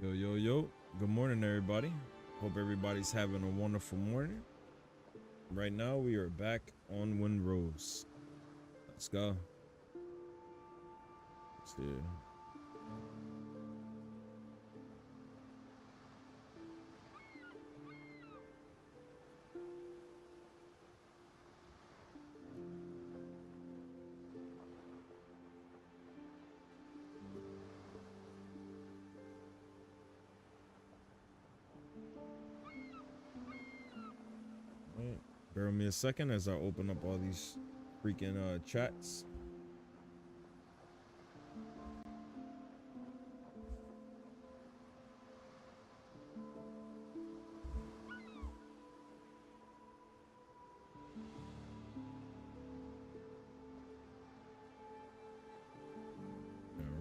Yo, yo, yo. Good morning, everybody. Hope everybody's having a wonderful morning. Right now, we are back on Windrose. Let's go. Let's see. All right. Bear with me a second as I open up all these freaking chats.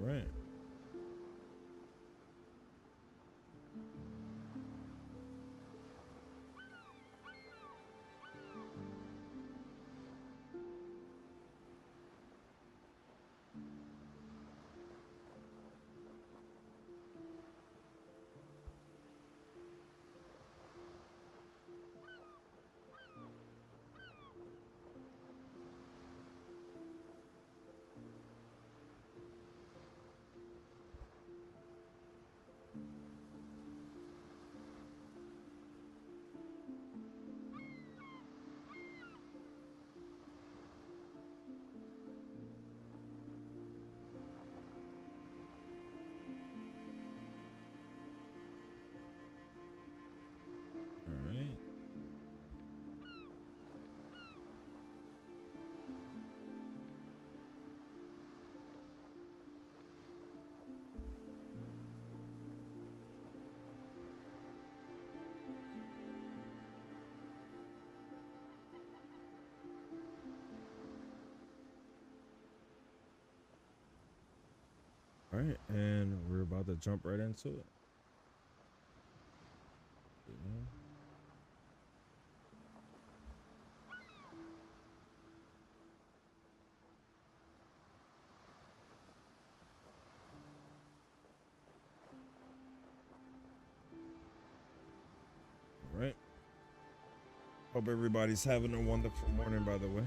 All right. All right. All right. And we're about to jump right into it. All right. Hope everybody's having a wonderful morning, by the way.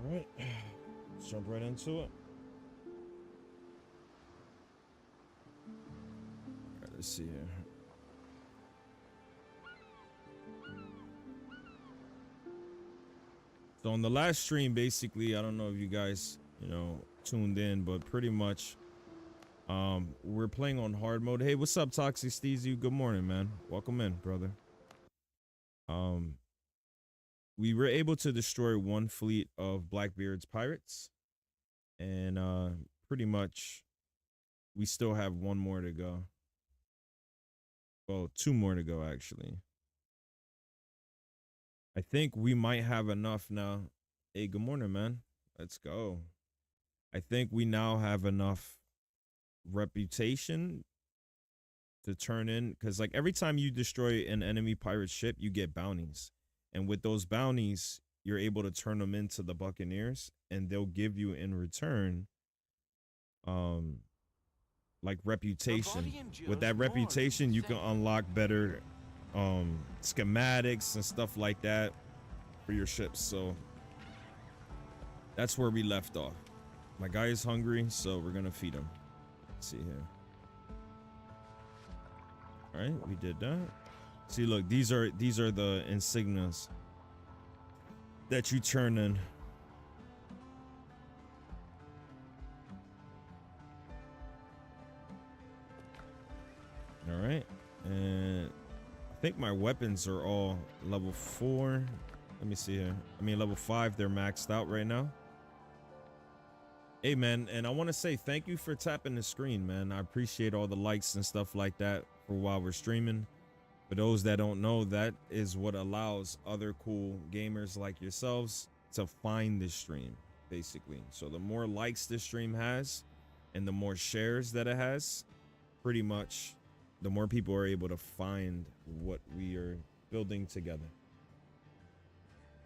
All right, let's jump right into it. All right, let's see here. So on the last stream, basically, I don't know if you guys, tuned in, but pretty much, we're playing on hard mode. Hey, what's up, Toxic Steezy? Good morning, man. Welcome in, brother. Um, we were able to destroy one fleet of Blackbeard's pirates, and pretty much we still have one more to go. Well, two more to go, actually. I think we might have enough now. Hey, good morning, man. Let's go. I think we now have enough reputation to turn in, because like every time you destroy an enemy pirate ship, you get bounties. And with those bounties, you're able to turn them into the Buccaneers, and they'll give you in return like reputation. With that reputation, you can unlock better schematics and stuff like that for your ships. So that's where we left off. My guy is hungry, so we're gonna feed him. Let's see here. All right, we did that. See, look, these are the insignias that you turn in. And I think my weapons are all level 4. Let me see here. I mean, level 5, they're maxed out right now. Hey, man, and I want to say thank you for tapping the screen, man. I appreciate all the likes and stuff like that for while we're streaming. For those that don't know, that is what allows other cool gamers like yourselves to find this stream, basically. So the more likes this stream has and the more shares that it has, pretty much the more people are able to find what we are building together.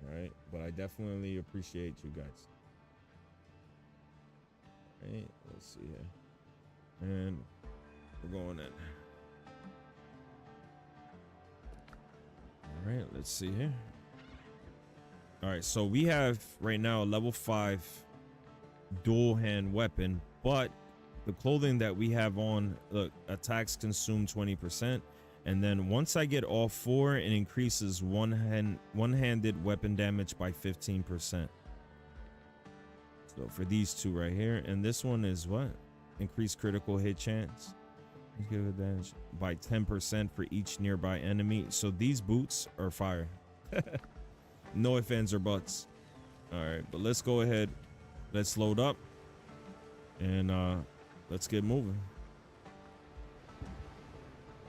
All right, but I definitely appreciate you guys. All right, let's see here. And we're going in. All right, let's see here. All right, so we have right now a level 5 dual hand weapon, but the clothing that we have on, look, attacks consume 20%, and then once I get all 4, it increases one-handed weapon damage by 15%. So for these two right here, and this one is what? Increased critical hit chance by 10% for each nearby enemy. So these boots are fire. No ifs, ands, or buts. All right, but let's go ahead. Let's load up and let's get moving.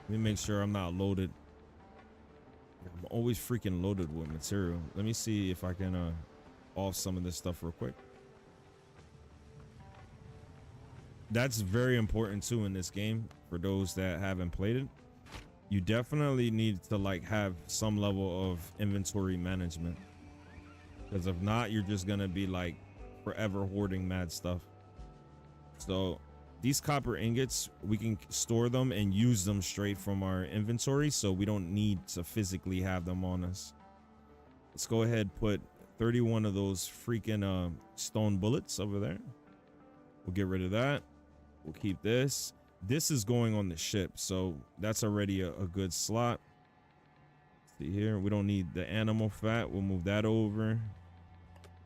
Let me make sure I'm not loaded. I'm always freaking loaded with material. Let me see if I can off some of this stuff real quick. That's very important too in this game. For those that haven't played it, you definitely need to like have some level of inventory management, because if not, you're just gonna be like forever hoarding mad stuff. So these copper ingots, we can store them and use them straight from our inventory, so we don't need to physically have them on us. Let's go ahead, put 31 of those freaking stone bullets over there. We'll get rid of that. We'll keep this. This is going on the ship, so that's already a good slot. See here, we don't need the animal fat. We'll move that over.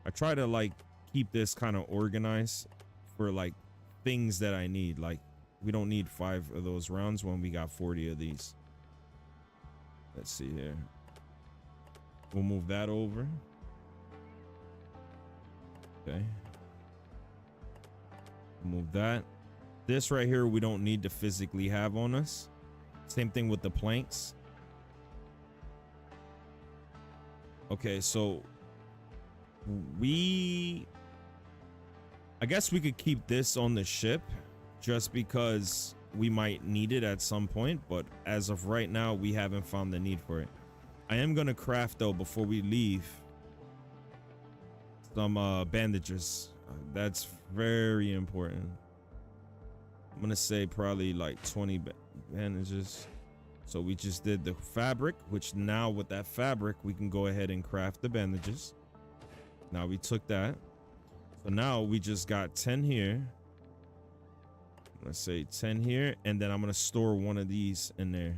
I try to like keep this kind of organized for like things that I need. Like we don't need 5 of those rounds when we got 40 of these. Let's see here. We'll move that over. Okay. Move that. This right here, we don't need to physically have on us. Same thing with the planks. Okay, so I guess we could keep this on the ship just because we might need it at some point, but as of right now, we haven't found the need for it. I am gonna craft though before we leave some bandages. That's very important. I'm gonna say probably like 20 bandages. So we just did the fabric, which now with that fabric we can go ahead and craft the bandages. Now we took that, so now we just got 10 here. Let's say 10 here, and then I'm gonna store one of these in there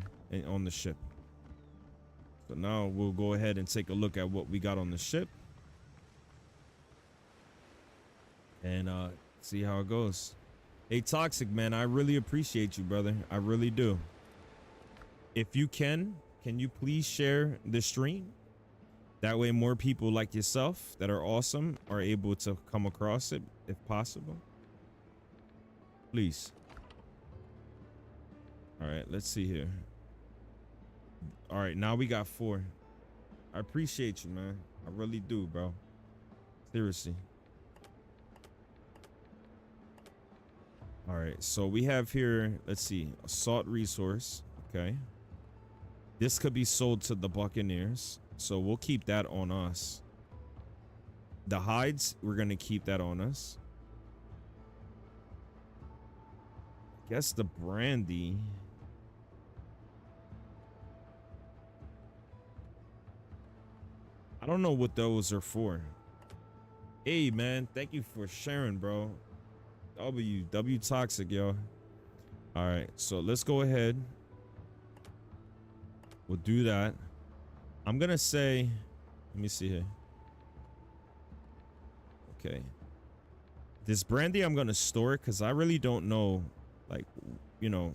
on the ship. So now we'll go ahead and take a look at what we got on the ship and see how it goes. Hey Toxic, man, I really appreciate you, brother. I really do. If you can you please share the stream? That way more people like yourself that are awesome are able to come across it if possible. Please. All right, let's see here. All right, now we got 4. I appreciate you, man. I really do, bro. Seriously. All right, so we have here, let's see, a salt resource. Okay. This could be sold to the Buccaneers, so we'll keep that on us. The hides, we're going to keep that on us. Guess the brandy. I don't know what those are for. Hey, man, thank you for sharing, bro. W Toxic, yo. All right, so let's go ahead. We'll do that. I'm gonna say, let me see here. Okay, this brandy I'm gonna store it because I really don't know, like, you know,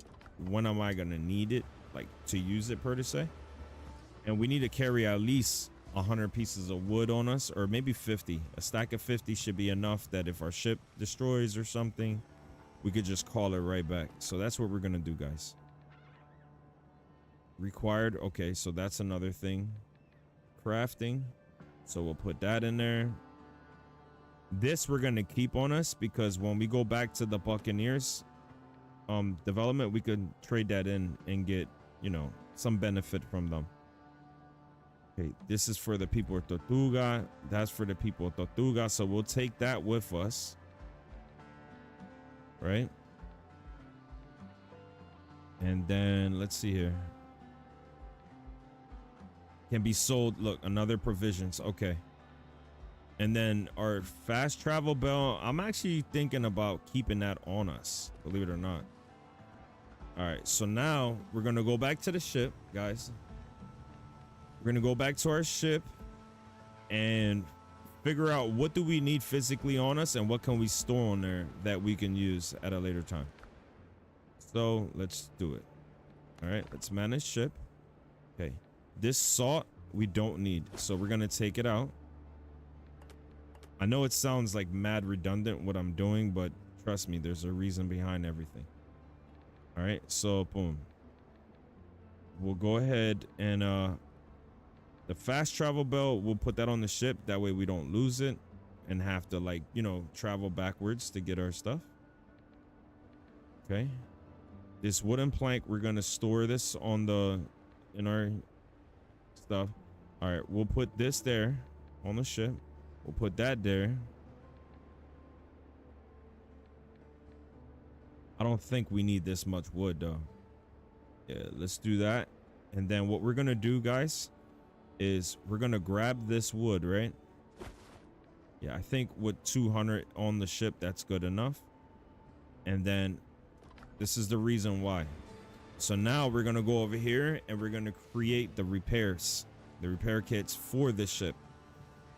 when am I gonna need it. like to use it per se. And we need to carry at least 100 pieces of wood on us, or maybe 50. A stack of 50 should be enough that if our ship destroys or something, we could just call it right back. So that's what we're gonna do, guys. Required. Okay, so that's another thing. Crafting. So we'll put that in there. This we're gonna keep on us because when we go back to the Buccaneers development, we could trade that in and get, you know, some benefit from them. Okay, this is for the people of Tortuga. That's for the people of Tortuga. So we'll take that with us. Right? And then let's see here. Can be sold. Look, another provisions. Okay. And then our fast travel bell, I'm actually thinking about keeping that on us, believe it or not. All right, so now we're gonna go back to the ship, guys. We're gonna go back to our ship and figure out what do we need physically on us and what can we store on there that we can use at a later time. So let's do it. All right, let's manage ship. Okay, this salt we don't need, so we're gonna take it out. I know it sounds like mad redundant what I'm doing, but trust me, there's a reason behind everything. All right, so boom. We'll go ahead and the fast travel bell, we'll put that on the ship. That way we don't lose it and have to, like, you know, travel backwards to get our stuff. Okay. This wooden plank, we're gonna store this on in our stuff. All right, we'll put this there on the ship. We'll put that there. I don't think we need this much wood though. Yeah, let's do that. And then what we're gonna do, guys, is we're gonna grab this wood, right? Yeah, I think with 200 on the ship, that's good enough. And then this is the reason why. So now we're gonna go over here and we're gonna create the repairs, the repair kits for this ship.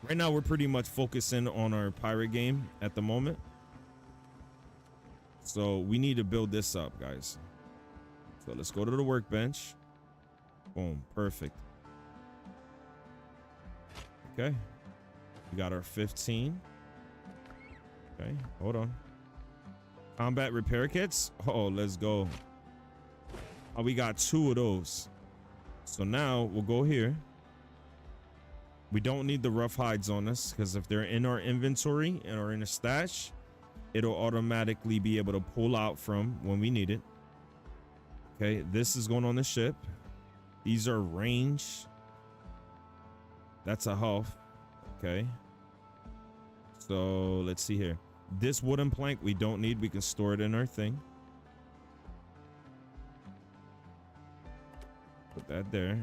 Right now, we're pretty much focusing on our pirate game at the moment. So we need to build this up, guys. So let's go to the workbench. Boom, perfect. Okay, we got our 15. Okay, hold on. Combat repair kits. Oh, let's go. Oh, we got 2 of those. So now we'll go here. We don't need the rough hides on us because if they're in our inventory and are in a stash, it'll automatically be able to pull out from when we need it. Okay, this is going on the ship. These are range. That's a health. Okay. So let's see here. This wooden plank we don't need. We can store it in our thing. Put that there.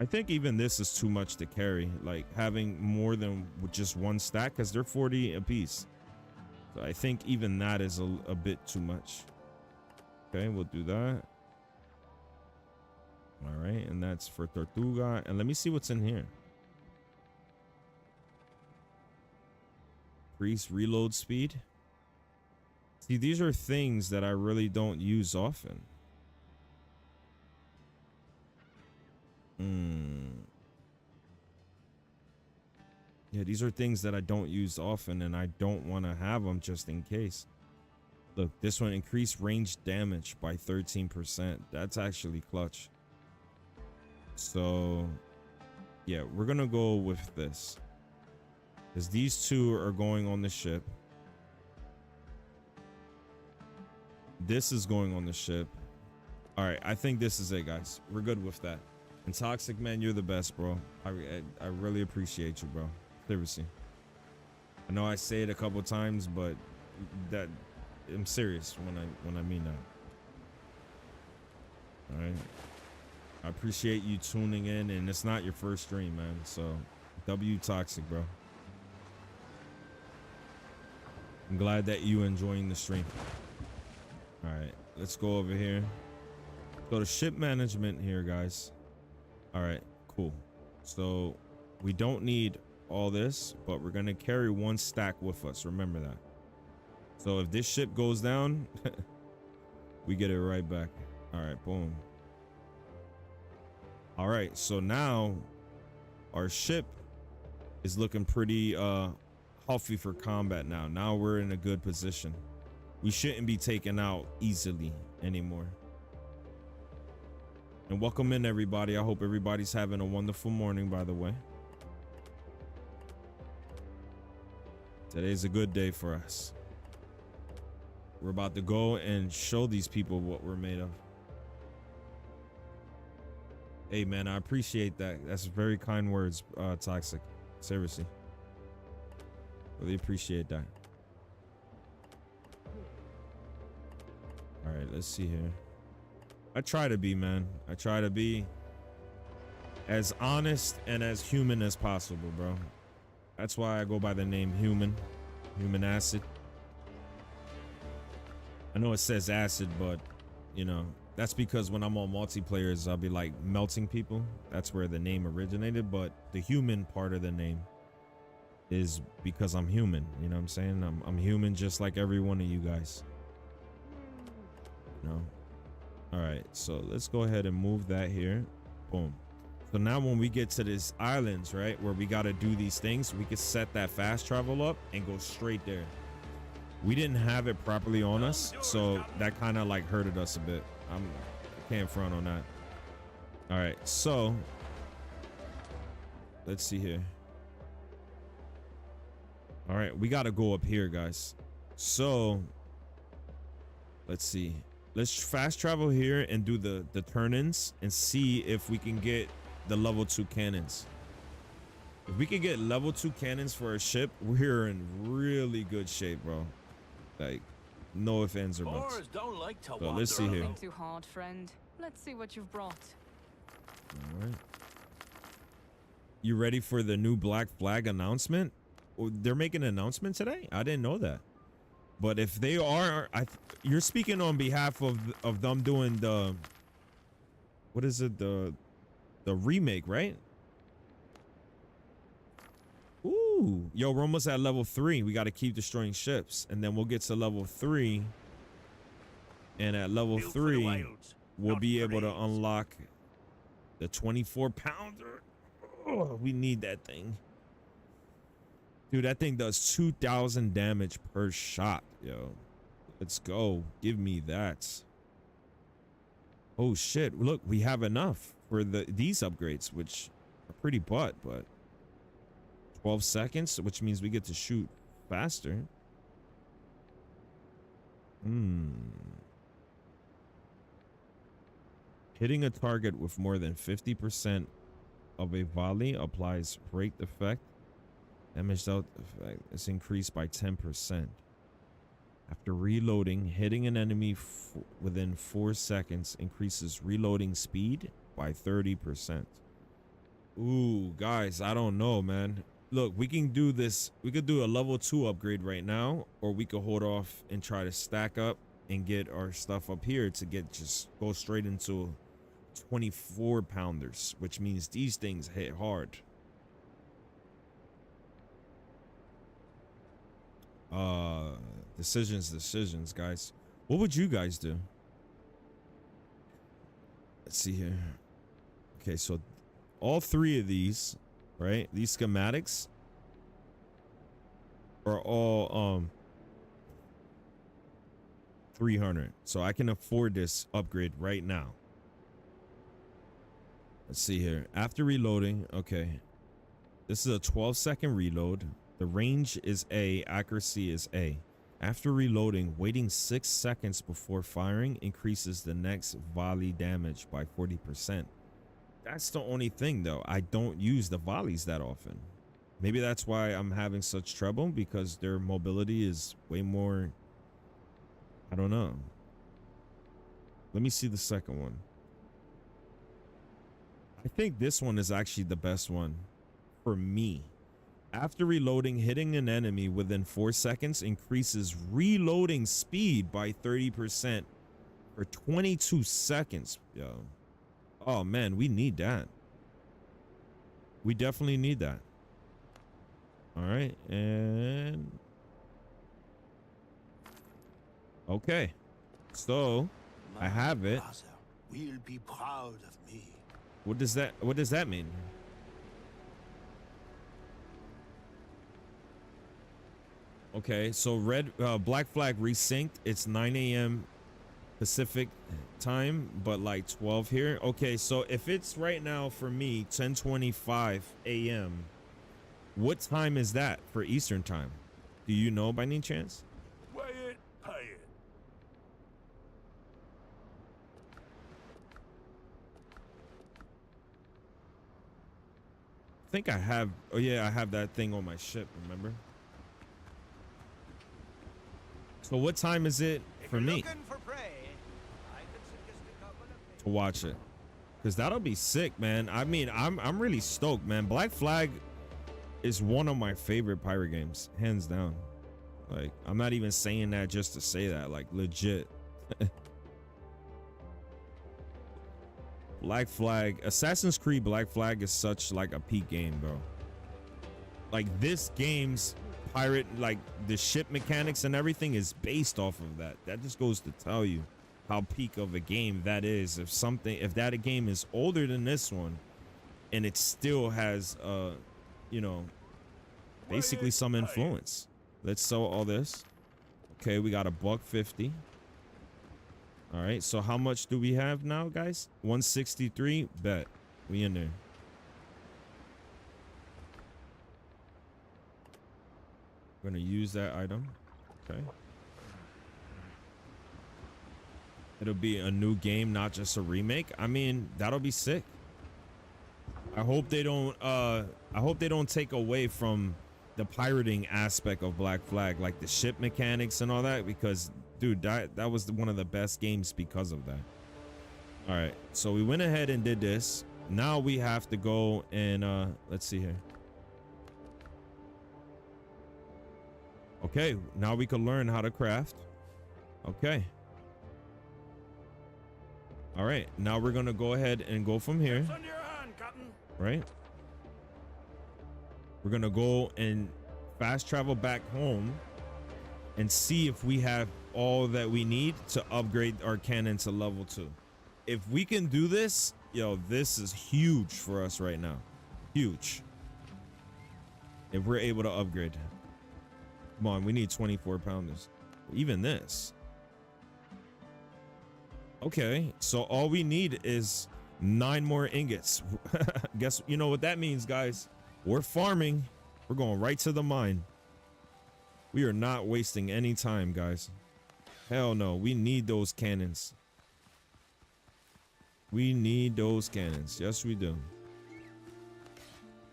I think even this is too much to carry, like having more than just one stack, because they're 40 a piece. So I think even that is a bit too much. Okay, we'll do that. All right, and that's for Tortuga. And let me see what's in here. Increase reload speed. See, these are things that I really don't use often. Yeah, these are things that I don't use often, and I don't want to have them just in case. Look, this one, increased range damage by 13%. That's actually clutch. So yeah, we're gonna go with this because these 2 are going on the ship. This is going on the ship. All right, I think this is it, guys. We're good with that. And Toxic, man, you're the best, bro. I really appreciate you, bro. Seriously. I know I say it a couple times, but that I'm serious when I mean that. All right. I appreciate you tuning in, and it's not your first stream, man. So W Toxic, bro. I'm glad that you enjoying the stream. All right, let's go over here. Go to ship management here, guys. All right, cool. So we don't need all this, but we're gonna carry 1 stack with us. Remember that. So if this ship goes down, we get it right back. All right, boom. All right, so now our ship is looking pretty healthy for combat now. Now we're in a good position. We shouldn't be taken out easily anymore. And welcome in, everybody. I hope everybody's having a wonderful morning, by the way. Today's a good day for us. We're about to go and show these people what we're made of. Hey, man, I appreciate that. That's very kind words, Toxic. Seriously. Really appreciate that. All right, let's see here. I try to be, man. I try to be as honest and as human as possible, bro. That's why I go by the name Human Acid. I know it says acid, but you know, that's because when I'm on multiplayers, I'll be like melting people. That's where the name originated, but the human part of the name is because I'm human. You know what I'm saying? I'm human just like every one of you guys. You know? All right, so let's go ahead and move that here. Boom. So now when we get to these islands, right, where we got to do these things, we can set that fast travel up and go straight there. We didn't have it properly on us, so that kind of like hurted us a bit. I can't front on that. All right, so let's see here. All right, we got to go up here, guys. So let's see. Let's fast travel here and do the turn-ins and see if we can get the level 2 cannons. If we can get level 2 cannons for our ship, we're in really good shape, bro. Like, no ifs, ands, or buts. Don't like to So let's see here. Nothing too hard, friend. Let's see what you've brought. All right. You ready for the new Black Flag announcement? Oh, they're making an announcement today? I didn't know that. But if they are, you're speaking on behalf of them doing the, what is it, the remake, right? Ooh, yo, we're almost at level 3. We got to keep destroying ships, and then we'll get to level 3. And at level 3, we'll be able to unlock the 24-pounder. Oh, we need that thing. Dude, that thing does 2,000 damage per shot, yo. Let's go. Give me that. Oh, shit. Look, we have enough for these upgrades, which are pretty but 12 seconds, which means we get to shoot faster. Hitting a target with more than 50% of a volley applies rate effect. Damage out effect is increased by 10%. After reloading, hitting an enemy within 4 seconds increases reloading speed by 30%. Ooh, guys, I don't know, man. Look, we can do this. We could do a level 2 upgrade right now, or we could hold off and try to stack up and get our stuff up here to just go straight into 24-pounders, which means these things hit hard. Decisions, guys. What would you guys do? Let's see here. Okay, so all 3 of these, right? These schematics are all 300. So I can afford this upgrade right now. Let's see here. After reloading, okay. This is a 12-second reload. The range is A, accuracy is A. After reloading, waiting 6 seconds before firing increases the next volley damage by 40%. That's the only thing, though. I don't use the volleys that often. Maybe that's why I'm having such trouble, because their mobility is way more. I don't know. Let me see the second one. I think this one is actually the best one for me. After reloading, hitting an enemy within 4 seconds increases reloading speed by 30% for 22 seconds. Yo. Oh, man, we need that. We definitely need that. All right, and okay. So, I have it. Will be proud of me. What does that mean? Okay, so Black Flag resynced. It's 9 a.m. Pacific time, but like 12 here. Okay, so if it's right now for me 10:25 a.m., what time is that for Eastern time? Do you know by any chance? Weigh it, pay it. I think I have. Oh yeah, I have that thing on my ship. Remember? So what time is it for me to watch it? Because that'll be sick, man. I mean, I'm really stoked, man. Black Flag is one of my favorite pirate games, hands down. Like, I'm not even saying that just to say that, like legit. Black Flag, Assassin's Creed Black Flag is such like a peak game, bro. Like this game's pirate, like the ship mechanics and everything is based off of that. That just goes to tell you how peak of a game that is. If that game is older than this one and it still has you know, basically some influence. Let's sell all this. Okay, we got $150. All right, so how much do we have now, guys? 163. Bet we in there. We're gonna use that item. Okay, it'll be a new game, not just a remake. I mean, that'll be sick. I hope they don't take away from the pirating aspect of Black Flag, like the ship mechanics and all that, because dude, that was one of the best games because of that. All right, so we went ahead and did this. Now we have to go and let's see here. Okay, now we can learn how to craft. Okay. All right, now we're gonna go ahead and go from here. Right? We're gonna go and fast travel back home and see if we have all that we need to upgrade our cannon to level 2. If we can do this, yo, this is huge for us right now. Huge. If we're able to upgrade. Come on, we need 24 pounders. Even this. Okay, so all we need is 9 more ingots. Guess you know what that means, guys. We're farming. We're going right to the mine. We are not wasting any time, guys. Hell no, we need those cannons. We need those cannons. Yes, we do.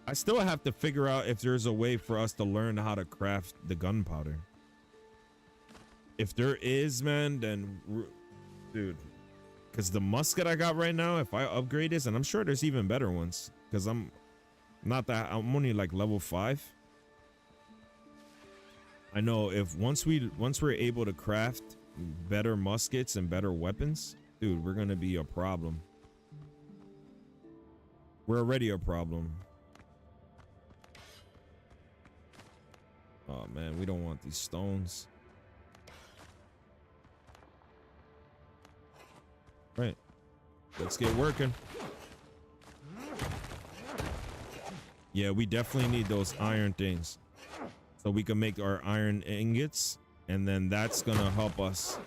I still have to figure out if there's a way for us to learn how to craft the gunpowder. If there is, man, then dude, because the musket I got right now, if I upgrade this, and I'm sure there's even better ones, because I'm only like level 5. I know if once we're able to craft better muskets and better weapons, dude, we're gonna be a problem. We're already a problem. Oh man, we don't want these stones. Right, let's get working. Yeah, we definitely need those iron things so we can make our iron ingots, and then that's gonna help us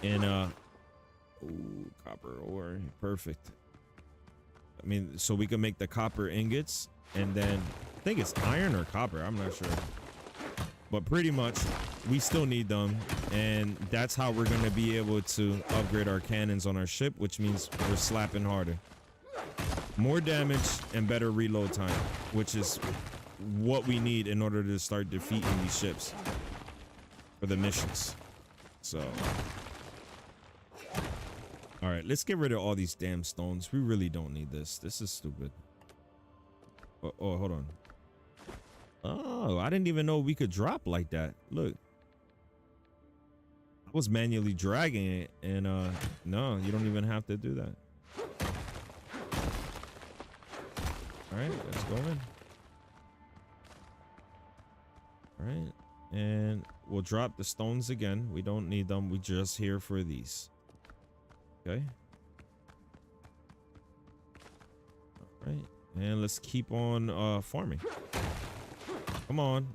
in ooh, copper ore. Perfect. I mean, so we can make the copper ingots, and then I think it's iron or copper, I'm not sure, but pretty much we still need them, and that's how we're going to be able to upgrade our cannons on our ship, which means we're slapping harder, more damage and better reload time, which is what we need in order to start defeating these ships for the missions. So all right, let's get rid of all these damn stones. We really don't need this. This is stupid. Oh, hold on. Oh, I didn't even know we could drop like that. Look, I was manually dragging it, and no, you don't even have to do that. All right, let's go in. All right, and we'll drop the stones again. We don't need them. We just here for these. Okay. And let's keep on farming. Come on.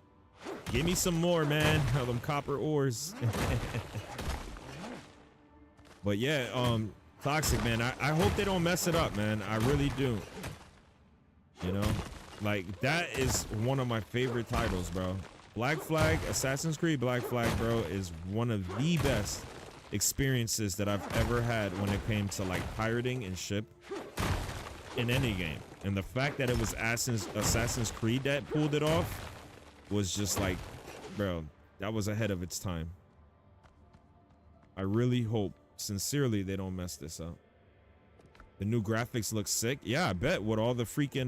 Give me some more, man. Of them copper ores. But yeah, Toxic, man. I hope they don't mess it up, man. I really do. You know, like that is one of my favorite titles, bro. Black Flag, Assassin's Creed Black Flag, bro, is one of the best experiences that I've ever had when it came to like pirating and ship in any game. And the fact that it was Assassin's Creed that pulled it off was just like, bro, that was ahead of its time. I really hope, sincerely, they don't mess this up. The new graphics look sick. Yeah, I bet with all the freaking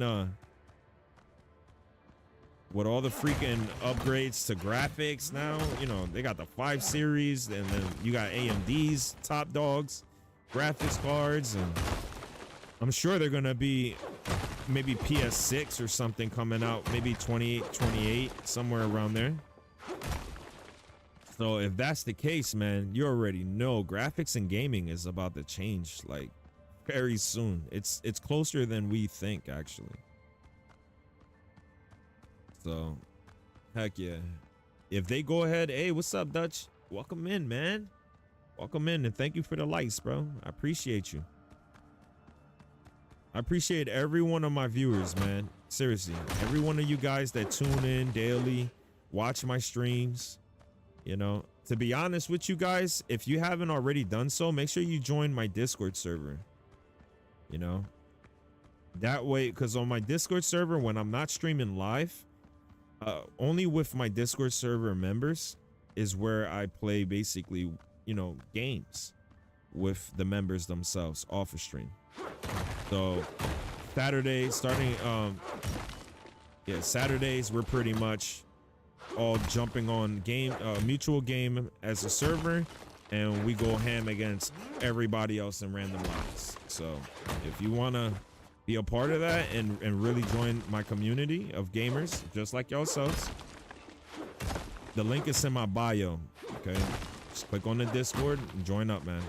upgrades to graphics now, you know, they got the 5 series and then you got AMD's top dogs graphics cards, and I'm sure they're gonna be maybe PS6 or something coming out, maybe 28, somewhere around there. So if that's the case, man, you already know graphics and gaming is about to change like very soon. It's closer than we think, actually. So heck yeah, if they go ahead, hey, what's up, Dutch? Welcome in, man. Welcome in, and thank you for the likes, bro. I appreciate you. I appreciate every one of my viewers, man. Seriously, every one of you guys that tune in daily, watch my streams. You know, to be honest with you guys, if you haven't already done so, make sure you join my Discord server. You know, that way, because on my Discord server, when I'm not streaming live, only with my Discord server members is where I play basically, you know, games with the members themselves off of stream. So Saturdays, Saturdays, we're pretty much all jumping on mutual game as a server, and we go ham against everybody else in random lives. So if you want to be a part of that and really join my community of gamers just like yourselves, the link is in my bio. Okay, just click on the Discord and join up, man.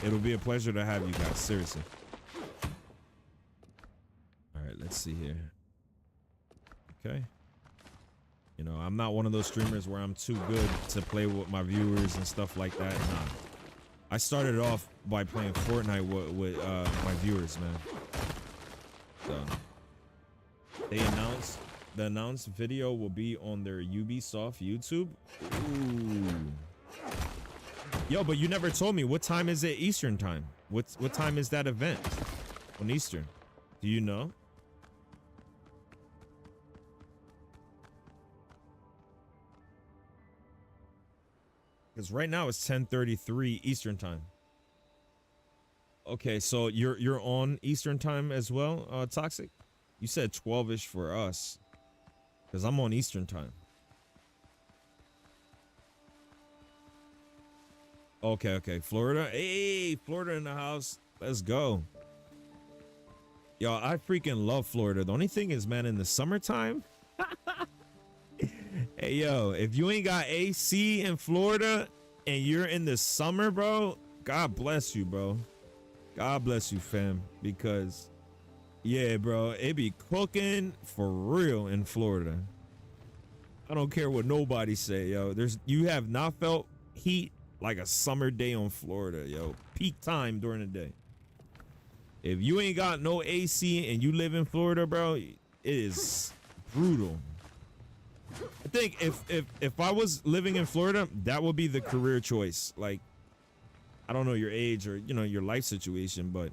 It'll be a pleasure to have you guys, seriously. All right, let's see here. Okay, you know, I'm not one of those streamers where I'm too good to play with my viewers and stuff like that. Nah, I started off by playing Fortnite with my viewers, man. So they announced the announced video will be on their Ubisoft YouTube. Ooh. Yo, but you never told me, what time is it Eastern time? What time is that event on Eastern? Do you know? Because right now it's 10:33 Eastern time. Okay, so you're on Eastern time as well, Toxic? You said 12-ish for us, because I'm on Eastern time. Okay, Florida. Hey, Florida in the house. Let's go. Yo, I freaking love Florida. The only thing is, man, in the summertime. Hey, yo, if you ain't got AC in Florida and you're in the summer, bro, God bless you, bro. God bless you, fam. Because, yeah, bro, it be cooking for real in Florida. I don't care what nobody say, yo. You have not felt heat like a summer day on Florida, yo. Peak time during the day. If you ain't got no AC and you live in Florida, bro, it is brutal. I think if I was living in Florida, that would be the career choice. Like, I don't know your age or, you know, your life situation, but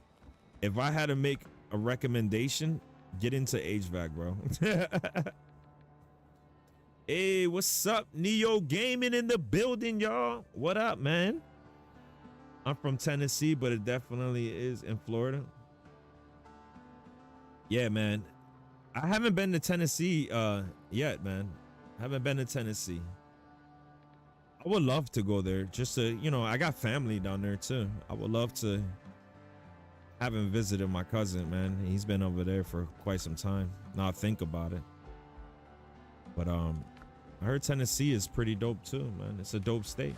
if I had to make a recommendation, get into HVAC, bro. Hey, what's up? Neo Gaming in the building, y'all. What up, man? I'm from Tennessee, but it definitely is in Florida. Yeah, man. I haven't been to Tennessee yet, man. I haven't been to Tennessee. I would love to go there just to, you know, I got family down there too. I would love to. Haven't visited my cousin, man. He's been over there for quite some time. Now I think about it. But I heard Tennessee is pretty dope too, man. It's a dope state.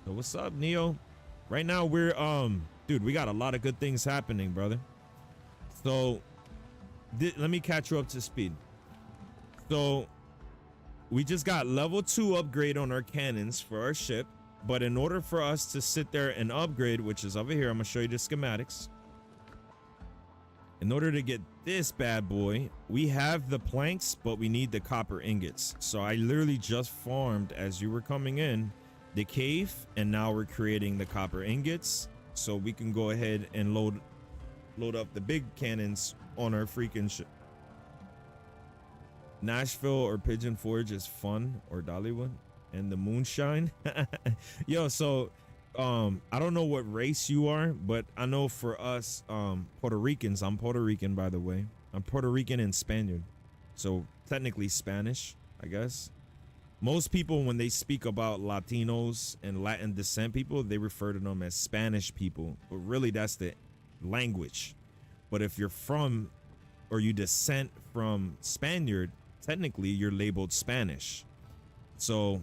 So what's up, Neo? Right now we're dude, we got a lot of good things happening, brother. So let me catch you up to speed. So we just got level 2 upgrade on our cannons for our ship, but in order for us to sit there and upgrade, which is over here, I'm gonna show you the schematics. In order to get this bad boy, we have the planks, but we need the copper ingots. So I literally just farmed as you were coming in the cave, and now we're creating the copper ingots so we can go ahead and load up the big cannons on our freaking ship. Nashville or Pigeon Forge is fun, or Dollywood, and the moonshine. Yo, so I don't know what race you are, but I know for us Puerto Ricans, I'm Puerto Rican, by the way. I'm Puerto Rican and Spaniard, so technically Spanish, I guess. Most people, when they speak about Latinos and Latin descent people, they refer to them as Spanish people, but really that's the language. But if you're from, or you descend from Spaniard, technically you're labeled Spanish. So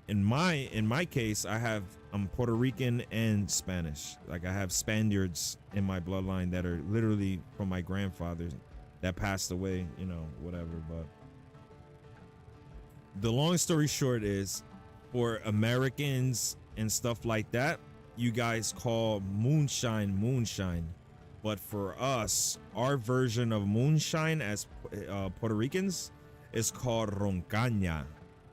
in my case, I'm Puerto Rican and Spanish. Like, I have Spaniards in my bloodline that are literally from my grandfather that passed away, you know, whatever. But the long story short is, for Americans and stuff like that, you guys call moonshine. But for us, our version of moonshine as Puerto Ricans is called roncaña.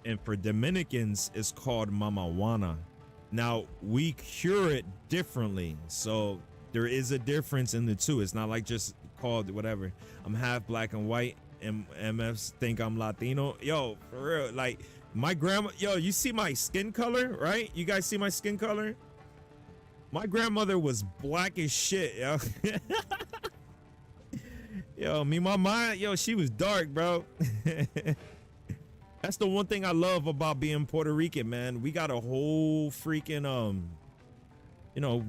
And for Dominicans, it's called mamajuana. Now, we cure it differently. So there is a difference in the two. It's not like just called whatever. I'm half black and white, and MFs think I'm Latino. Yo, for real. Like, my grandma, yo, you see my skin color, right? You guys see my skin color? My grandmother was black as shit, yo. Yo, me, my mind, yo, she was dark, bro. That's the one thing I love about being Puerto Rican, man. We got a whole freaking, you know,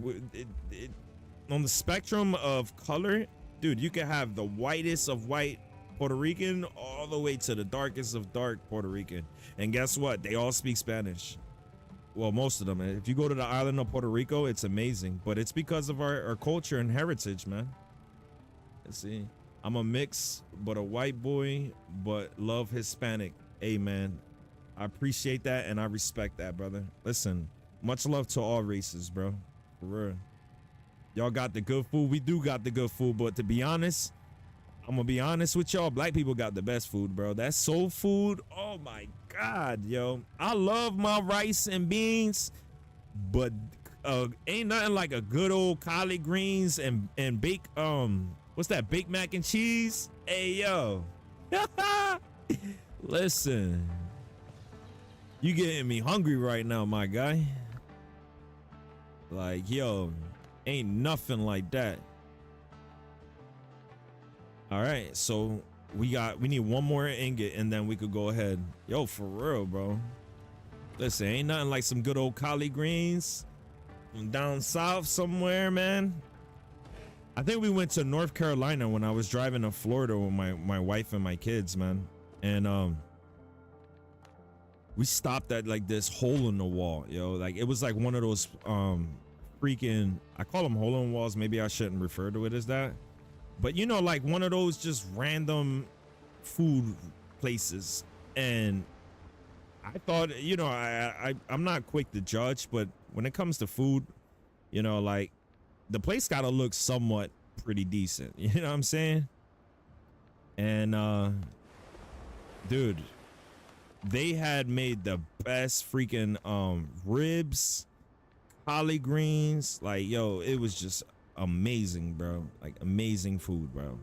on the spectrum of color, dude, you can have the whitest of white Puerto Rican all the way to the darkest of dark Puerto Rican. And guess what? They all speak Spanish. Well, most of them. If you go to the island of Puerto Rico, it's amazing. But it's because of our culture and heritage, man. Let's see. I'm a mix, but a white boy, but love Hispanic. Hey, man, I appreciate that and I respect that, brother. Listen, much love to all races, bro. For real. Y'all got the good food. We do got the good food, but to be honest, I'm gonna be honest with y'all, black people got the best food, bro. That soul food, oh my God, yo. I love my rice and beans, but ain't nothing like a good old collard greens and baked, what's that, baked mac and cheese? Hey, yo. Listen, you getting me hungry right now, my guy. Like, yo, ain't nothing like that. All right, so we need one more ingot and then we could go ahead. Yo, for real, bro. Listen, ain't nothing like some good old collard greens from down south somewhere, man. I think we went to North Carolina when I was driving to Florida with my wife and my kids, man. And we stopped at like this hole in the wall, yo. Like, it was like one of those freaking, I call them hole in walls. Maybe I shouldn't refer to it as that. But, you know, like one of those just random food places. And I thought, you know, I'm not quick to judge, but when it comes to food, you know, like the place got to look somewhat pretty decent. You know what I'm saying? And, dude, they had made the best freaking ribs, collard greens. Like, yo, it was just amazing, bro. Like, amazing food, bro.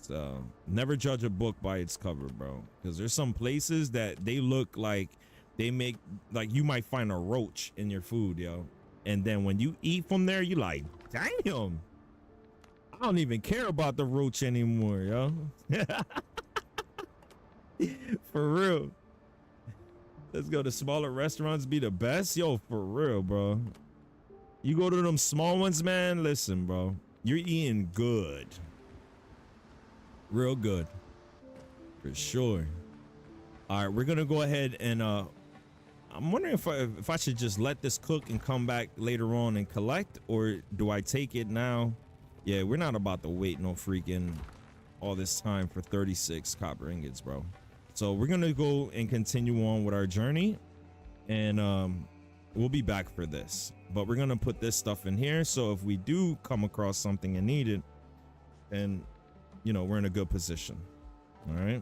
So never judge a book by its cover, bro, because there's some places that they look like they make, like, you might find a roach in your food, yo, and then when you eat from there, you like, damn, I don't even care about the roach anymore, yo. For real. Let's go to smaller restaurants be the best, yo, for real, bro. You go to them small ones, man, listen, bro, you're eating good. Real good. For sure. All right, we're going to go ahead and I'm wondering if I should just let this cook and come back later on and collect, or do I take it now? Yeah, we're not about to wait no freaking all this time for 36 copper ingots, bro. So we're gonna go and continue on with our journey, and we'll be back for this. But we're gonna put this stuff in here, so if we do come across something and need it, and you know, we're in a good position. All right.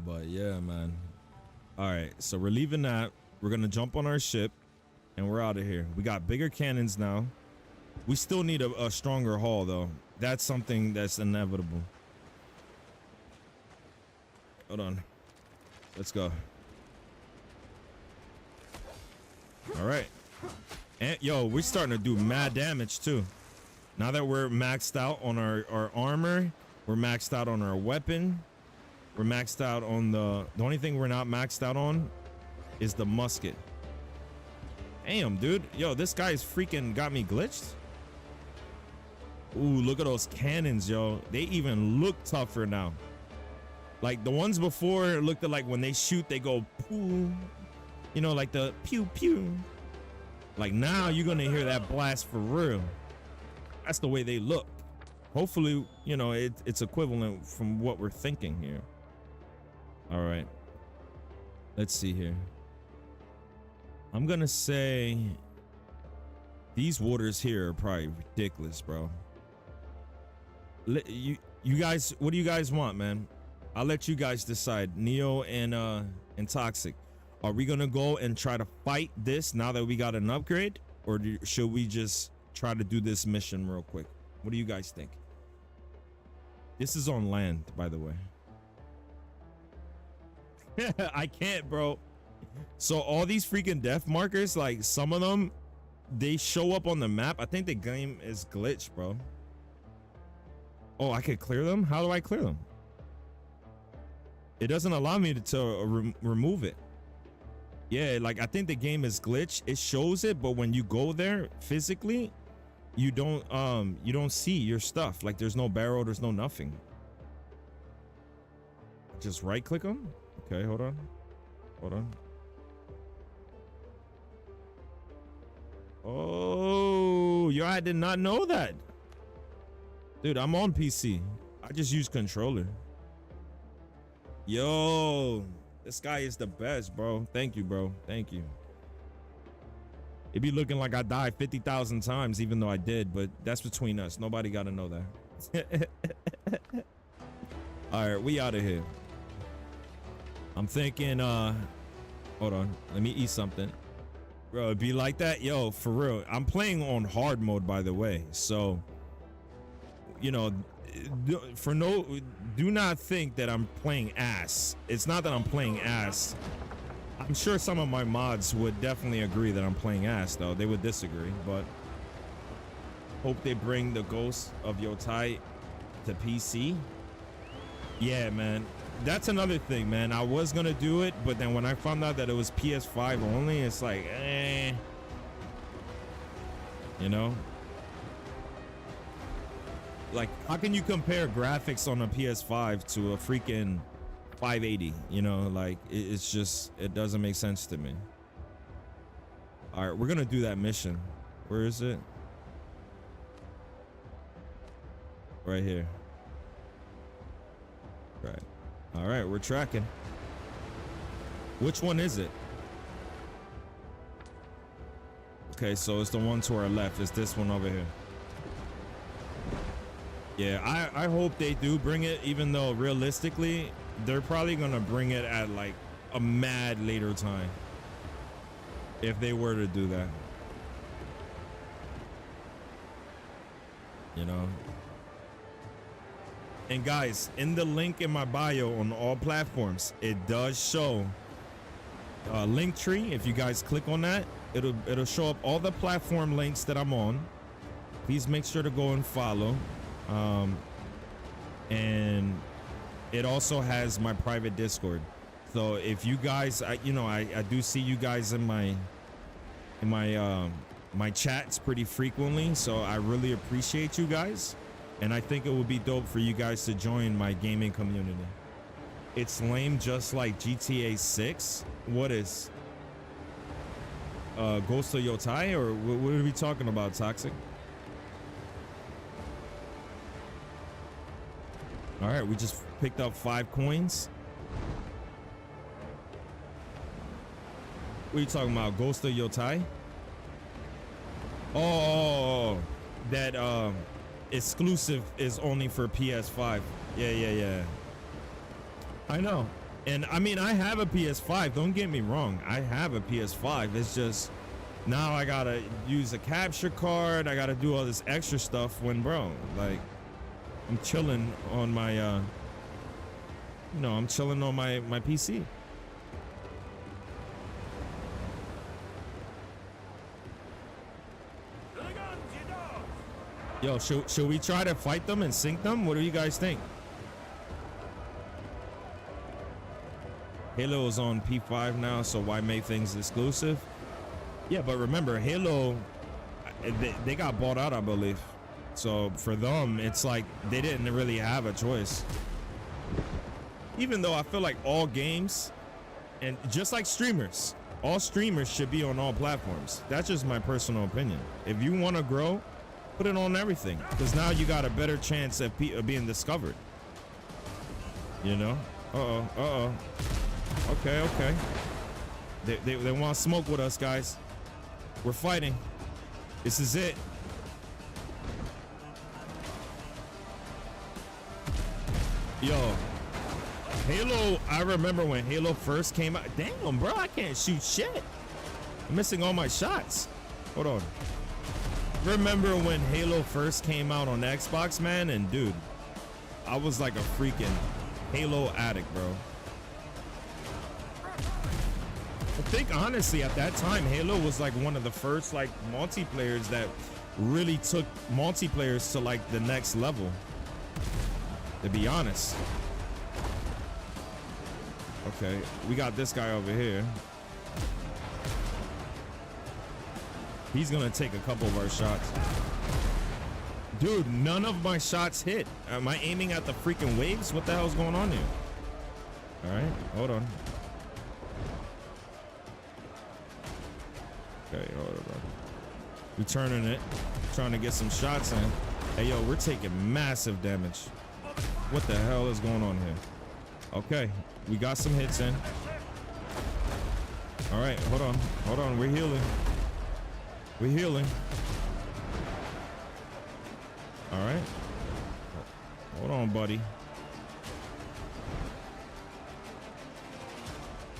But yeah, man. All right, so we're leaving that. We're gonna jump on our ship, and we're out of here. We got bigger cannons now. We still need a stronger hull, though. That's something that's inevitable. Hold on. Let's go. All right. And yo, we're starting to do mad damage too. Now that we're maxed out on our armor, we're maxed out on our weapon. We're maxed out on the only thing we're not maxed out on is the musket. Damn, dude. Yo, this guy's freaking got me glitched. Ooh, look at those cannons, yo. They even look tougher now. Like the ones before looked like when they shoot, they go poo. You know, like the pew pew. Like now you're gonna hear that blast for real. That's the way they look. Hopefully, you know, it's equivalent from what we're thinking here. All right. Let's see here. I'm gonna say these waters here are probably ridiculous, bro. You guys, what do you guys want, man? I'll let you guys decide. Neo and Toxic. Are we gonna go and try to fight this now that we got an upgrade, or should we just try to do this mission real quick? What do you guys think? This is on land, by the way. I can't, bro. So all these freaking death markers, like some of them, they show up on the map. I think the game is glitched, bro. Oh, I could clear them? How do I clear them? It doesn't allow me to remove it. Yeah, like I think the game is glitched. It shows it, but when you go there physically, you don't see your stuff. Like there's no barrel, there's no nothing. Just right click them. Okay, hold on. Oh, yo, I did not know that. Dude, I'm on PC. I just use controller. Yo, this guy is the best, bro. Thank you, bro. Thank you. It'd be looking like I died 50,000 times, even though I did, but that's between us. Nobody got to know that. All right, we out of here. I'm thinking, hold on. Let me eat something. Bro, it'd be like that. Yo, for real. I'm playing on hard mode, by the way. So, you know, do not think that I'm playing ass. It's not that I'm playing ass. I'm sure some of my mods would definitely agree that I'm playing ass, though. They would disagree, but hope they bring the Ghost of Yotai to PC. Yeah, man. That's another thing, man. I was gonna do it, but then when I found out that it was PS5 only, it's like, you know? Like, how can you compare graphics on a PS5 to a freaking 580? You know, like, it's just, it doesn't make sense to me. All right, we're gonna do that mission. Where is it? Right here. Right. All right, we're tracking. Which one is it? Okay, so it's the one to our left. It's this one over here. Yeah, I hope they do bring it, even though realistically, they're probably gonna bring it at like a mad later time. If they were to do that. You know? And guys, in the link in my bio on all platforms, it does show a link tree. If you guys click on that, it'll show up all the platform links that I'm on. Please make sure to go and follow. And it also has my private Discord. So if you guys, I do see you guys in my chats pretty frequently. So I really appreciate you guys. And I think it would be dope for you guys to join my gaming community. It's lame, just like GTA 6. What is Ghost of Yotai, or what are we talking about, Toxic? All right, we just picked up 5 coins. What are you talking about? Ghost of Yotai? Oh, that exclusive is only for PS5. Yeah. I know. And I mean, I have a PS5. Don't get me wrong. I have a PS5. It's just now I gotta use a capture card. I gotta do all this extra stuff when, bro, like, I'm chilling on my, I'm chilling on my PC. Yo, should we try to fight them and sink them? What do you guys think? Halo is on P5 now, so why make things exclusive? Yeah, but remember, Halo, they got bought out, I believe. So for them, it's like they didn't really have a choice. Even though I feel like all games, and just like streamers, all streamers should be on all platforms. That's just my personal opinion. If you want to grow, put it on everything, because now you got a better chance of being discovered. You know? Okay. They want to smoke with us, guys. We're fighting. This is it. Yo, Halo, I remember when Halo first came out. Damn, bro, I can't shoot shit. I'm missing all my shots. Hold on. Remember when Halo first came out on Xbox, man? And dude, I was like a freaking Halo addict, bro. I think honestly at that time, Halo was like one of the first like multiplayers that really took multiplayers to like the next level, to be honest. Okay, we got this guy over here. He's gonna take a couple of our shots. Dude, none of my shots hit. Am I aiming at the freaking waves? What the hell's going on here? All right, hold on. Okay, hold on. We turning it, trying to get some shots in. Hey, yo, we're taking massive damage. What the hell is going on here? Okay, we got some hits in. All right, hold on. We're healing. All right. Hold on, buddy.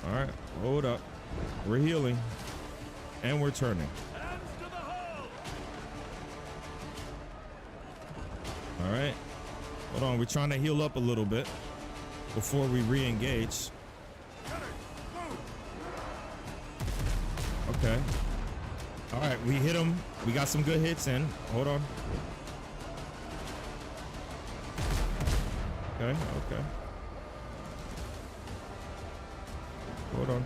All right, hold up. We're healing. And we're turning. All right. Hold on, we're trying to heal up a little bit before we re-engage. Okay. All right, we hit him. We got some good hits in. Hold on. Okay. Hold on.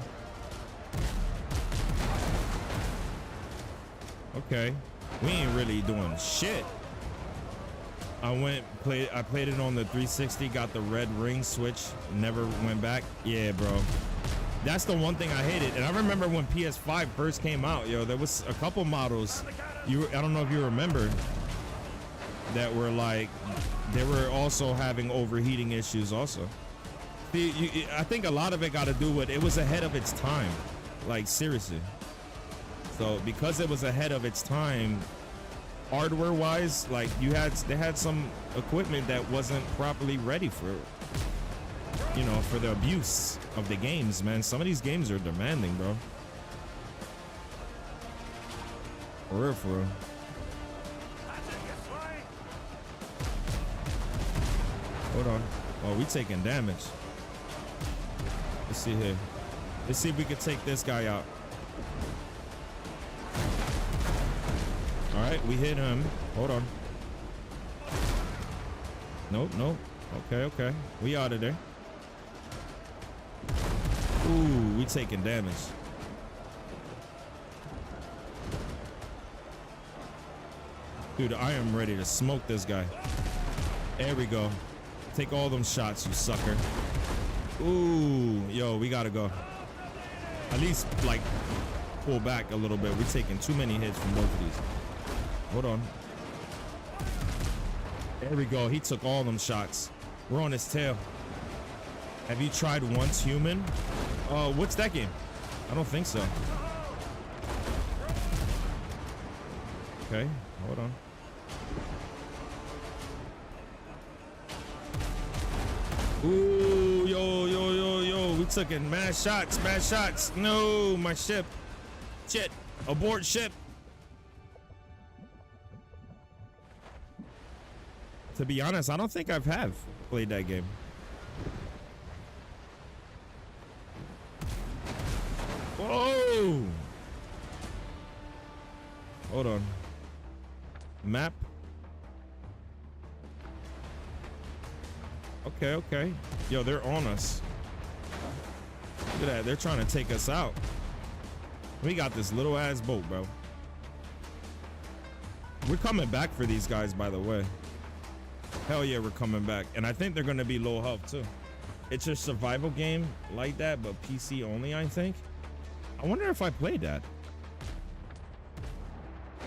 Okay. We ain't really doing shit. I played it on the 360, got the red ring switch, never went back. Yeah, bro. That's the one thing I hated. And I remember when PS5 first came out, yo, there was a couple models. I don't know if you remember, that were like, they were also having overheating issues also. I think a lot of it got to do with, it was ahead of its time. Like, seriously. So because it was ahead of its time, hardware wise, like they had some equipment that wasn't properly ready for, for the abuse of the games, man. Some of these games are demanding, bro. For real. Hold on. Oh, we taking damage. Let's see here. Let's see if we can take this guy out. All right, we hit him. Hold on. Nope. Okay. We out of there. Ooh, we taking damage. Dude, I am ready to smoke this guy. There we go. Take all them shots, you sucker. Ooh, yo, we gotta go. At least, like, pull back a little bit. We're taking too many hits from both of these. Hold on. There we go. He took all them shots. We're on his tail. Have you tried Once Human? What's that game? I don't think so. Okay, hold on. Ooh, yo. We took in mad shots. No, my ship. Shit, abort ship. To be honest, I don't think I've played that game. Whoa! Hold on. Map. Okay. Yo, they're on us. Look at that. They're trying to take us out. We got this little ass boat, bro. We're coming back for these guys, by the way. Hell yeah, we're coming back. And I think they're going to be low health, too. It's a survival game like that, but PC only, I think. I wonder if I played that.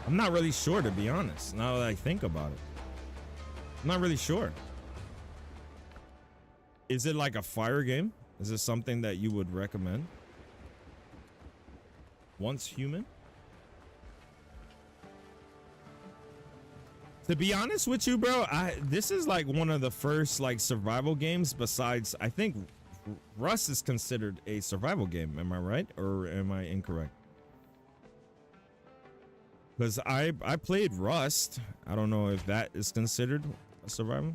I'm not really sure, to be honest, now that I think about it. I'm not really sure. Is it like a fire game? Is this something that you would recommend? Once Human? To be honest with you, bro, this is like one of the first like survival games besides, I think Rust is considered a survival game. Am I right? Or am I incorrect? Because I played Rust. I don't know if that is considered a survival.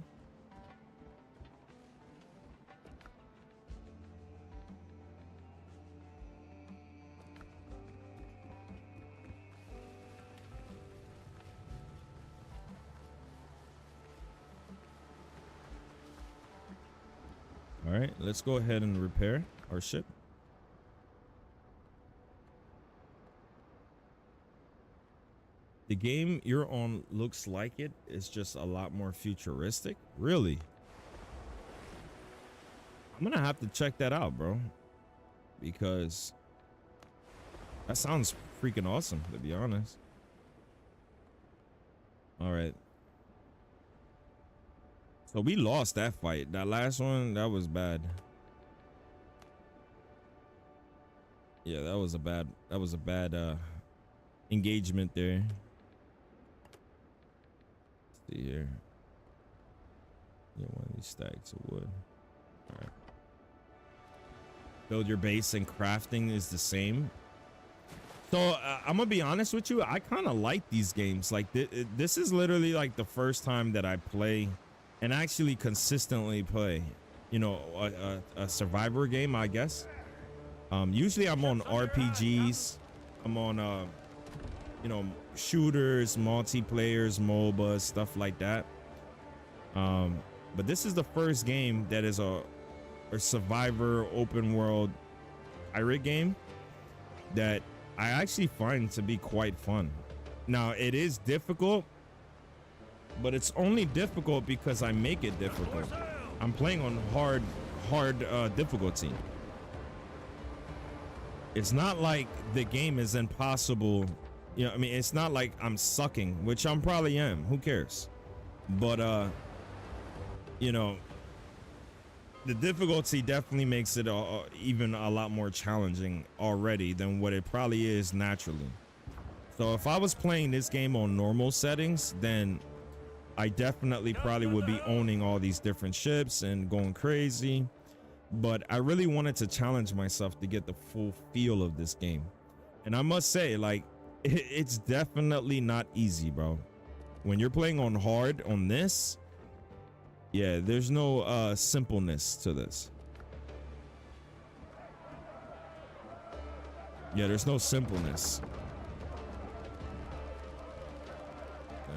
All right, let's go ahead and repair our ship. The game you're on looks like it. It's just a lot more futuristic. Really? I'm gonna have to check that out, bro. Because that sounds freaking awesome, to be honest. All right. So we lost that fight. That last one, that was bad. Yeah, that was a bad engagement there. Let's see here. Yeah, one of these stacks of wood. All right. Build your base and crafting is the same. So I'm gonna be honest with you. I kind of like these games. Like this is literally like the first time that I play and actually consistently play, you know, a survivor game, I guess. Usually I'm on RPGs. I'm on, you know, shooters, multiplayers, MOBAs, stuff like that. But this is the first game that is a survivor open world pirate game that I actually find to be quite fun. Now it is difficult, but it's only difficult because I make it difficult. I'm playing on hard difficulty. It's not like the game is impossible. You know, I mean, it's not like I'm sucking, which I'm probably am. Who cares? But you know, the difficulty definitely makes it even a lot more challenging already than what it probably is naturally. So if I was playing this game on normal settings, then I definitely probably would be owning all these different ships and going crazy. But I really wanted to challenge myself to get the full feel of this game. And I must say, like, it's definitely not easy, bro. When you're playing on hard on this, yeah, there's no simpleness to this. Yeah, there's no simpleness.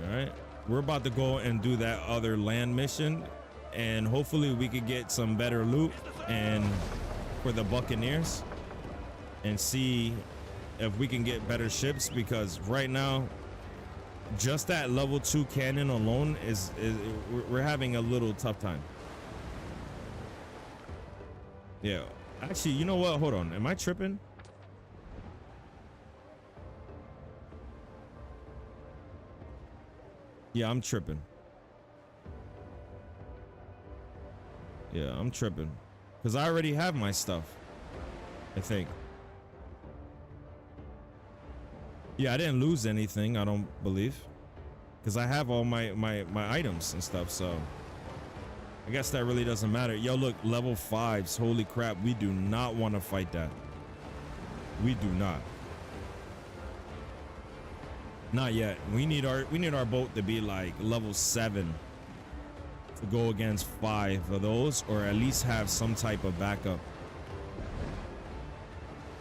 All right. We're about to go and do that other land mission, and hopefully we could get some better loot and for the Buccaneers and see if we can get better ships, because right now just that level 2 cannon alone is we're having a little tough time. Yeah, actually, you know what? Hold on. Am I tripping? Yeah, I'm tripping. Yeah, I'm tripping. Because I already have my stuff, I think. Yeah, I didn't lose anything, I don't believe. Because I have all my items and stuff, so I guess that really doesn't matter. Yo, look, level 5s. Holy crap, we do not want to fight that. We do not. Not yet. We need our boat to be like level 7 to go against 5 of those, or at least have some type of backup.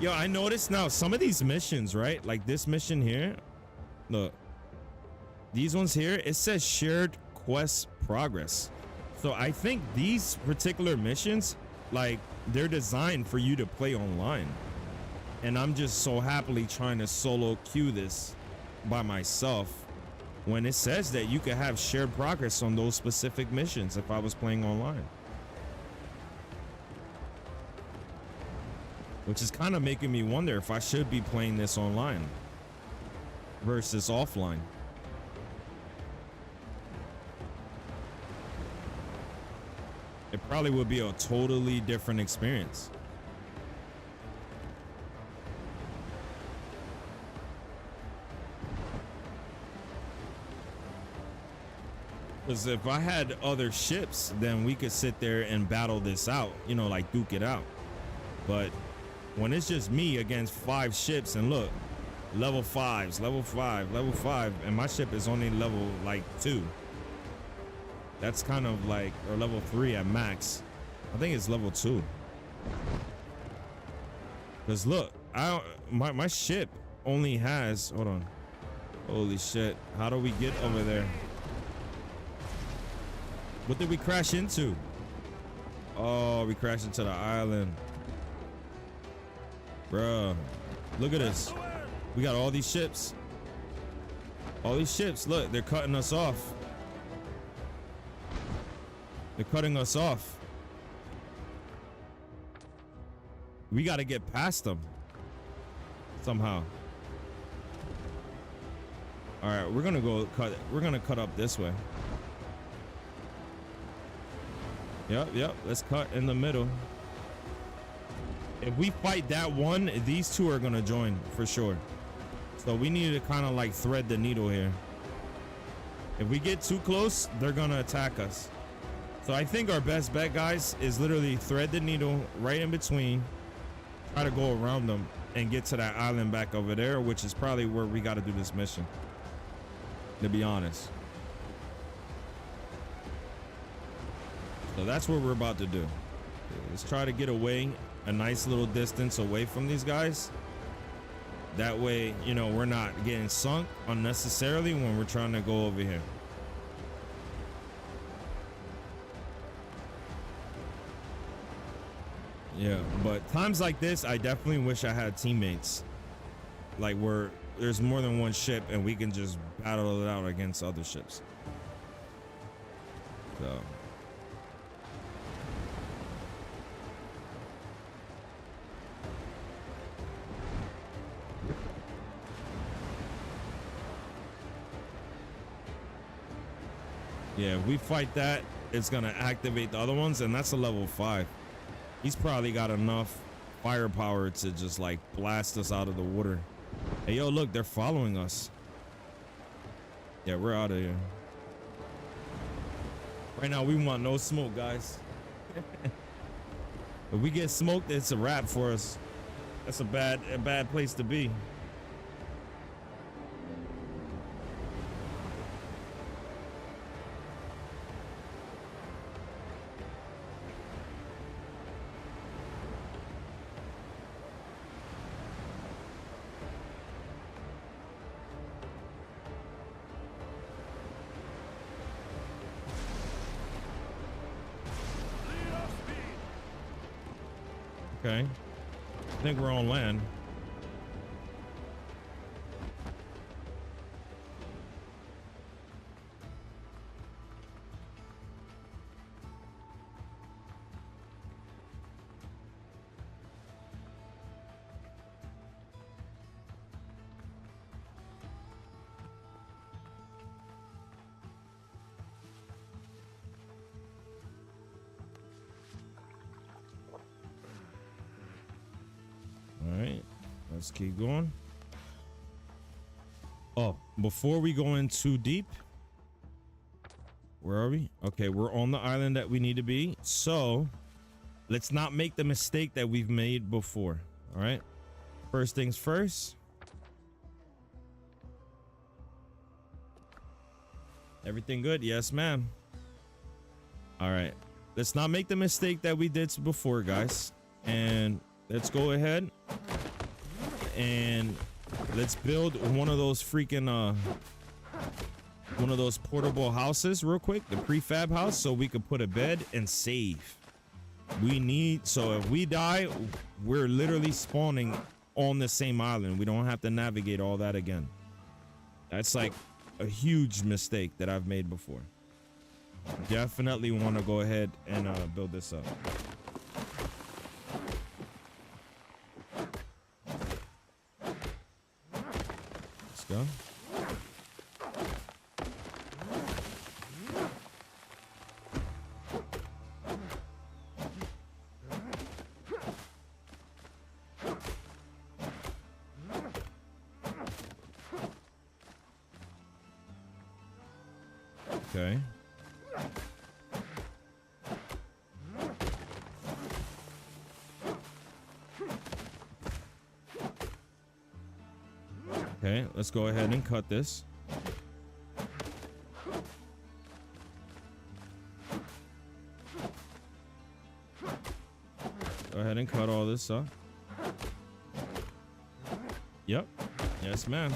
Yo, I noticed now some of these missions, right? Like this mission here. Look. These ones here, it says shared quest progress. So I think these particular missions, like, they're designed for you to play online. And I'm just so happily trying to solo queue this by myself when it says that you can have shared progress on those specific missions if I was playing online. Which is kind of making me wonder if I should be playing this online versus offline. It probably would be a totally different experience. Because if I had other ships, then we could sit there and battle this out, you know, like duke it out. But when it's just me against 5 ships, and look, level 5s, level 5, level 5, and my ship is only level like 2. That's kind of like, or level 3 at max. I think it's level 2. Because look, my ship only has, hold on. Holy shit. How do we get over there? What did we crash into? Oh, we crashed into the island. Bruh. Look at this. We got all these ships. All these ships. Look, they're cutting us off. They're cutting us off. We got to get past them somehow. All right, we're gonna go cut. We're gonna cut up this way. Yep. Let's cut in the middle. If we fight that one, these two are gonna join for sure. So we need to kind of like thread the needle here. If we get too close, they're gonna attack us. So I think our best bet, guys, is literally thread the needle right in between, try to go around them and get to that island back over there, which is probably where we got to do this mission, to be honest. So that's what we're about to do. Let's try to get away a nice little distance away from these guys. That way, you know, we're not getting sunk unnecessarily when we're trying to go over here. Yeah, but times like this, I definitely wish I had teammates. Like where there's more than one ship and we can just battle it out against other ships. So. Yeah, if we fight that, it's gonna activate the other ones, and that's a level 5. He's probably got enough firepower to just like blast us out of the water. Hey, yo, look, they're following us. Yeah, we're out of here. Right now, we want no smoke, guys. If we get smoked, it's a wrap for us. That's a bad place to be. Okay. I think we're on land. Let's keep going. Oh, before we go in too deep, where are we? Okay, we're on the island that we need to be. So let's not make the mistake that we've made before. All right. First things first. Everything good? Yes, ma'am. All right. Let's not make the mistake that we did before, guys. And let's go ahead and let's build one of those freaking one of those portable houses real quick, the prefab house, so we could put a bed and save. We need, so if we die, we're literally spawning on the same island. We don't have to navigate all that again. That's like a huge mistake that I've made before. Definitely want to go ahead and build this up. Let's go. Okay. Okay, let's go ahead and cut this. Go ahead and cut all this up. Yep. Yes, ma'am.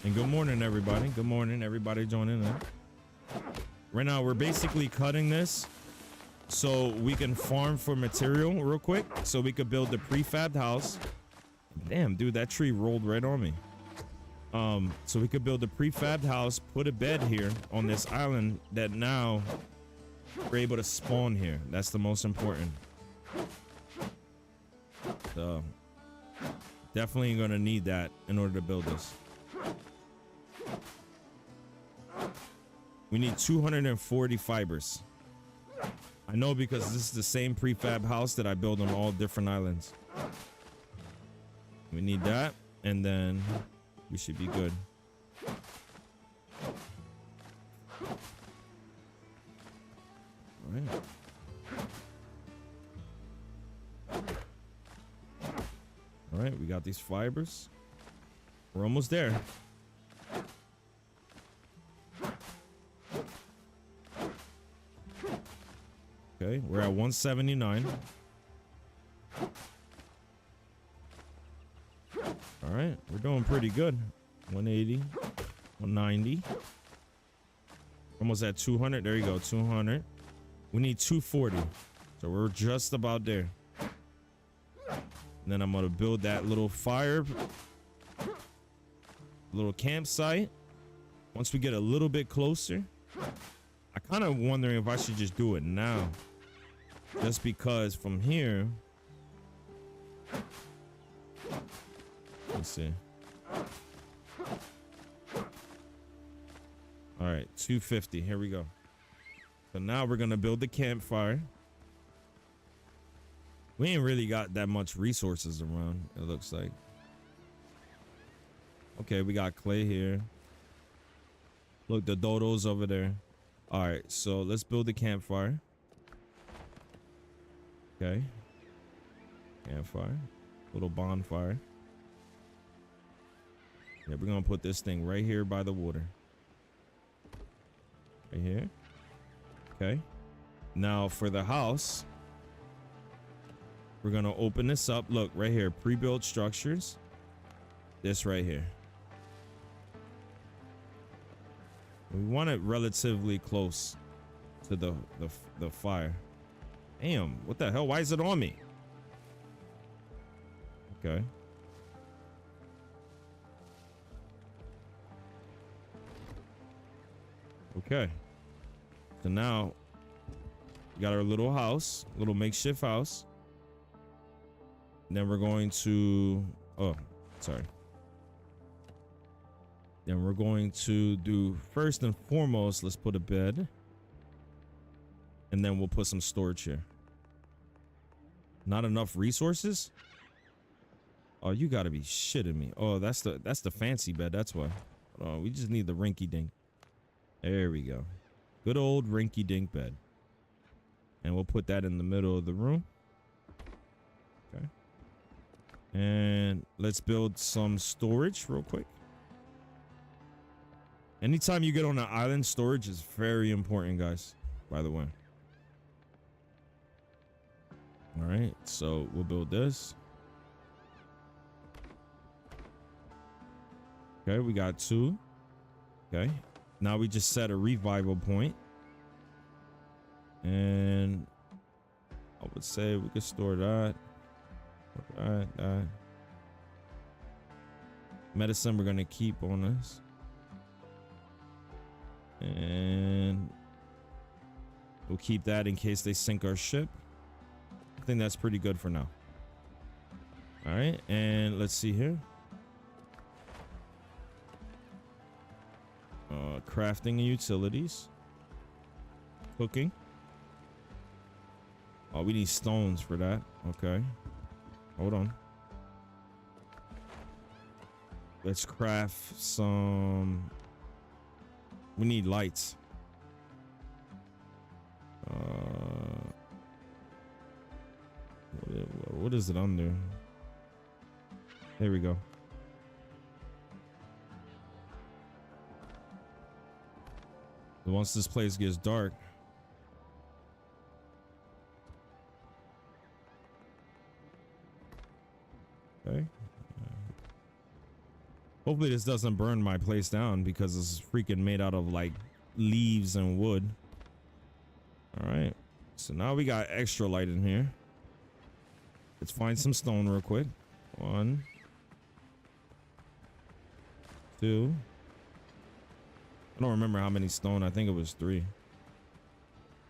And good morning, everybody. Good morning, everybody joining in. Right now, we're basically cutting this so we can farm for material real quick, so we could build the prefabbed house. Damn, dude, that tree rolled right on me. So we could build a prefabbed house, put a bed here on this island that now we're able to spawn here. That's the most important. So definitely gonna need that in order to build this. We need 240 fibers. I know, because this is the same prefab house that I build on all different islands. We need that, and then we should be good. All right. All right, we got these fibers. We're almost there. Okay, we're at 179. All right, we're doing pretty good. 180, 190. Almost at 200. There you go, 200. We need 240. So we're just about there. And then I'm gonna build that little fire, little campsite. Once we get a little bit closer, I kind of wondering if I should just do it now. Just because from here, let's see. All right, 250. Here we go. So now we're gonna build the campfire. We ain't really got that much resources around, it looks like. Okay, we got clay here. Look, the dodos over there. All right, so let's build the campfire. Okay. Campfire. Little bonfire. Yeah, we're gonna put this thing right here by the water. Right here. Okay. Now for the house, we're gonna open this up. Look, right here, pre-built structures. This right here. We want it relatively close to the fire. Damn, what the hell? Why is it on me? Okay. Okay. So now we got our little house, little makeshift house. And then we're going to, oh, sorry. Then we're going to do, first and foremost, let's put a bed. And then we'll put some storage here. Not enough resources? Oh, you gotta be shitting me. Oh, that's the fancy bed. That's why. Oh, we just need the rinky dink. There we go. Good old rinky dink bed. And we'll put that in the middle of the room. Okay. And let's build some storage real quick. Anytime you get on an island, storage is very important, guys, by the way. All right, so we'll build this. Okay, we got 2. Okay, now we just set a revival point. And I would say we could store that. That. Medicine we're gonna keep on this. And we'll keep that in case they sink our ship. I think that's pretty good for now. All right, and let's see here. Crafting and utilities. Cooking. Oh, we need stones for that. Okay. Hold on. Let's craft some. We need lights. What is it under? There we go. Once this place gets dark. Okay. Hopefully this doesn't burn my place down because it's freaking made out of like leaves and wood. All right. So now we got extra light in here. Let's find some stone real quick. 1, 2. I don't remember how many stone. I think it was 3.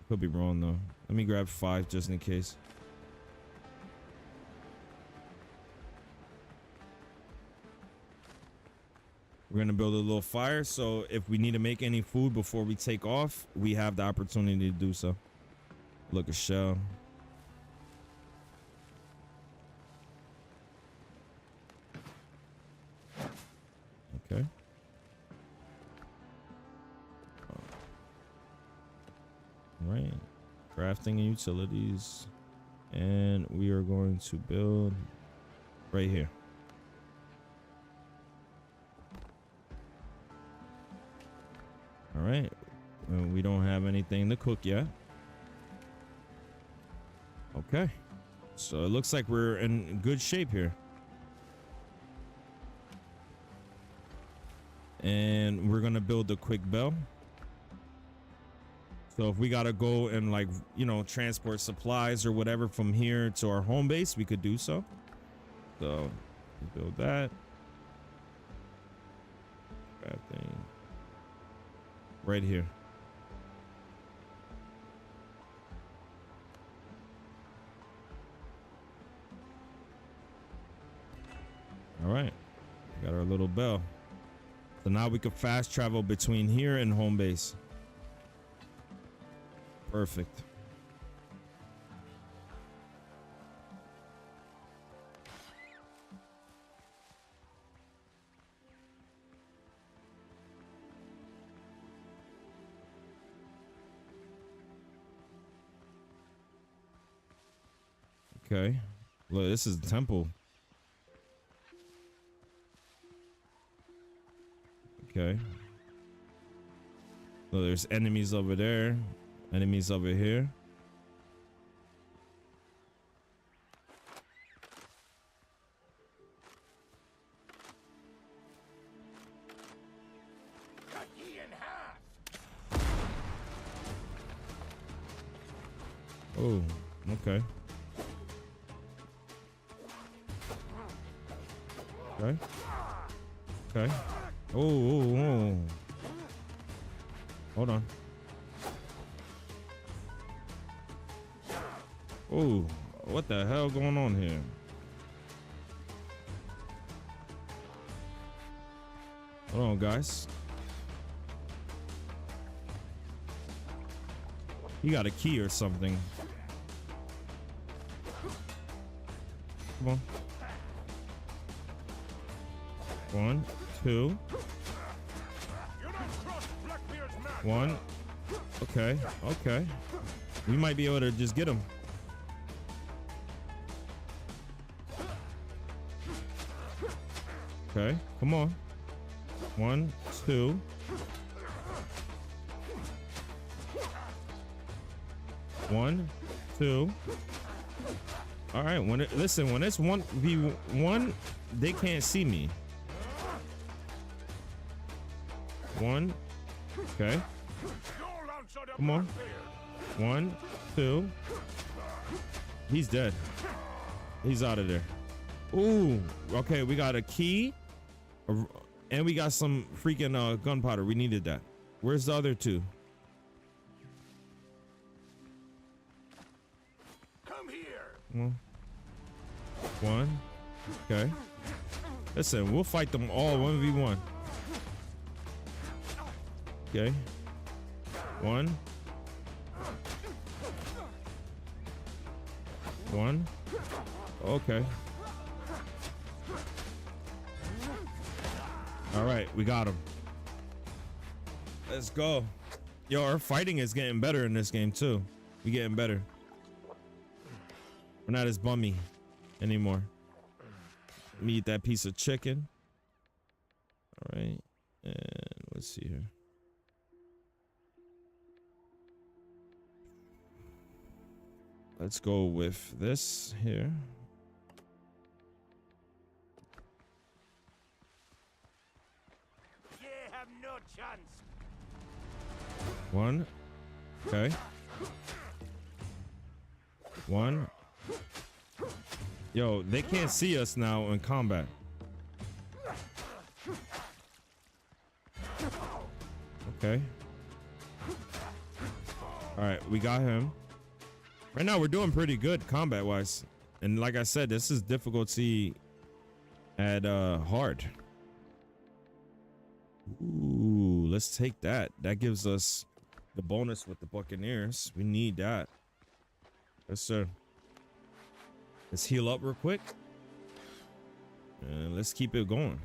Could be wrong though. Let me grab 5 just in case. We're gonna build a little fire, so if we need to make any food before we take off, we have the opportunity to do so. Look, a shell. Okay. All right. Crafting and utilities. And we are going to build right here. All right. Well, we don't have anything to cook yet. Okay. So it looks like we're in good shape here. And we're going to build a quick bell. So if we got to go and like, you know, transport supplies or whatever from here to our home base, we could do so. So build that. Crafting. Right here. All right. Got our little bell. So now we can fast travel between here and home base. Perfect. Okay. Look, this is the temple. Okay. So there's enemies over there. Enemies over here. Cut ye in half. Oh, okay. Okay. Okay. Oh. Hold on. Oh, what the hell going on here? Hold on, guys. You got a key or something. Come on. 1, 2. 1. Okay. Okay. We might be able to just get him. Okay. Come on. 1, 2. One, 2. All right. Listen, when it's 1v1, they can't see me. 1. Okay. Come on. 1, 2. He's dead. He's out of there. Ooh. Okay. We got a key, and we got some freaking gunpowder. We needed that. Where's the other 2? Come on. 1. Okay. Listen, we'll fight them all 1v1. Okay. 1. 1. Okay. All right, we got him. Let's go. Yo, our fighting is getting better in this game too. We getting better. We're not as bummy anymore. Let me eat that piece of chicken. All right. And let's see here. Let's go with this here. You have no chance. 1. Okay. 1. Yo, they can't see us now in combat. Okay. All right, we got him. Right now, we're doing pretty good combat-wise. And like I said, this is difficulty at hard. Ooh, let's take that. That gives us the bonus with the Buccaneers. We need that. Yes, sir. Let's heal up real quick. And let's keep it going.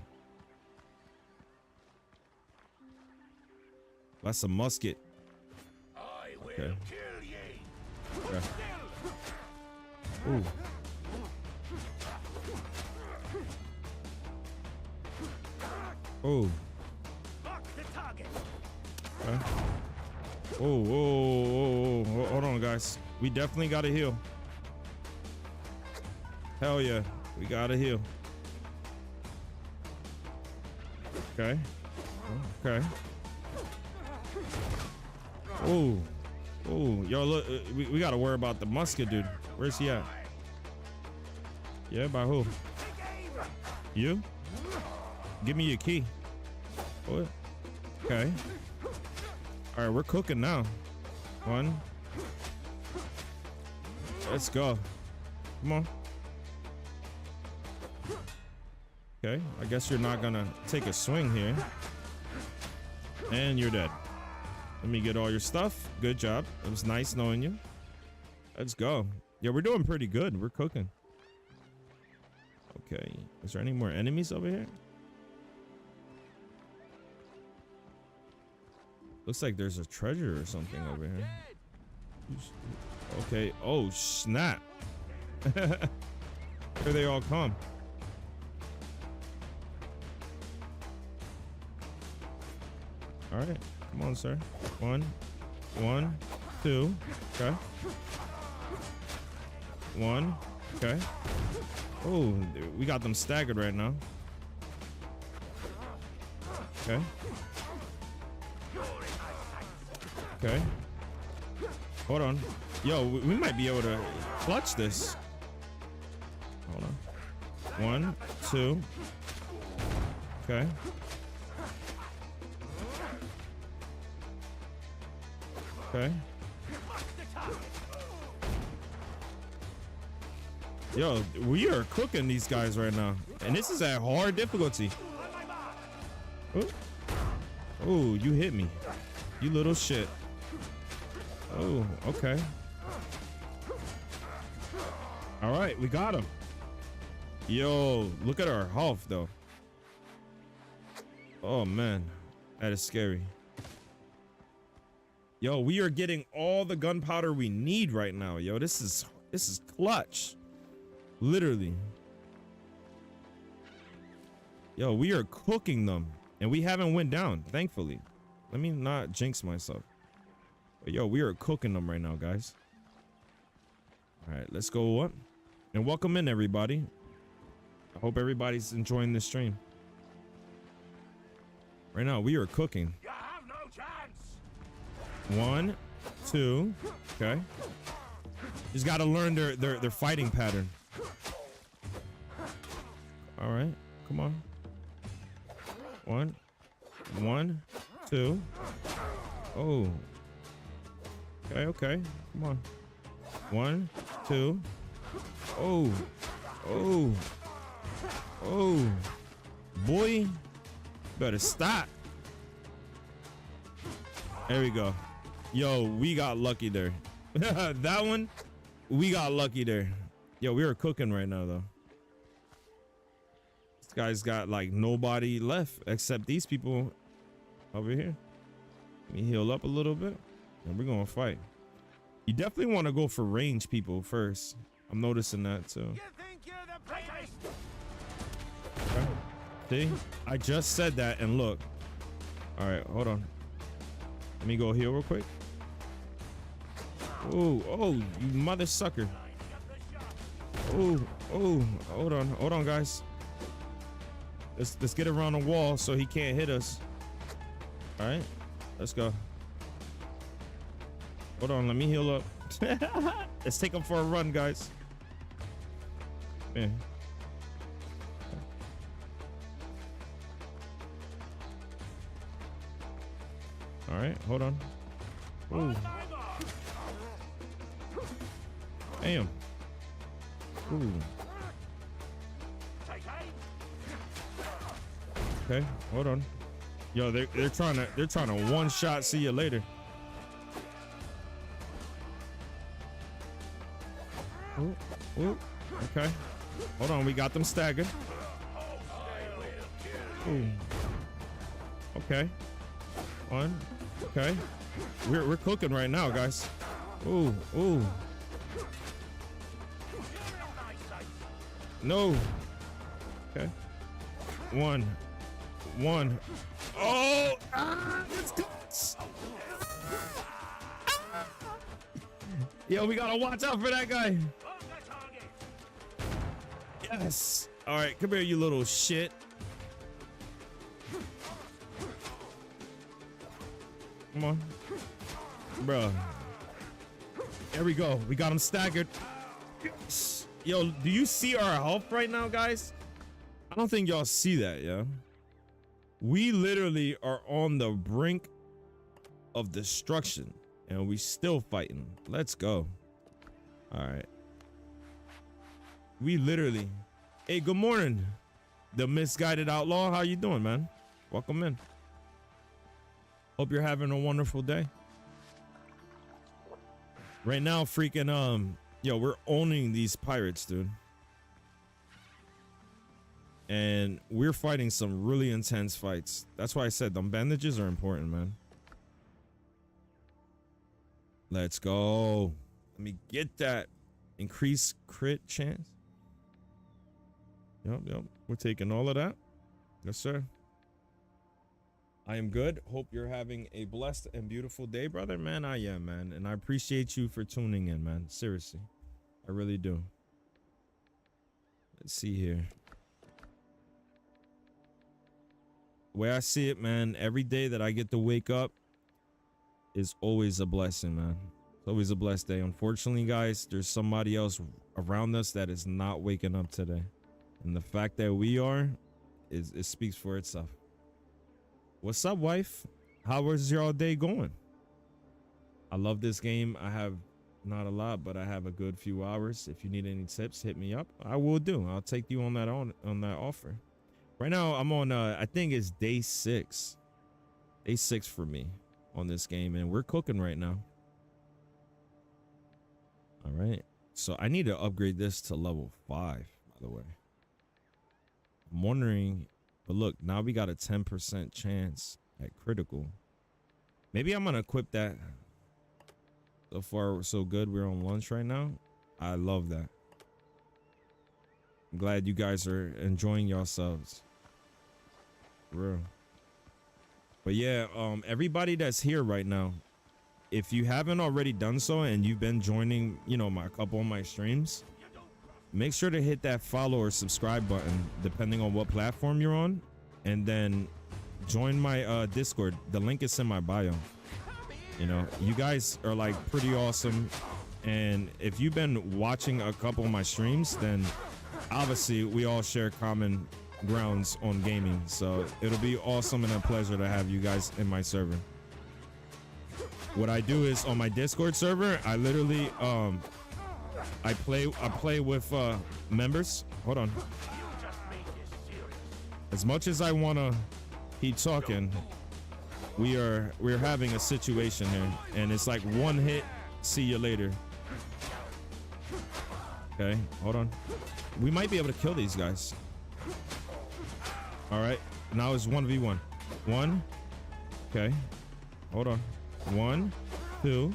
That's a musket. I will Okay. kill ye. Okay. Ooh. Oh. Mark the target. Okay. Oh, hold on, guys. We definitely got to heal. Hell yeah, we got to heal. Okay. Okay. Oh. Oh, yo, look, we got to worry about the musket, dude. Where's he at? Yeah, by who? You? Give me your key. What? Okay. All right, we're cooking now. 1. Let's go. Come on. Okay, I guess you're not gonna take a swing here. And you're dead. Let me get all your stuff. Good job. It was nice knowing you. Let's go. Yeah, we're doing pretty good. We're cooking. Okay, is there any more enemies over here? Looks like there's a treasure or something over here. Okay. Oh, snap. Here they all come. All right. Come on, sir. 1, 2. Okay. 1. Okay. Oh, we got them staggered right now. Okay. Okay. Hold on. Yo, we might be able to clutch this. Hold on. 1, 2. Okay. Okay. Yo, we are cooking these guys right now. And this is at hard difficulty. Oh, you hit me. You little shit. Oh, okay. All right, we got him. Yo, look at our health though. Oh man, that is scary. Yo, we are getting all the gunpowder we need right now. Yo, this is clutch. Literally. Yo, we are cooking them and we haven't went down, thankfully. Let me not jinx myself. But yo, we are cooking them right now, guys. All right, let's go up and welcome in everybody. I hope everybody's enjoying this stream. Right now, we are cooking. You have no chance. 1, 2. Okay. Just got to learn their fighting pattern. All right, come on. 1, 2. Oh. Okay, okay. Come on. 1, 2. Oh. Oh. Oh. Boy. Better stop. There we go. Yo, we got lucky there. That one, we got lucky there. Yo, we are cooking right now, though. This guy's got like nobody left except these people over here. Let me heal up a little bit and we're gonna fight. You definitely want to go for range people first. I'm noticing that too. You think you're the brightest? Okay. See, I just said that and look. All right, hold on. Let me go heal real quick. Oh, oh, you mother sucker. Oh, oh, hold on, guys. Let's get around the wall so he can't hit us. All right, let's go. Hold on, let me heal up. Let's take him for a run, guys. Man. All right, hold on. Ooh. Damn. Ooh. Okay, hold on. Yo, they're trying to one shot. See you later. Ooh, ooh. Okay. Hold on, we got them staggered. Ooh. Okay. 1. Okay. We're cooking right now, guys. Ooh, ooh. No. Okay. 1. Oh! Let's go. Yo, we gotta watch out for that guy. Yes. All right, come here, you little shit. Come on, bro. There we go. We got him staggered. Yes. Yo, do you see our health right now, guys? I don't think y'all see that, yeah. We literally are on the brink of destruction, and we still fighting. Let's go. All right. We literally. Hey, good morning, the misguided outlaw. How you doing, man? Welcome in. Hope you're having a wonderful day. Right now, freaking yo, we're owning these pirates, dude. And we're fighting some really intense fights. That's why I said them bandages are important, man. Let's go. Let me get that. Increase crit chance. Yep. We're taking all of that. Yes, sir. I am good. Hope you're having a blessed and beautiful day, brother. Man, I am, man. And I appreciate you for tuning in, man. Seriously. I really do. Let's see here. The way I see it, man, every day that I get to wake up is always a blessing, man. It's always a blessed day. Unfortunately, guys, there's somebody else around us that is not waking up today. And the fact that we are, it speaks for itself. What's up, wife? How was your day going? I love this game. I have not a lot, but I have a good few hours. If you need any tips, hit me up. I will do. I'll take you on that offer. Right now, I'm on I think it's day 6. Day 6 for me on this game, and we're cooking right now. All right. So I need to upgrade this to level 5, by the way. I'm wondering But look, now we got a 10% chance at critical. Maybe I'm gonna equip that. So far, so good. We're on lunch right now. I love that. I'm glad you guys are enjoying yourselves. For real. But yeah, everybody that's here right now, if you haven't already done so and you've been joining, you know, a couple of my streams, make sure to hit that follow or subscribe button depending on what platform you're on, and then join my Discord. The link is in my bio. You know, you guys are like pretty awesome, and if you've been watching a couple of my streams, then obviously we all share common grounds on gaming, so it'll be awesome and a pleasure to have you guys in my server. What I do is on my Discord server, I literally I play with members. Hold on. As much as I want to keep talking, we're having a situation here, and it's like one hit, see you later. Okay, hold on. We might be able to kill these guys. All right, now it's 1v1. One. Okay, hold on. 1, 2.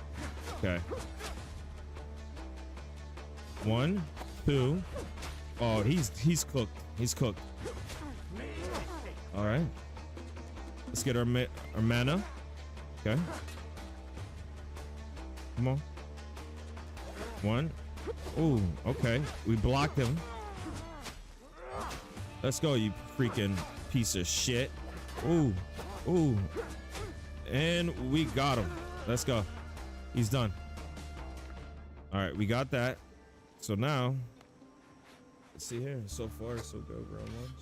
Okay. 1, 2. Oh, he's cooked. He's cooked. All right. Let's get our mana. Okay. Come on. 1. Ooh, okay. We blocked him. Let's go, you freaking piece of shit. Ooh, ooh. And we got him. Let's go. He's done. All right, we got that. So now, let's see here. So far, so good. We're on lunch.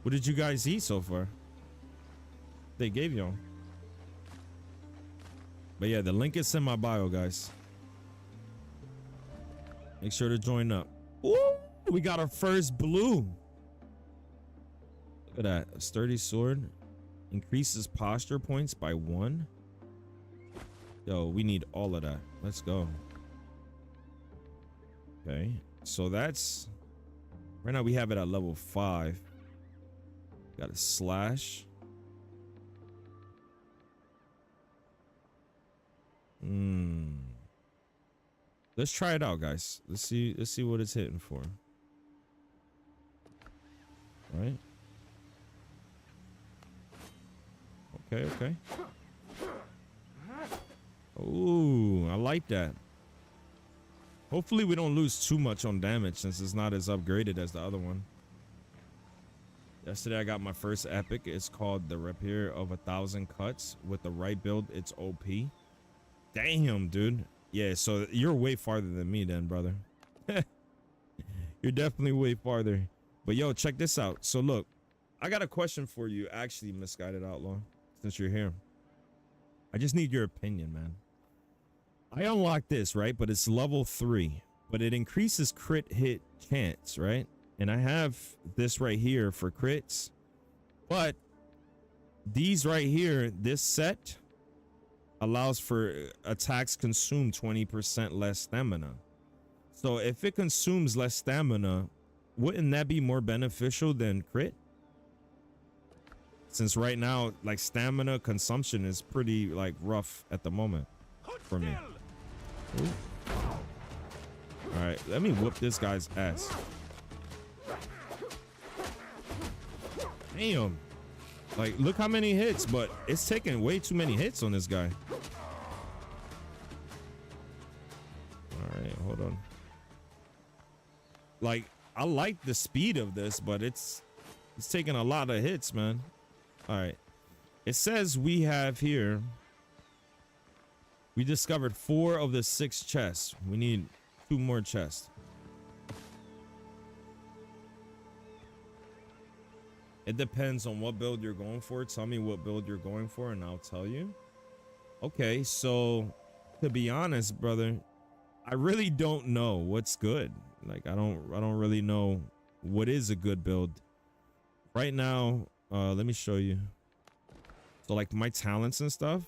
What did you guys eat so far? They gave y'all. But yeah, the link is in my bio, guys. Make sure to join up. Ooh, we got our first blue. Look at that. A sturdy sword. Increases posture points by 1. Yo, we need all of that. Let's go. Okay. So that's... Right now we have it at level 5. Got a slash. Let's try it out, guys. Let's see what it's hitting for. All right. Okay. Ooh, I like that. Hopefully we don't lose too much on damage since it's not as upgraded as the other one. Yesterday I got my first epic. It's called the Rapier of 1,000 Cuts. With the right build, it's OP. Damn, dude. Yeah, so you're way farther than me then, brother. You're definitely way farther. But yo, check this out. So look, I got a question for you, actually, Misguided Outlaw, since you're here. I just need your opinion, man. I unlocked this, right? But it's level 3. But it increases crit hit chance, right? And I have this right here for crits. But these right here, this set allows for attacks consume 20% less stamina. So if it consumes less stamina, wouldn't that be more beneficial than crit? Since right now, like, stamina consumption is pretty like rough at the moment for me. Ooh. All right, let me whoop this guy's ass. Damn. Like, look how many hits, but it's taking way too many hits on this guy. All right, hold on. Like, I like the speed of this, but it's taking a lot of hits, man. All right. It says we have here, we discovered 4 of the 6 chests. We need 2 more chests. It depends on what build you're going for. Tell me what build you're going for and I'll tell you. Okay, so to be honest, brother, I really don't know what's good. Like, I don't really know what is a good build. Right now, let me show you. So like my talents and stuff.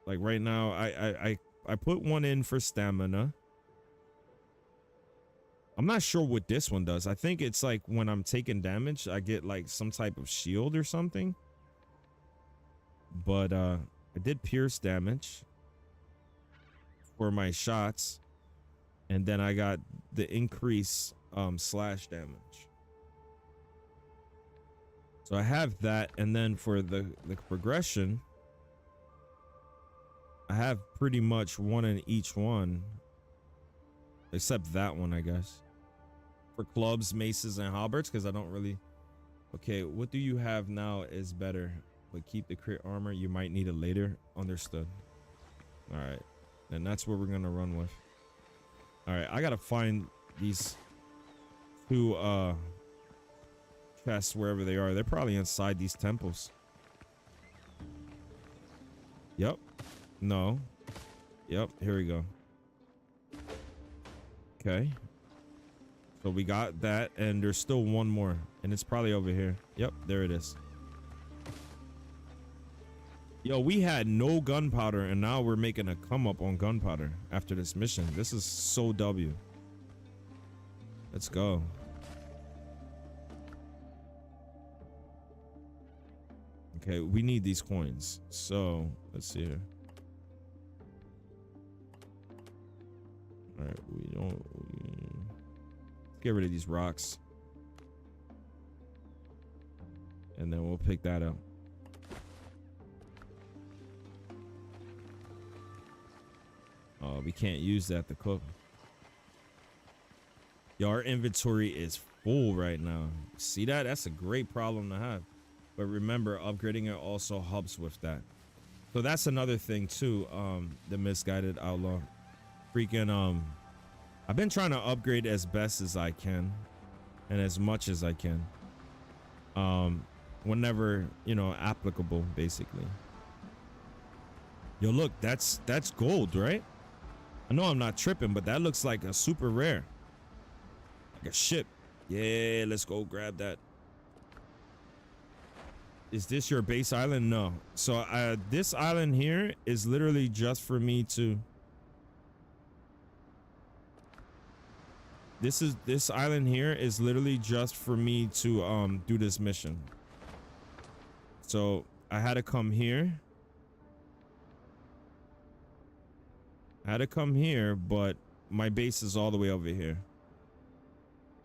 Like right now, I put one in for stamina. I'm not sure what this one does. I think it's like when I'm taking damage, I get like some type of shield or something. But I did pierce damage for my shots, and then I got the increase slash damage. So I have that, and then for the progression, I have pretty much one in each one, except that one, I guess. For clubs, maces, and halberds, because I don't really... Okay, what do you have now is better, but keep the crit armor. You might need it later. Understood. All right, and that's what we're gonna run with. All right, I gotta find these two chests wherever they are. They're probably inside these temples. Yep. No. Yep, here we go. Okay. So we got that, and there's still one more, and it's probably over here. Yep, there it is. Yo, we had no gunpowder, and now we're making a come up on gunpowder after this mission. This is so W. Let's go. Okay, we need these coins. So let's see here. All right, we don't. Get rid of these rocks, and then we'll pick that up. Oh, we can't use that to cook. Yo, our inventory is full right now. See that? That's a great problem to have. But remember, upgrading it also helps with that. So that's another thing too. The misguided outlaw, freaking I've been trying to upgrade as best as I can, and as much as I can. Whenever, you know, applicable, basically. Yo, look, that's gold, right? I know I'm not tripping, but that looks like a super rare. Like a ship. Yeah, let's go grab that. Is this your base island? No. So this island here is literally just for me to... This island here is literally just for me to do this mission. So I had to come here. I had to come here, but my base is all the way over here.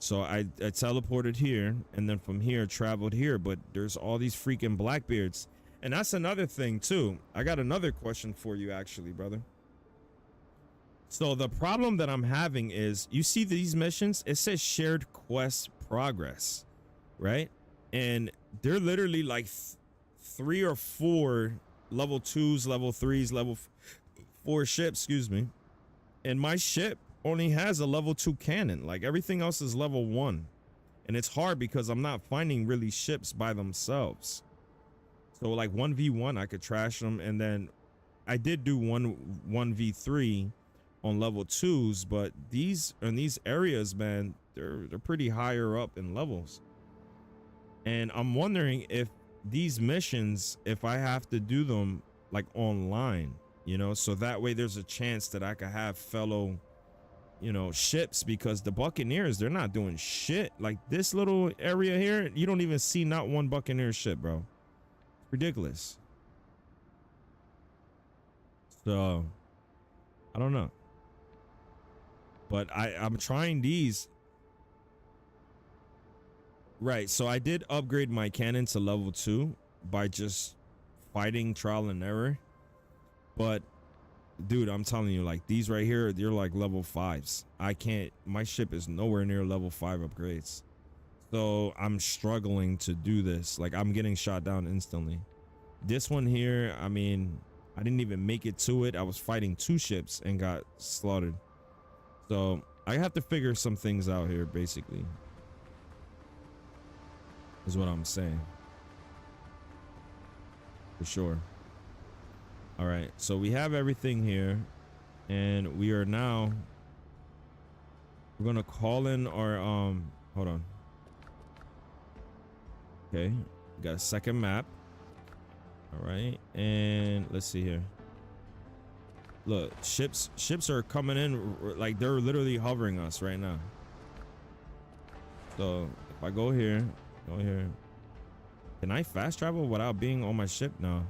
So I teleported here, and then from here traveled here, but there's all these freaking Blackbeards. And that's another thing too. I got another question for you actually, brother. So the problem that I'm having is, you see these missions, it says shared quest progress, right? And they're literally like 3 or 4 level 2s, level 3s, level 4 ships, excuse me. And my ship only has a level 2 cannon. Like everything else is level 1. And it's hard because I'm not finding really ships by themselves. So like 1v1, I could trash them. And then I did do 1v3 on level 2s, but these in these areas, man, they're pretty higher up in levels. And I'm wondering if these missions, if I have to do them like online, you know, so that way there's a chance that I could have fellow, you know, ships, because the Buccaneers, they're not doing shit. Like this little area here, you don't even see not one Buccaneer ship, bro. Ridiculous. So I don't know. But I'm trying these. Right, so I did upgrade my cannon to level 2 by just fighting trial and error. But dude, I'm telling you, like these right here, they're like level 5s. I can't, my ship is nowhere near level 5 upgrades. So I'm struggling to do this. Like I'm getting shot down instantly. This one here, I mean, I didn't even make it to it. I was fighting 2 ships and got slaughtered. So I have to figure some things out here, basically, is what I'm saying. For sure. All right, so we have everything here, and we are now, we're gonna call in our hold on. Okay, we got a second map. All right, and let's see here. Look, ships are coming in, like they're literally hovering us right now. So if I go here, can I fast travel without being on my ship? No.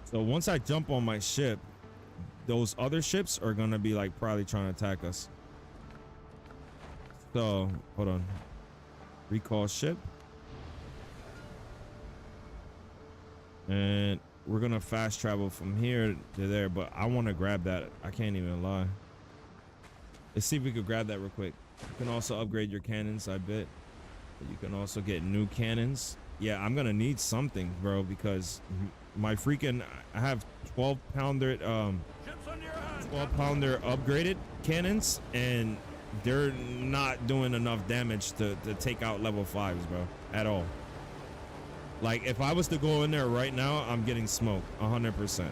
So once I jump on my ship, those other ships are gonna be like probably trying to attack us. So hold on, recall ship, and we're gonna fast travel from here to there, but I want to grab that. I can't even lie. Let's see if we could grab that real quick. You can also upgrade your cannons, I bet. You can also get new cannons. Yeah, I'm gonna need something, bro, because my freaking, I have 12-pounder 12-pounder upgraded cannons, and they're not doing enough damage to take out level 5s, bro, at all. Like, if I was to go in there right now, I'm getting smoked 100%.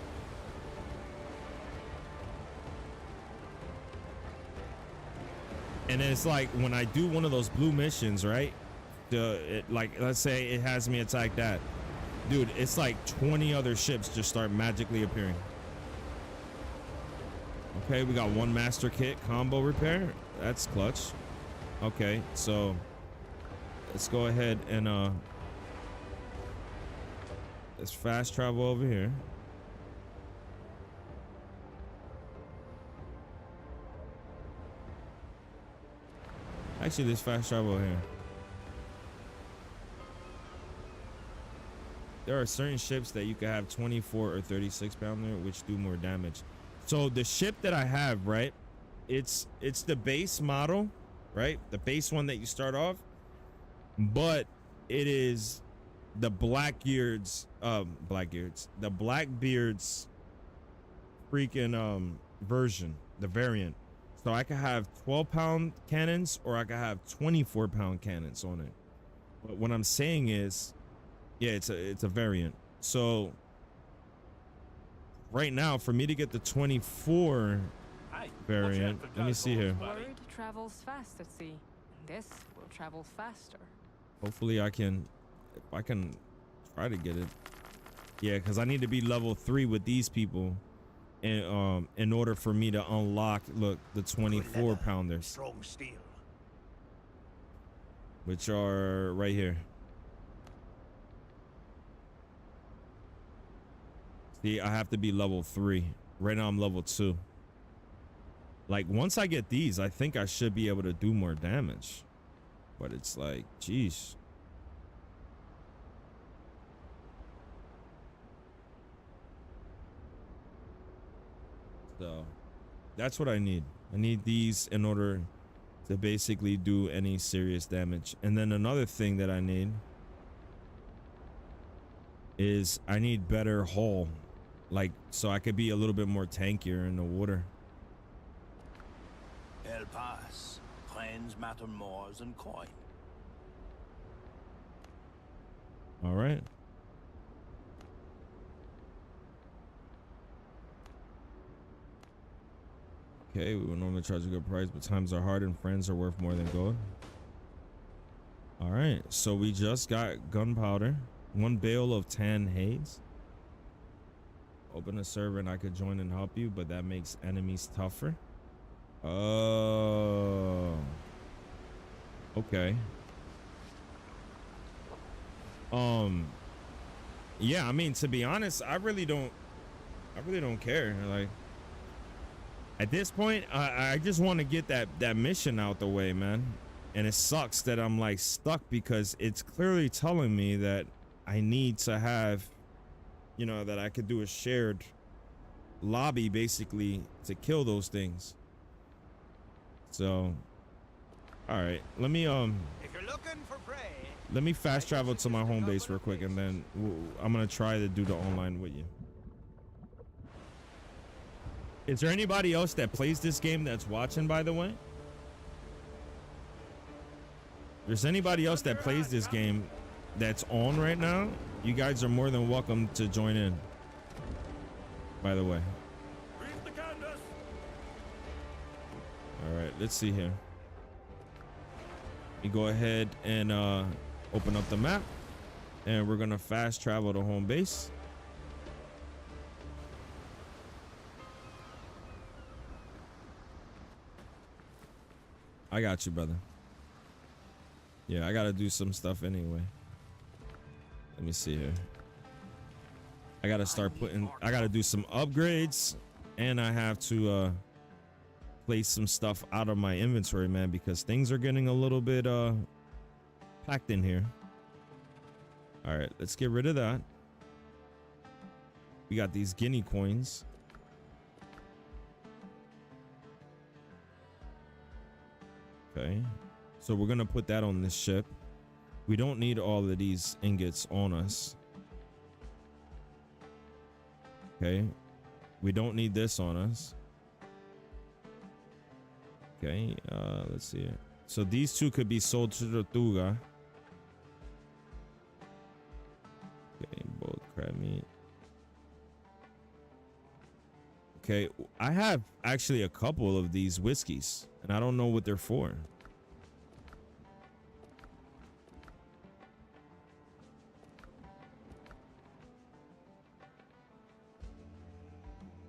And it's like when I do one of those blue missions, right? Like, let's say it has me attack that. Dude, it's like 20 other ships just start magically appearing. Okay, we got one master kit combo repair. That's clutch. Okay, so let's go ahead and let's fast travel over here. Actually, let's fast travel here. There are certain ships that you can have 24 or 36 pounder, which do more damage. So the ship that I have, right, it's the base model, right, the base one that you start off, but it is the Blackbeard's freaking version, the variant. So I can have 12-pound cannons, or I can have 24-pound cannons on it. But what I'm saying is, yeah, it's a variant. So right now, for me to get the 24 variant, let me see here. Word travels fast at sea. This will travel faster. Hopefully I can try to get it. Yeah, because I need to be level 3 with these people, and in order for me to unlock, look, the 24-pounders, Strong steel. which are right here. See, I have to be level 3. Right now I'm level 2. Like, once I get these, I think I should be able to do more damage. But it's like, geez. So that's what I need. I need these in order to basically do any serious damage. And then another thing that I need is I need better hull, like, so I could be a little bit more tankier in the water. El Pass. Friends matter more than coin. All right. Okay, we would normally charge a good price, but times are hard and friends are worth more than gold. All right, so we just got gunpowder, 1 bale of tan haze. Open a server and I could join and help you, but that makes enemies tougher. Oh, okay. Yeah, I mean, to be honest, I really don't care. Like, at this point, I just want to get that mission out the way, man. And it sucks that I'm like stuck, because it's clearly telling me that I need to have, you know, that I could do a shared lobby basically to kill those things. So, all right, let me If you're looking for prey, let me fast travel to my home base real quick, and then I'm gonna try to do the online with you. Is there anybody else that plays this game that's watching, by the way? If there's anybody else that plays this game that's on right now, you guys are more than welcome to join in, by the way. reef the canvas. All right, let's see here. We go ahead and open up the map, and we're gonna fast travel to home base. I got you, brother. Yeah, I gotta do some stuff anyway. Let me see here. I gotta I gotta do some upgrades, and I have to place some stuff out of my inventory, man, because things are getting a little bit packed in here. All right, let's get rid of that. We got these guinea coins. Okay, so we're gonna put that on this ship. We don't need all of these ingots on us. Okay, we don't need this on us. Okay, let's see. So these two could be sold to Tortuga. Okay, both crab meat. Okay, I have actually a couple of these whiskeys, and I don't know what they're for.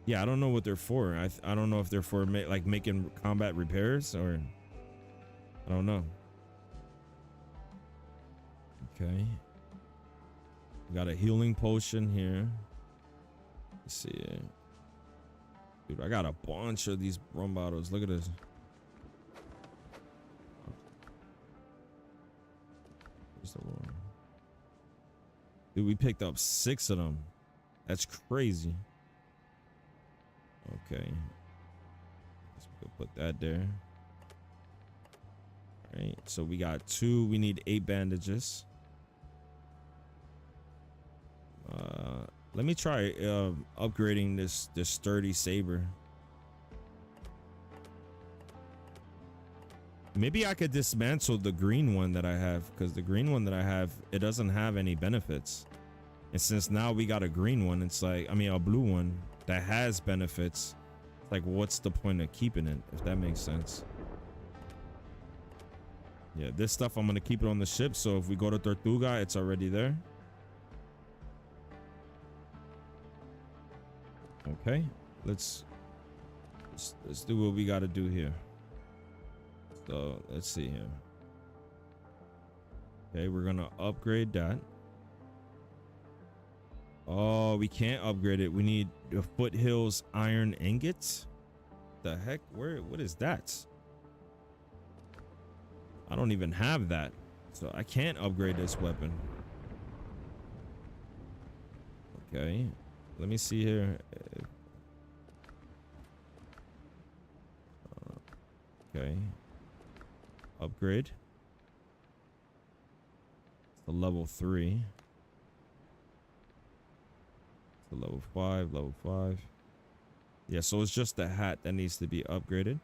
Yeah, I don't know what they're for. I don't know if they're for like making combat repairs, or I don't know. Okay. We got a healing potion here. Let's see it. Dude, I got a bunch of these rum bottles. Look at this. Where's the one? Dude, we picked up 6 of them. That's crazy. Okay. Let's put that there. All right. So we got 2. We need 8 bandages. Let me try upgrading this sturdy saber. Maybe I could dismantle the green one that I have, because the green one that I have, it doesn't have any benefits. And since now we got a green one, it's like, I mean, a blue one that has benefits. It's like, what's the point of keeping it, if that makes sense? Yeah, this stuff, I'm going to keep it on the ship. So if we go to Tortuga, it's already there. Okay, let's do what we got to do here. So let's see here. Okay, we're gonna upgrade that. Oh, we can't upgrade it. We need the Foothills iron ingots. The heck? What is that? I don't even have that, so I can't upgrade this weapon. Okay. Let me see here. Okay. Upgrade. It's a level 3. It's a level 5, level 5. Yeah, so it's just the hat that needs to be upgraded.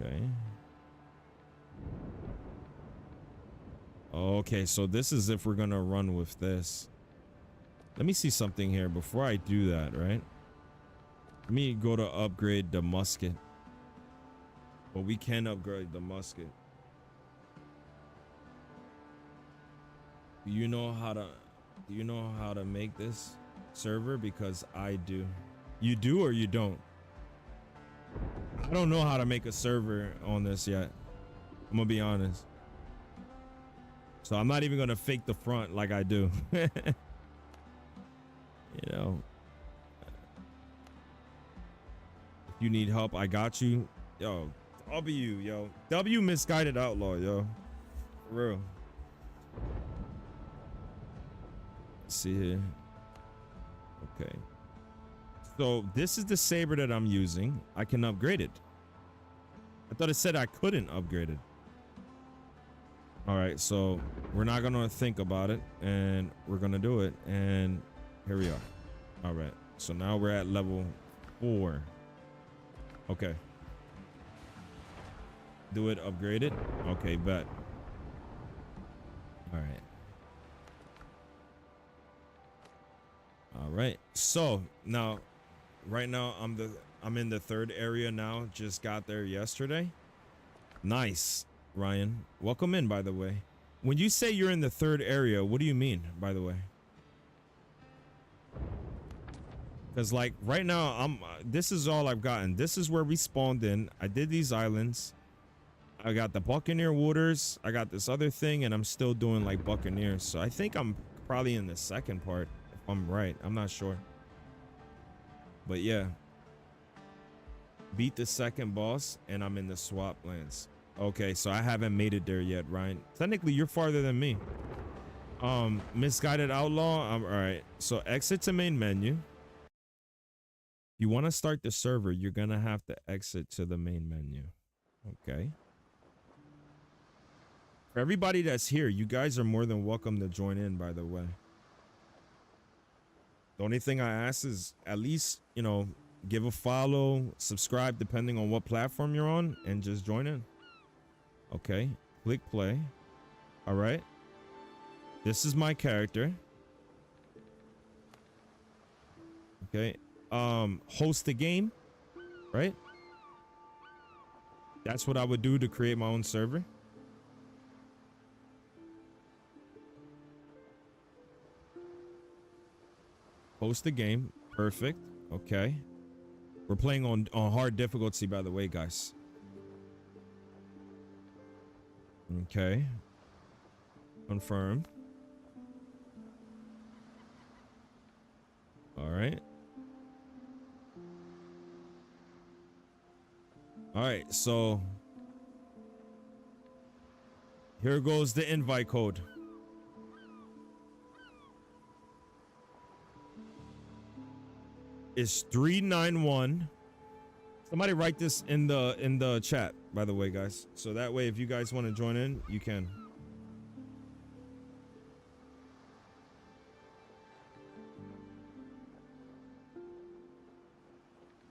Okay. Okay, so this is if we're gonna run with this. Let me see something here before I do that, right? Let me go to upgrade the musket. Well, we can upgrade the musket. Do you know how to make this server? Because I do. You do or you don't? I don't know how to make a server on this yet. I'm gonna be honest. So I'm not even gonna fake the front like I do. You know, if you need help, I got you. Yo, W, yo. W misguided outlaw, yo. For real. Let's see here. Okay. So this is the saber that I'm using. I can upgrade it. I thought it said I couldn't upgrade it. All right, so we're not gonna think about it, and we're gonna do it, and here we are. All right, so now we're at level 4. Okay. Do it, upgrade it. Okay, bet. All right. All right. So now, right now, I'm in the 3rd area now. Just got there yesterday. Nice, Ryan. Welcome in, by the way. When you say you're in the 3rd area, what do you mean, by the way? Because like right now, this is all I've gotten. This is where we spawned in. I did these islands. I got the Buccaneer waters. I got this other thing, and I'm still doing like Buccaneers. So I think I'm probably in the second part, if I'm right. I'm not sure. But yeah. Beat the second boss, and I'm in the swap lands. Okay, so I haven't made it there yet, Ryan. Technically, you're farther than me. Misguided outlaw. All right. So exit to main menu. If you want to start the server, you're gonna have to exit to the main menu. Okay. For everybody that's here, you guys are more than welcome to join in, by the way. The only thing I ask is at least, you know, give a follow, subscribe, depending on what platform you're on, and just join in. Okay. Click play. All right. This is my character. Okay. Host the game, right? That's what I would do to create my own server. Host the game. Perfect. Okay. We're playing on hard difficulty, by the way, guys. Okay. Confirmed. All right. All right, so here goes the invite code. It's 391. Somebody write this in the chat, by the way, guys. So that way, if you guys want to join in, you can.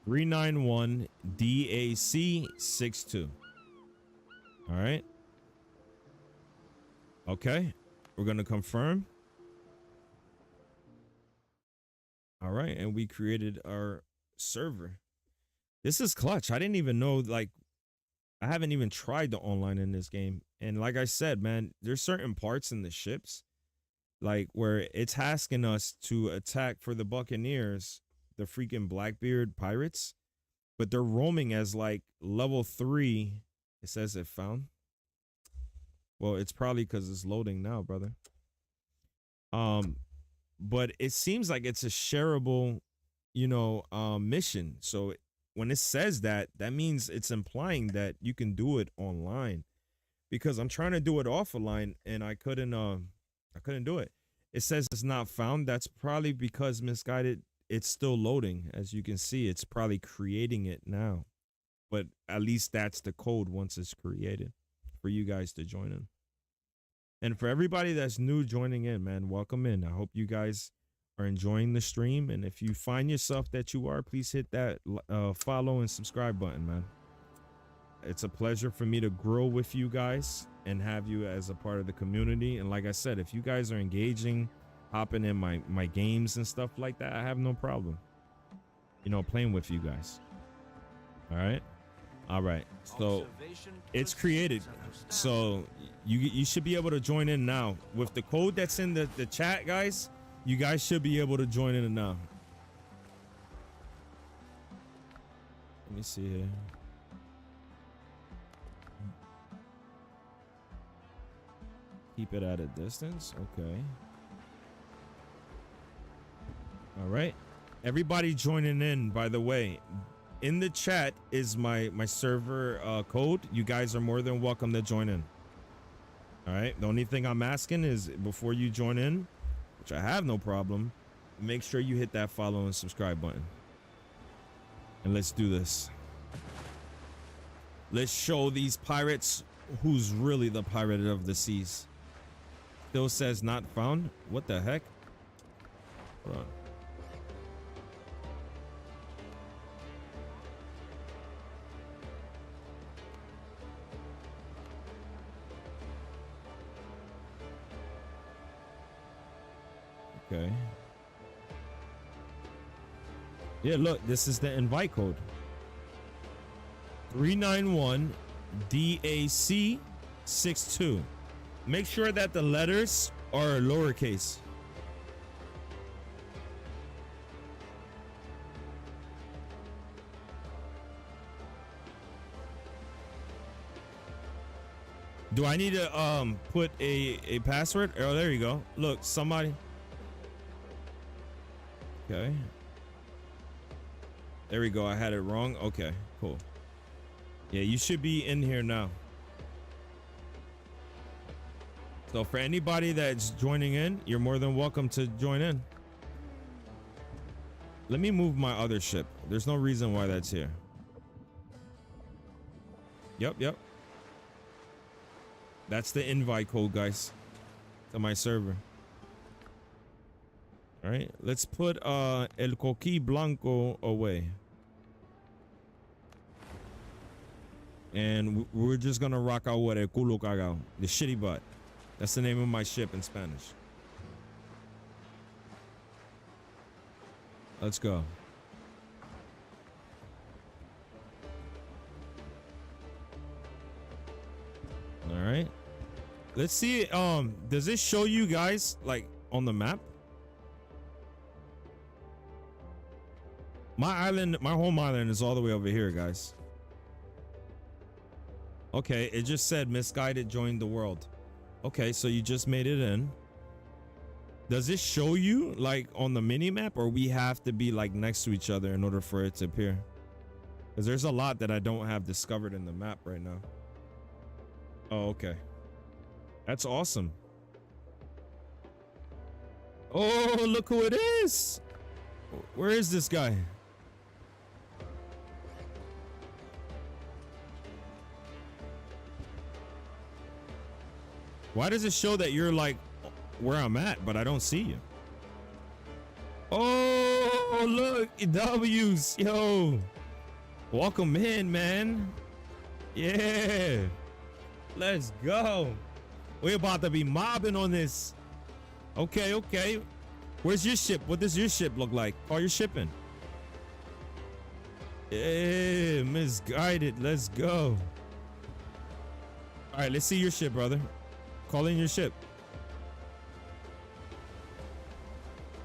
(391) DAC 62. All right. Okay, we're gonna confirm. All right, and we created our server. This is clutch. I didn't even know, like, I haven't even tried the online in this game. And like I said, man, there's certain parts in the ships, like where it's asking us to attack for the Buccaneers, the freaking Blackbeard pirates, but they're roaming as like level 3. It says it found. Well, it's probably because it's loading now, brother. But it seems like it's a shareable, you know, mission. So when it says that, that means it's implying that you can do it online, because I'm trying to do it offline and I couldn't do it. It says it's not found. That's probably because Misguided, it's still loading. As you can see, it's probably creating it now, but at least that's the code once it's created for you guys to join in. And for everybody that's new joining in, man, welcome in. I hope you guys are enjoying the stream. And if you find yourself that you are, please hit that follow and subscribe button, man. It's a pleasure for me to grow with you guys and have you as a part of the community. And like I said, if you guys are engaging, hopping in my games and stuff like that, I have no problem, you know, playing with you guys. All right. All right. So it's created. So you should be able to join in now with the code that's in the chat, guys. You guys should be able to join in now. Let me see here. Keep it at a distance. Okay. All right. Everybody joining in, by the way. In the chat is my server code. You guys are more than welcome to join in. All right. The only thing I'm asking is before you join in, which I have no problem, make sure you hit that follow and subscribe button. And let's do this. Let's show these pirates who's really the pirate of the seas. Still says not found. What the heck? Hold on. Okay. Yeah, look, this is the invite code. 391 DAC 62. Make sure that the letters are lowercase. Do I need to put a password? Oh, there you go. Look, somebody. Okay. There we go. I had it wrong. Okay, cool. Yeah, you should be in here now. So for anybody that's joining in, you're more than welcome to join in. Let me move my other ship. There's no reason why that's here. Yep. That's the invite code, guys, to my server. All right, let's put El Coqui Blanco away. And we're just gonna rock out with El Culo Cagao, the shitty butt. That's the name of my ship in Spanish. Let's go. All right. Let's see. Does this show you guys like on the map? My island, my home island is all the way over here, guys. Okay, it just said misguided joined the world. Okay, so you just made it in. Does it show you like on the mini map, or we have to be like next to each other in order for it to appear? Because there's a lot that I don't have discovered in the map right now. Oh, okay. That's awesome. Oh, look who it is. Where is this guy? Why does it show that you're like where I'm at, but I don't see you? Oh, look, W's, yo. Welcome in, man. Yeah. Let's go. We're about to be mobbing on this. Okay. Where's your ship? What does your ship look like? Oh, you're shipping. Yeah, misguided. Let's go. All right, let's see your ship, brother. Call in your ship.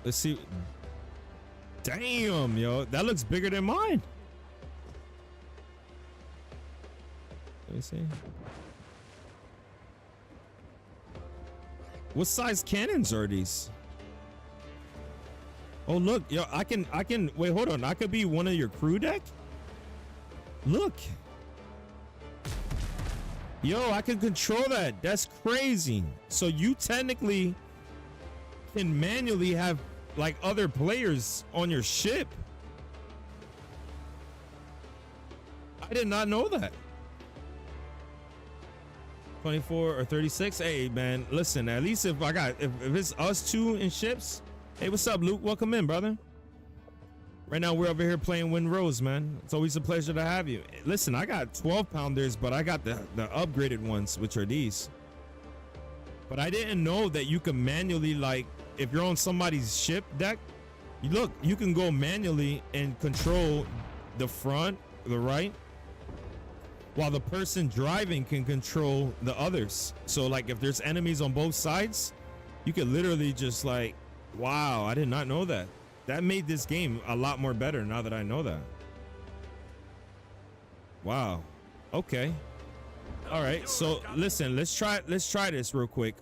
Let's see. Damn, yo, that looks bigger than mine. Let me see. What size cannons are these? Oh, look, yo, I can wait, hold on. I could be one of your crew deck. Look. Yo, I can control that. That's crazy. So you technically can manually have like other players on your ship. I did not know that. 24 or 36. Hey man, listen, at least if it's us two in ships. Hey, what's up, Luke? Welcome in, brother. Right now we're over here playing Windrose, man. It's always a pleasure to have you. Listen, I got 12 pounders, but I got the upgraded ones, which are these. But I didn't know that you can manually, like, if you're on somebody's ship deck, you can go manually and control the front, the right, while the person driving can control the others. So like if there's enemies on both sides, you could literally just like, wow, I did not know that. That made this game a lot more better now that I know that. Wow. Okay. All right. So listen, let's try this real quick.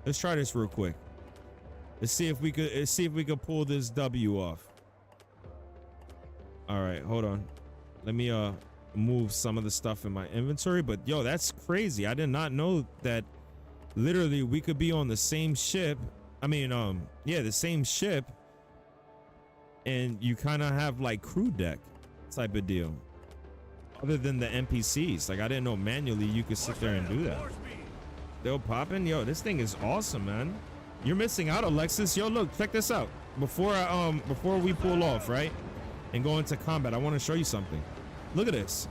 Let's try this real quick. Let's see if we could pull this W off. All right, hold on. Let me move some of the stuff in my inventory, but yo, that's crazy. I did not know that literally we could be on the same ship. I mean, yeah, the same ship, and you kind of have like crew deck type of deal. Other than the NPCs, like I didn't know manually you could sit there and do that. Still popping, yo, this thing is awesome, man. You're missing out, Alexis. Yo, look, check this out. Before we pull off, right, and go into combat, I want to show you something. Look at this.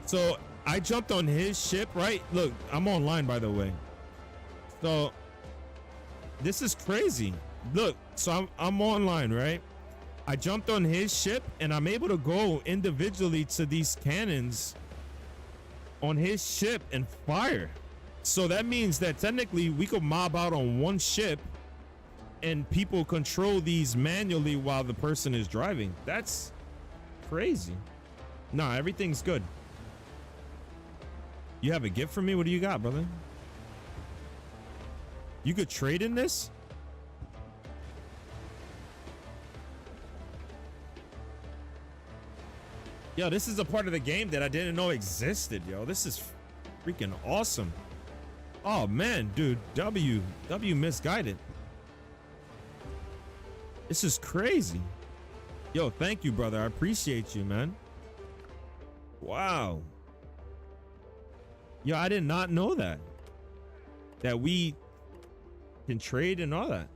So I jumped on his ship, right? Look, I'm online, by the way. So this is crazy. Look, so I'm online, right? I jumped on his ship and I'm able to go individually to these cannons on his ship and fire. So that means that technically we could mob out on one ship and people control these manually while the person is driving. That's crazy. Nah, everything's good. You have a gift for me? What do you got, brother? You could trade in this? Yo, this is a part of the game that I didn't know existed, yo. This is freaking awesome. Oh, man, dude. W misguided. This is crazy. Yo, thank you, brother. I appreciate you, man. Wow. Yo, I did not know that. That we can trade and all that.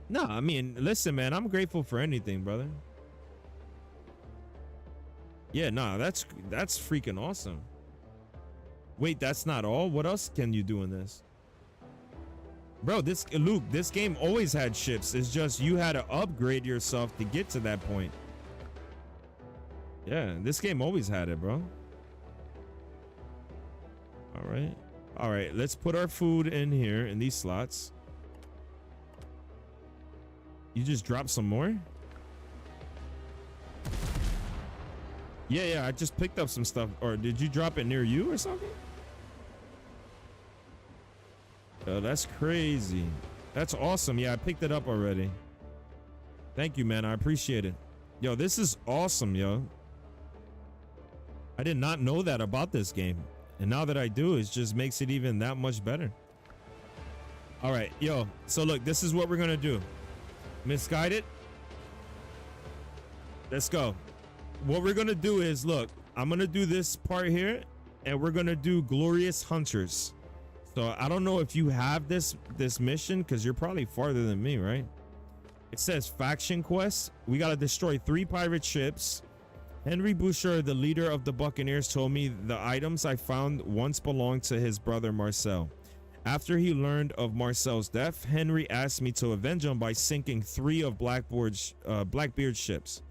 No, I mean, listen, man, I'm grateful for anything, brother. Yeah, nah, that's freaking awesome. Wait, that's not all? What else can you do in this? Bro, Luke, this game always had ships. It's just you had to upgrade yourself to get to that point. Yeah, this game always had it, bro. All right. All right, let's put our food in here in these slots. You just dropped some more? Yeah, I just picked up some stuff. Or did you drop it near you or something? Oh, that's crazy. That's awesome. Yeah, I picked it up already. Thank you, man. I appreciate it. Yo, this is awesome, yo. I did not know that about this game. And now that I do, it just makes it even that much better. All right, yo. So look, this is what we're going to do. Misguided. Let's go. What we're going to do is, look, I'm going to do this part here and we're going to do Glorious Hunters. So I don't know if you have this mission because you're probably farther than me, right? It says faction quest. We got to destroy 3 pirate ships. Henry Boucher, the leader of the Buccaneers, told me the items I found once belonged to his brother Marcel. After he learned of Marcel's death, Henry asked me to avenge him by sinking 3 of Blackbeard's ships.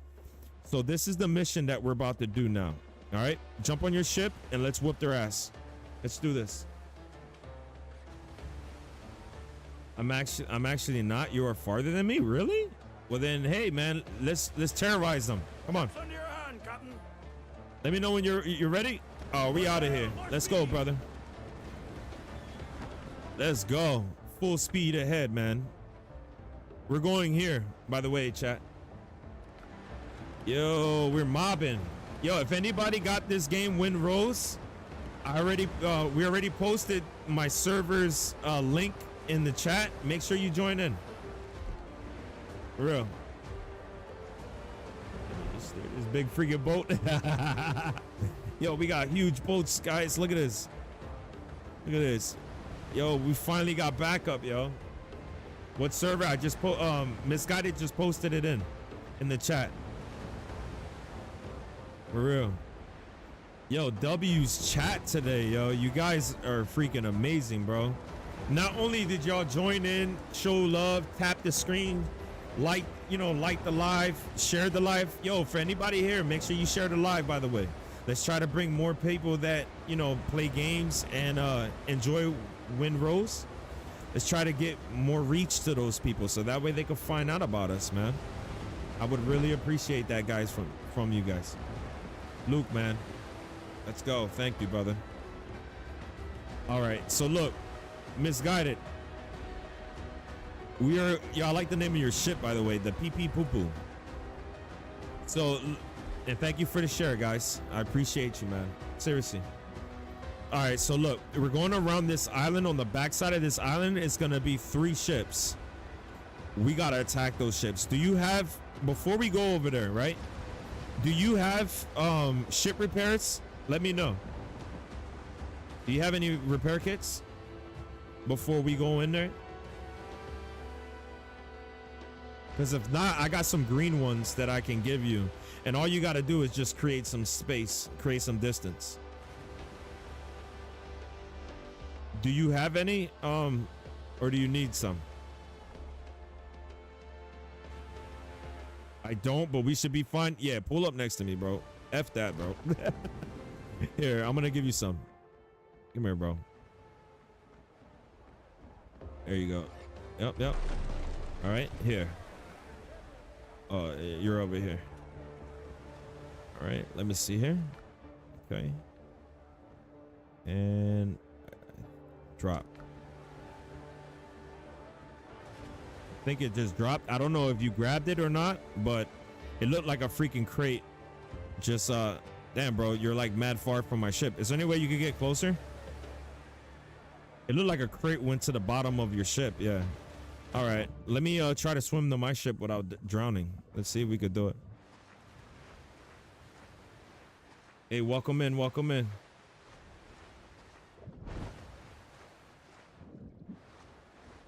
So this is the mission that we're about to do now. All right, jump on your ship and let's whoop their ass. Let's do this. I'm actually not. You are farther than me, really? Well then, hey man, let's terrorize them. Come on. Under your hand, Captain. Let me know when you're ready. Oh, we out of here. Let's go, brother. Let's go. Full speed ahead, man. We're going here, by the way, chat. Yo, we're mobbing. Yo, if anybody got this game, Windrose, we already posted my server's link in the chat. Make sure you join in. For real. This big freaking boat. Yo, we got huge boats, guys. Look at this. Look at this. Yo, we finally got backup, yo. What server? I just Misguided just posted it in the chat. For real. Yo, W's chat today, yo. You guys are freaking amazing, bro. Not only did y'all join in, show love, tap the screen, like the live, share the live. Yo, for anybody here, make sure you share the live, by the way. Let's try to bring more people that, play games and enjoy Windrose. Let's try to get more reach to those people so that way they can find out about us, man. I would really appreciate that, guys, from you guys. Luke, man, let's go. Thank you, brother. All right, so look, Misguided. I like the name of your ship, by the way, the PP Poo Poo. So, and thank you for the share, guys. I appreciate you, man. Seriously. All right, so look, we're going around this island. On the backside of this island, it's gonna be 3 ships. We gotta attack those ships. Do you have, before we go over there, right? Do you have ship repairs? Let me know. Do you have any repair kits before we go in there? Because if not, I got some green ones that I can give you. And all you got to do is just create some space, create some distance. Do you have any? Or do you need some? I don't, but we should be fine. Yeah, pull up next to me, bro. F that, bro. Here, I'm going to give you some. Come here, bro. There you go. Yep. All right, here. Oh, you're over here. All right, let me see here. Okay. And drop. I think it just dropped. I don't know if you grabbed it or not, but it looked like a freaking crate. Just damn, bro, you're like mad far from my ship. Is there any way you could get closer? It looked like a crate went to the bottom of your ship. Yeah. All right, let me try to swim to my ship without drowning. Let's see if we could do it. Hey, welcome in, welcome in.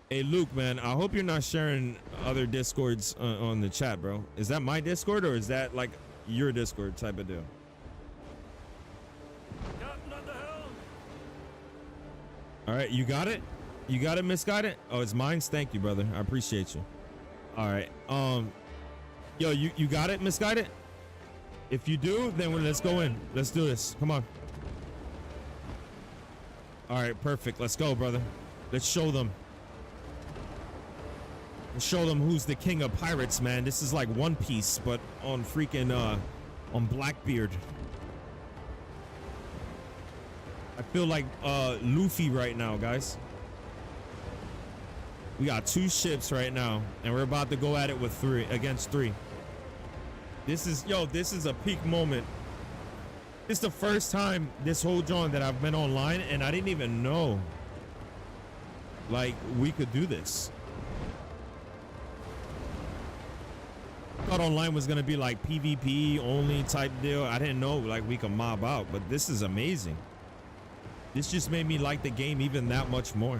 Hey, Luke, man, I hope you're not sharing other Discords on the chat, bro. Is that my Discord or is that like your Discord type of deal? Captain at the helm. All right, you got it? You got it, Misguided? Oh, it's mine? Thank you, brother. I appreciate you. All right. Yo, you got it, Misguided? If you do, then let's go in. Let's do this. Come on. All right, perfect. Let's go, brother. Let's show them. Let's show them who's the king of pirates, man. This is like One Piece, but on freaking on Blackbeard. I feel like Luffy right now, guys. We got 2 ships right now, and we're about to go at it with 3 against 3. This is, yo, this is a peak moment. It's the first time this whole John that I've been online, and I didn't even know like we could do this. I thought online was gonna be like PvP only type deal. I didn't know like we could mob out, but this is amazing. This just made me like the game even that much more.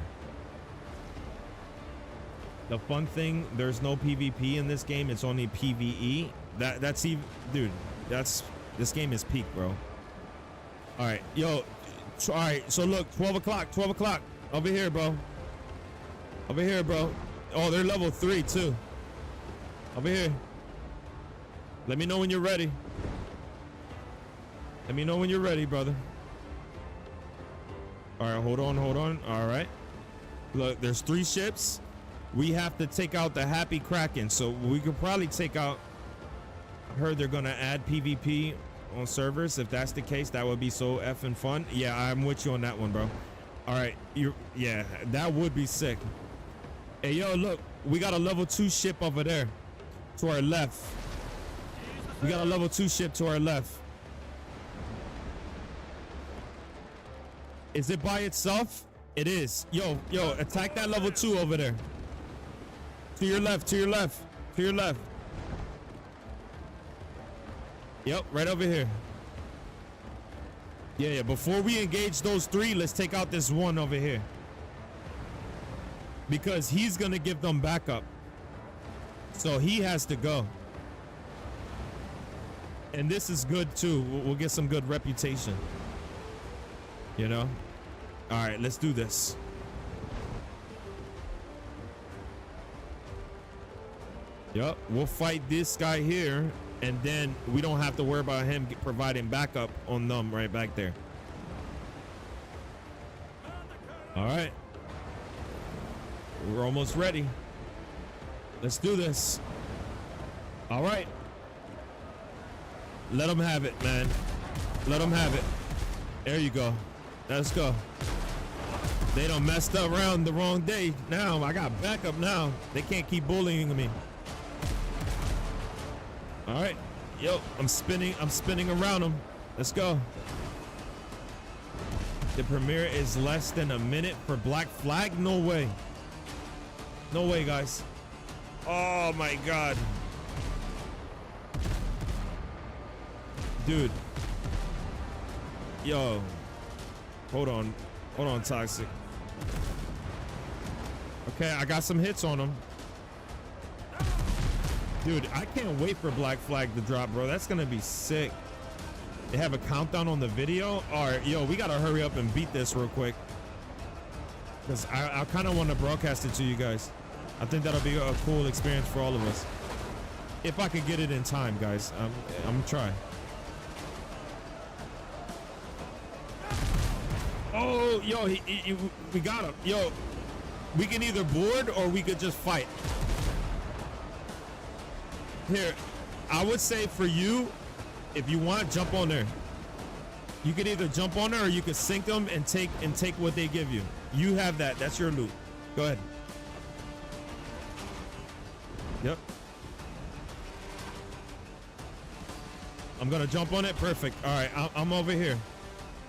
The fun thing, there's no PvP in this game. It's only PvE. That's even, dude, this game is peak, bro. All right, yo, all right, so look, 12 o'clock over here, bro. Over here, bro. Oh, they're level 3 too. Over here. Let me know when you're ready. Let me know when you're ready, brother. All right, hold on. All right. Look, there's 3 ships. We have to take out the Happy Kraken, so we could probably take out. I heard they're gonna add PvP on servers. If that's the case, that would be so effing fun. Yeah, I'm with you on that one, bro. All right, yeah, that would be sick. Hey, yo, look, we got a level 2 ship over there to our left. We got a level 2 ship to our left. Is it by itself? It is. Yo, attack that level 2 over there. To your left, to your left, to your left. Yep, right over here. Yeah, before we engage those 3, let's take out this one over here. Because he's gonna give them backup. So he has to go. And this is good too. We'll get some good reputation. You know? All right, let's do this. Yep, we'll fight this guy here, and then we don't have to worry about him providing backup on them right back there. All right. We're almost ready. Let's do this. All right. Let them have it, man. Let them have it. There you go. Let's go. They done messed up around the wrong day. Now I got backup now. They can't keep bullying me. All right. Yo, I'm spinning around them. Let's go. The premiere is less than a minute for Black Flag. No way. No way, guys. Oh my God. Dude. Yo. Hold on, Toxic. Okay, I got some hits on him. Dude, I can't wait for Black Flag to drop, bro. That's gonna be sick. They have a countdown on the video. All right, yo, we gotta hurry up and beat this real quick, because I kind of want to broadcast it to you guys. I think that'll be a cool experience for all of us. If I could get it in time, guys. I'm gonna try. Oh, yo, we got him. Yo, we can either board or we could just fight. Here, I would say for you, if you want, jump on there. You could either jump on her or you could sink them and take what they give you. You have that. That's your loot. Go ahead. Yep. I'm gonna jump on it. Perfect. All right, I'm over here.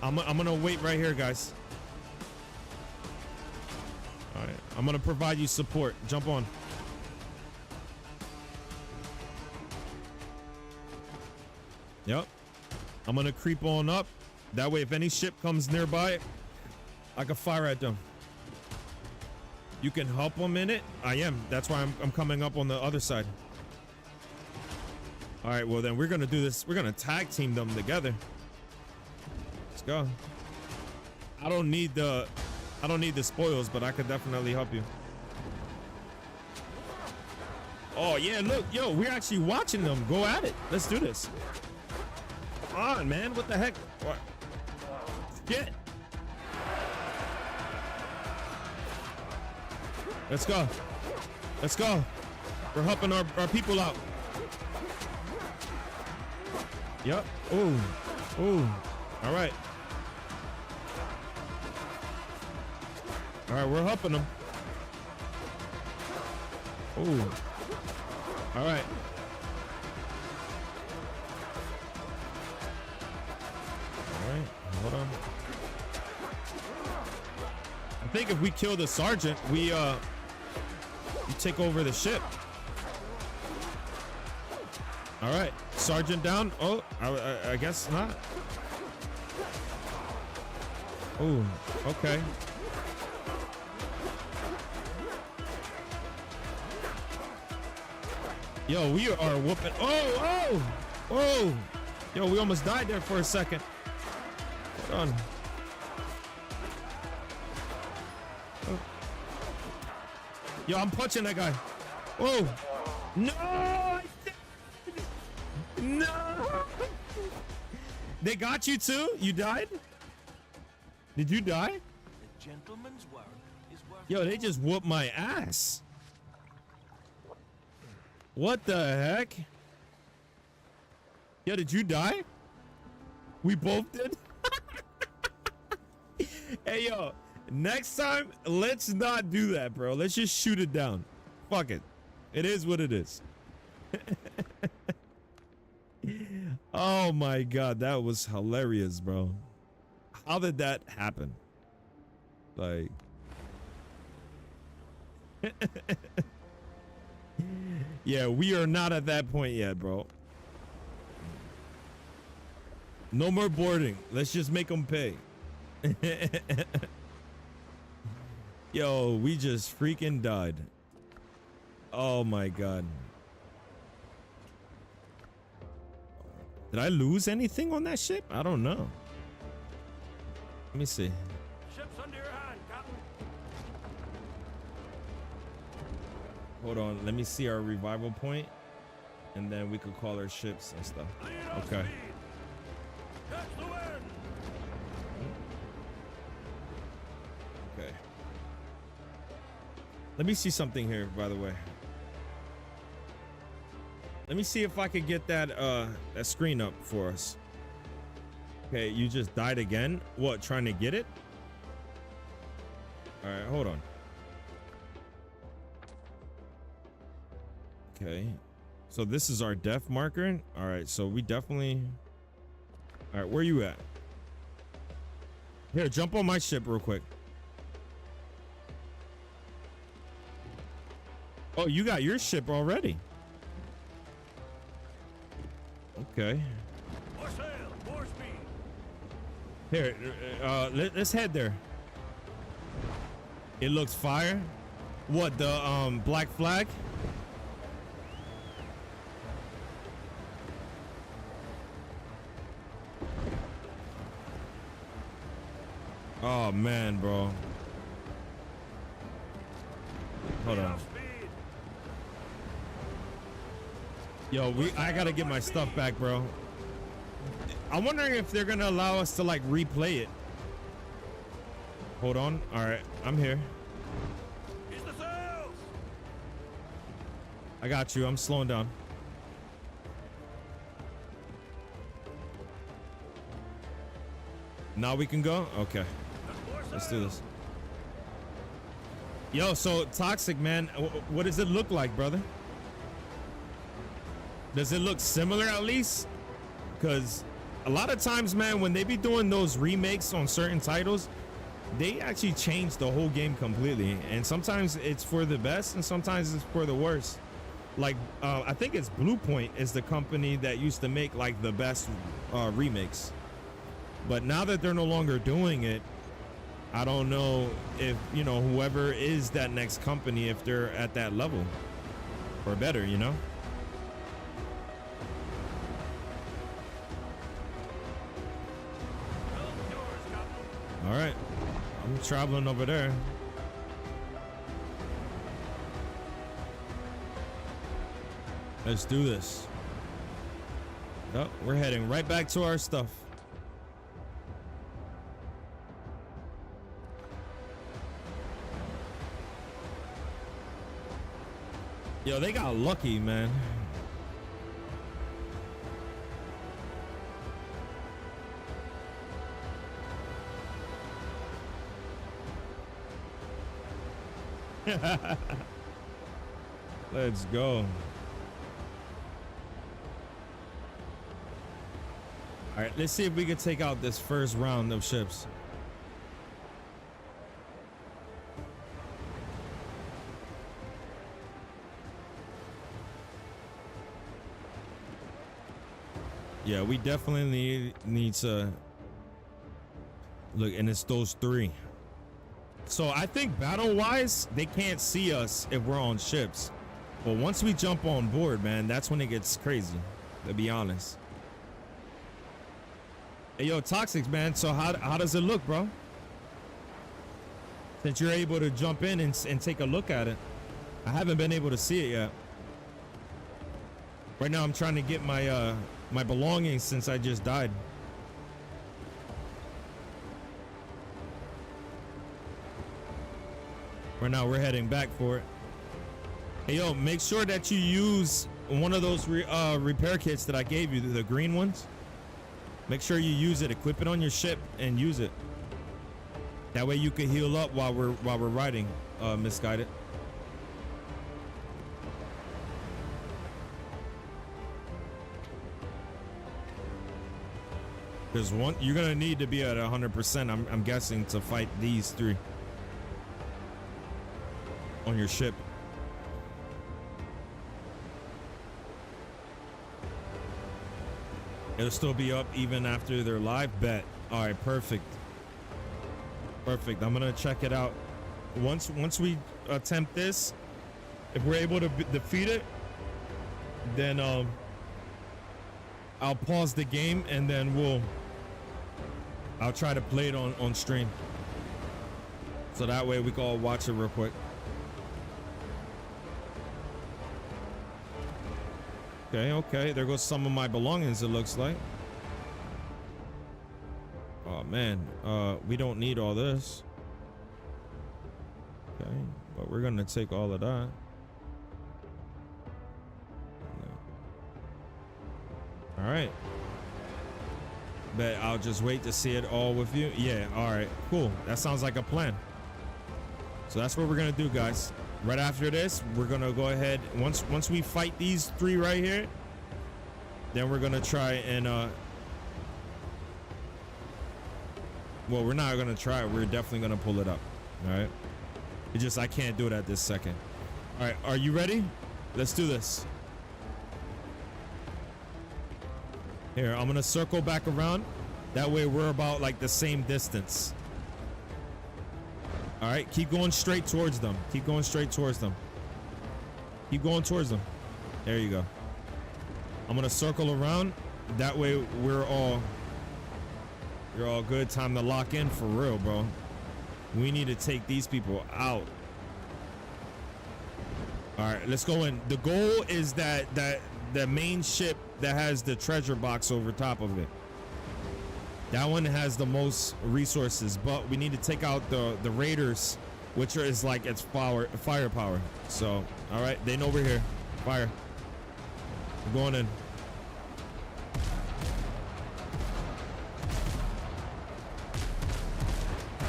I'm gonna wait right here, guys. All right, I'm gonna provide you support. Jump on. Yep. I'm gonna creep on up. That way, if any ship comes nearby, I can fire at them. You can help them in it. I am. That's why I'm coming up on the other side. All right, well then we're gonna do this. We're gonna tag team them together. Let's go. I don't need the spoils, but I could definitely help you. Oh yeah, look, yo, we're actually watching them go at it. Let's do this. Come on, man. What the heck? What? Shit. Let's go. Let's go. We're helping our people out. Yep. Ooh. Ooh. All right. All right, we're helping them. Ooh. All right. All right. Hold on. I think if we kill the sergeant, we take over the ship. All right, sergeant down. Oh, I guess not. Oh, okay. Yo, we are whooping. Oh. Yo, we almost died there for a second. Hold on. Oh. Yo, I'm punching that guy. Whoa. No. No. They got you too? You died? Did you die? The gentleman's work is worth. Yo, they just whooped my ass. What the heck? Yo, did you die? We both did? Hey, yo, next time, let's not do that, bro. Let's just shoot it down. Fuck it. It is what it is. Oh my god, that was hilarious, bro. How did that happen? Like... Yeah, we are not at that point yet, bro. No more boarding. Let's just make them pay. Yo, we just freaking died. Oh my god. Did I lose anything on that ship? I don't know. Let me see. Ship's under your hand, Captain. Hold on. Let me see our revival point, and then we could call our ships and stuff. Okay. Catch the wind. Okay. Let me see something here, by the way. Let me see if I could get that that screen up for us. Okay, you just died again. What, trying to get it? All right, hold on. Okay. So this is our death marker. All right, so we definitely... All right, where you at? Here, jump on my ship real quick. Oh, you got your ship already. Okay. More sail, more speed. Here, let's head there. It looks fire. What, the black flag? Oh man, bro. Hold on. Yo, I gotta get my stuff back, bro. I'm wondering if they're gonna allow us to like replay it. Hold on. All right, I'm here. He's the sails. I got you. I'm slowing down. Now we can go? Okay. Let's do this. Yo, so Toxic, man, what does it look like, brother? Does it look similar at least? Because a lot of times, man, when they be doing those remakes on certain titles, they actually change the whole game completely. And sometimes it's for the best and sometimes it's for the worst. Like, I think it's Blue Point is the company that used to make like the best remakes. But now that they're no longer doing it, I don't know if, you know, whoever is that next company, if they're at that level or better, you know? All right, I'm traveling over there. Let's do this. Oh, we're heading right back to our stuff. Yo, they got lucky, man. Let's go. All right, let's see if we can take out this first round of ships. Yeah, we definitely need to look, and it's those three. So I think battle wise, they can't see us if we're on ships. But once we jump on board, man, that's when it gets crazy, to be honest. Hey, yo, Toxic, man. So how does it look, bro? Since you're able to jump in and take a look at it. I haven't been able to see it yet. Right now, I'm trying to get my my belongings since I just died. Right now, we're heading back for it. Hey, yo, make sure that you use one of those repair kits that I gave you, the green ones. Make sure you use it, equip it on your ship and use it. That way you can heal up while we're riding, Misguided. There's one, you're gonna need to be at 100%, I'm guessing, to fight these three on your ship. It'll still be up even after they're live. Bet. All right, perfect. Perfect. I'm gonna check it out. Once we attempt this, if we're able to defeat it, then I'll pause the game and then I'll try to play it on stream. So that way we can all watch it real quick. Okay, there goes some of my belongings, it looks like. Oh man, we don't need all this. Okay, but we're gonna take all of that. All right. Bet I'll just wait to see it all with you. Yeah, all right, cool. That sounds like a plan. So that's what we're gonna do, guys. Right after this, we're gonna go ahead. Once we fight these three right here, then we're gonna try and well, we're not gonna try it. We're definitely gonna pull it up. All right. It's just I can't do it at this second. All right, are you ready? Let's do this. Here, I'm gonna circle back around. That way we're about like the same distance. All right, keep going straight towards them. Keep going straight towards them. Keep going towards them. There you go. I'm gonna circle around. That way you're all good. Time to lock in for real, bro. We need to take these people out. All right, let's go in. The goal is that the main ship that has the treasure box over top of it. That one has the most resources, but we need to take out the raiders, which is like its firepower. So, all right, they know we're here. Fire. We're going in.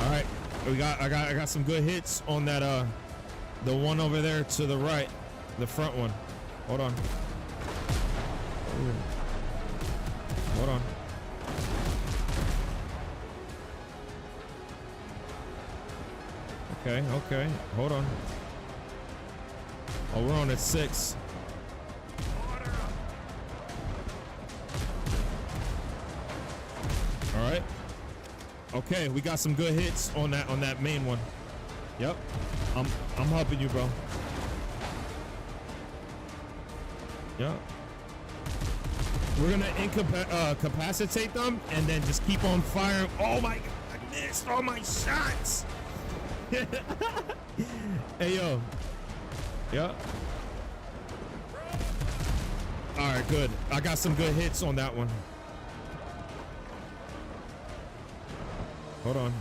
All right, I got some good hits on that the one over there to the right, the front one. Hold on. Ooh. Hold on. Okay, hold on. Oh, we're on at 6. All right. Okay, we got some good hits on that main one. Yep. I'm helping you, bro. Yep. We're gonna incapacitate them and then just keep on firing. Oh my god, I missed all my shots. Hey yo. Yep. All right, good. I got some good hits on that one. Hold on.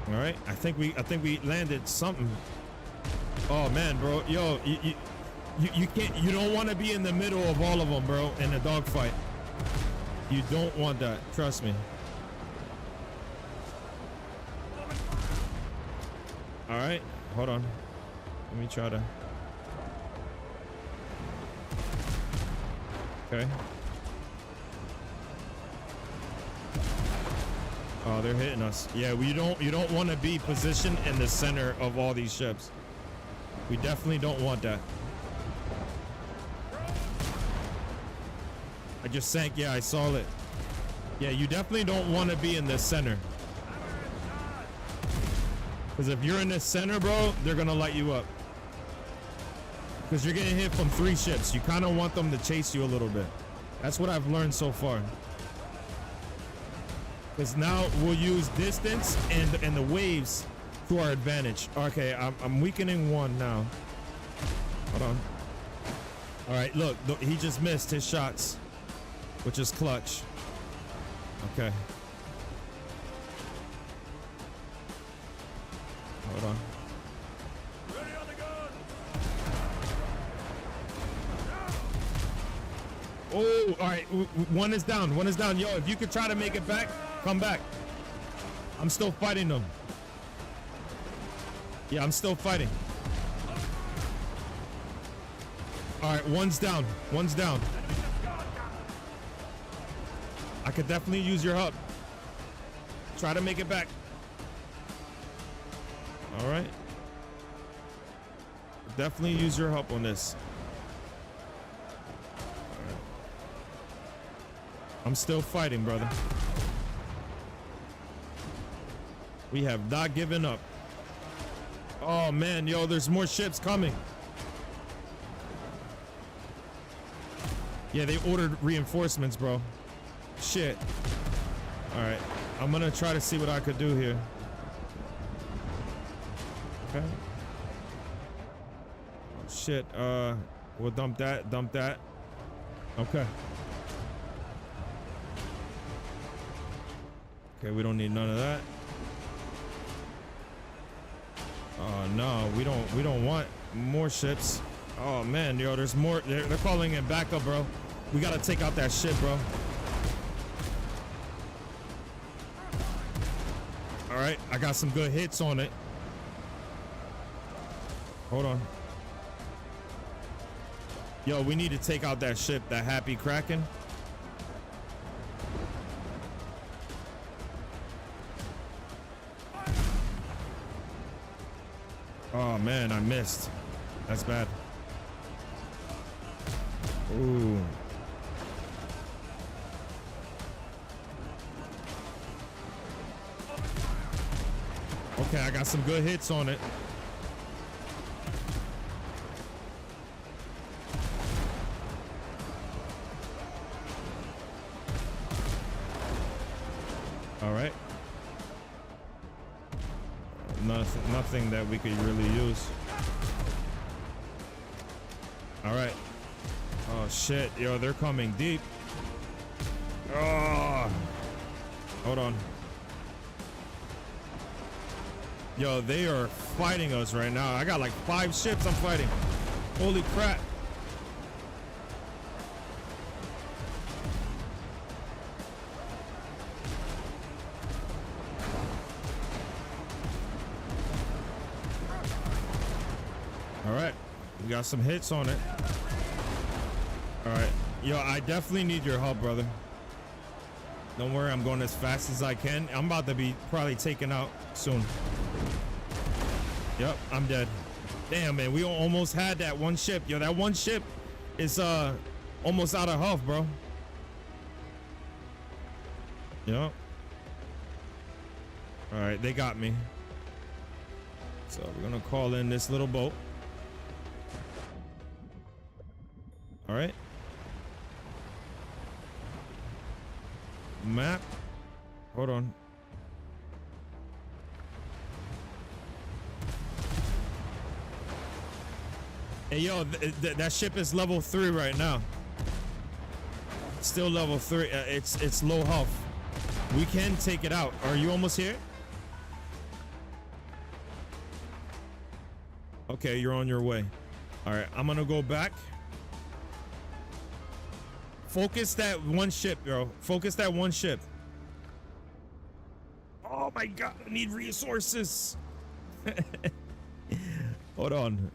All right, I think we landed something. Oh man, bro, yo, you can't, you don't want to be in the middle of all of them, bro, in a dogfight. You don't want that. Trust me. All right, hold on. Let me try to. Okay. Oh, they're hitting us. Yeah, you don't want to be positioned in the center of all these ships. We definitely don't want that. I just sank. Yeah, I saw it. Yeah, you definitely don't want to be in the center. Because if you're in the center, bro, they're going to light you up. Because you're getting hit from 3 ships. You kind of want them to chase you a little bit. That's what I've learned so far. Because now we'll use distance and the waves to our advantage. Okay, I'm weakening 1 now. Hold on. All right, look, he just missed his shots, which is clutch. Okay. Hold on. Ready on the gun. Oh, all right. 1 is down. 1 is down. Yo, if you could try to make it back, come back. I'm still fighting them. Yeah, I'm still fighting. All right, 1's down. 1's down. I could definitely use your help. Try to make it back. All right. Definitely use your help on this. All right. I'm still fighting, brother. We have not given up. Oh man, yo, there's more ships coming. Yeah, they ordered reinforcements, bro. Shit. All right, I'm gonna try to see what I could do here. Okay. Oh, shit. We'll dump that. Dump that. Okay. Okay, we don't need none of that. Oh no, we don't want more ships. Oh man, yo, there's more. They're calling it backup, bro. We gotta take out that ship, bro. All right, I got some good hits on it. Hold on. Yo, we need to take out that ship, that Happy Kraken. Oh man, I missed. That's bad. Ooh. Okay, I got some good hits on it. All right. Nothing that we could really use. All right. Oh shit, yo, they're coming deep. Oh, hold on. Yo, they are fighting us right now. I got like 5 ships I'm fighting. Holy crap. We got some hits on it. All right. Yo, I definitely need your help, brother. Don't worry, I'm going as fast as I can. I'm about to be probably taken out soon. Yep, I'm dead. Damn, man, we almost had that one ship. Yo, that one ship is almost out of health, bro. Yep. All right, they got me. So we're gonna call in this little boat. All right. Map. Hold on. Hey, yo, that ship is level 3 right now. Still level 3. It's low health. We can take it out. Are you almost here? Okay, you're on your way. All right, I'm gonna go back. Focus that one ship, bro. Focus that one ship. Oh my God, I need resources. Hold on.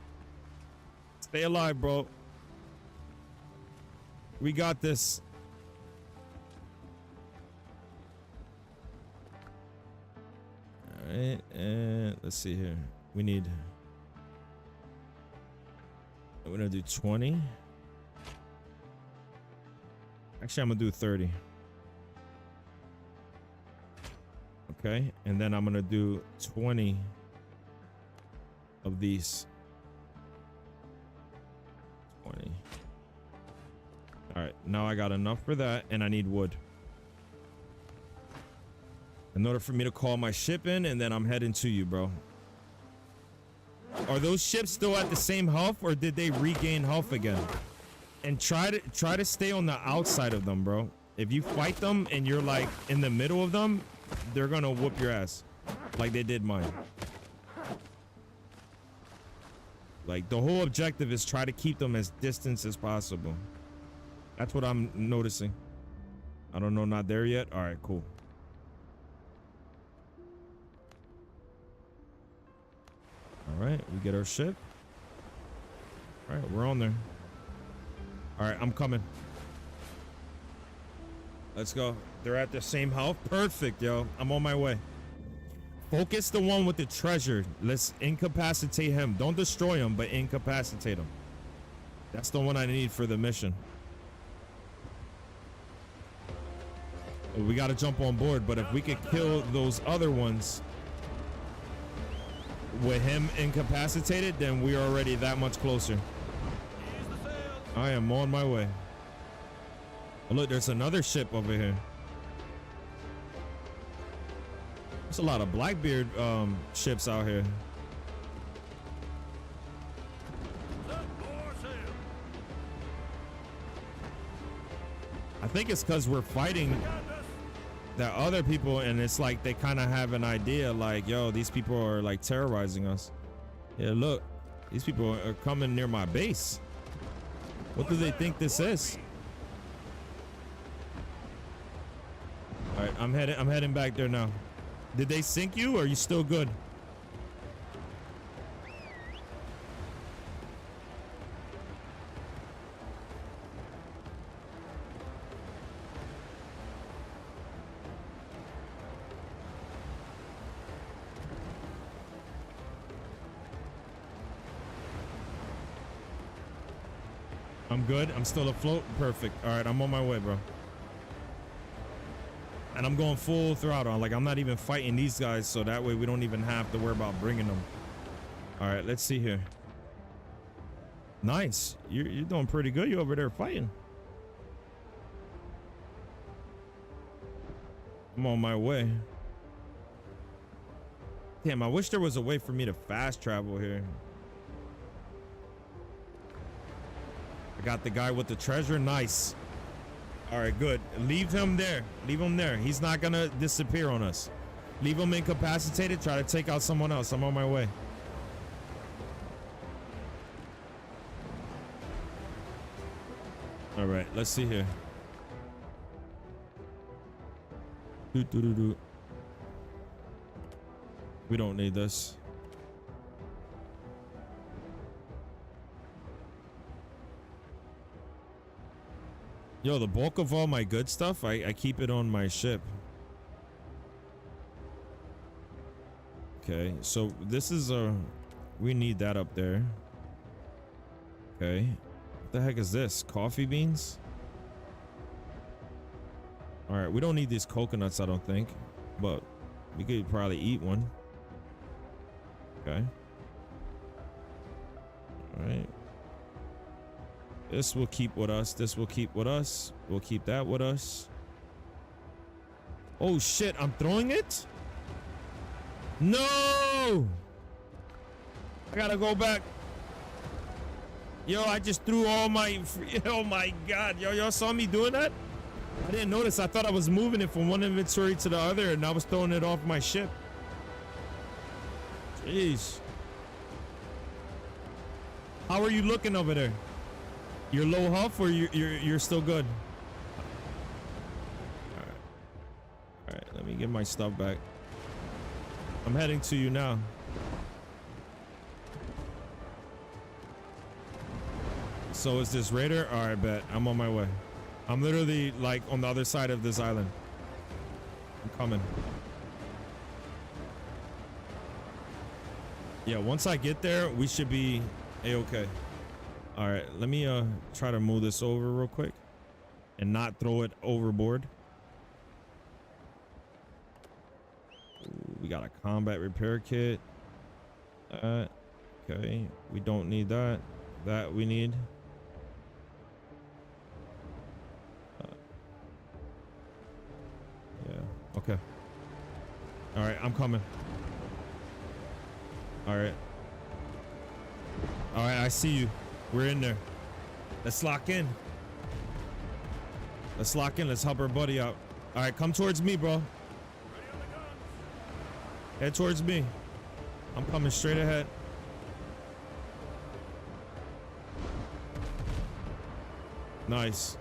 Stay alive, bro. We got this. All right, and let's see here. We need. I'm gonna do 20. Actually, I'm gonna do 30. Okay, and then I'm gonna do 20 of these. 20. All right, now I got enough for that, and I need wood in order for me to call my ship in, and then I'm heading to you, bro. Are those ships still at the same health, or did they regain health again? And try to stay on the outside of them, bro. If you fight them and you're like in the middle of them, they're gonna whoop your ass like they did mine. Like, the whole objective is try to keep them as distant as possible. That's what I'm noticing. I don't know, not there yet. All right, cool. All right, we get our ship. All right, we're on there. All right, I'm coming. Let's go. They're at the same health. Perfect, yo. I'm on my way. Focus the one with the treasure. Let's incapacitate him. Don't destroy him, but incapacitate him. That's the one I need for the mission. We got to jump on board, but if we could kill those other ones with him incapacitated, then we're already that much closer. I am on my way. Oh, look, there's another ship over here. There's a lot of Blackbeard ships out here. I think it's because we're fighting the other people, and it's like they kind of have an idea like, yo, these people are like terrorizing us. Yeah, look, these people are coming near my base. What do they think this is? All right, I'm heading back there now. Did they sink you, or are you still good? I'm good. I'm still afloat. Perfect. All right, I'm on my way, bro. And I'm going full throttle. Like, I'm not even fighting these guys, so that way we don't even have to worry about bringing them. All right, let's see here. Nice. You're doing pretty good. You're over there fighting. I'm on my way. Damn, I wish there was a way for me to fast travel here. I got the guy with the treasure. Nice. All right, good. Leave him there. Leave him there. He's not gonna disappear on us. Leave him incapacitated. Try to take out someone else. I'm on my way. All right, let's see here. We don't need this. Yo, the bulk of all my good stuff, I keep it on my ship. Okay, so this is we need that up there. Okay, what the heck is this? Coffee beans? All right, we don't need these coconuts, I don't think, but we could probably eat one. Okay. All right. This will keep with us. This will keep with us. We'll keep that with us. Oh shit, I'm throwing it? No! I gotta go back. Yo, I just threw all my... Oh my god. Yo, y'all saw me doing that? I didn't notice. I thought I was moving it from one inventory to the other and I was throwing it off my ship. Jeez. How are you looking over there? You're low huff or you're still good? All right, let me get my stuff back. I'm heading to you now. So is this raider? All right, bet. I'm on my way. I'm literally like on the other side of this island. I'm coming. Yeah, once I get there, we should be a-okay. All right, let me try to move this over real quick and not throw it overboard. Ooh, we got a combat repair kit. Okay, we don't need that. That we need. Yeah, okay. All right, I'm coming. All right. All right, I see you. We're in there. Let's lock in. Let's lock in. Let's help our buddy out. All right, come towards me, bro. Head towards me. I'm coming straight ahead. Nice.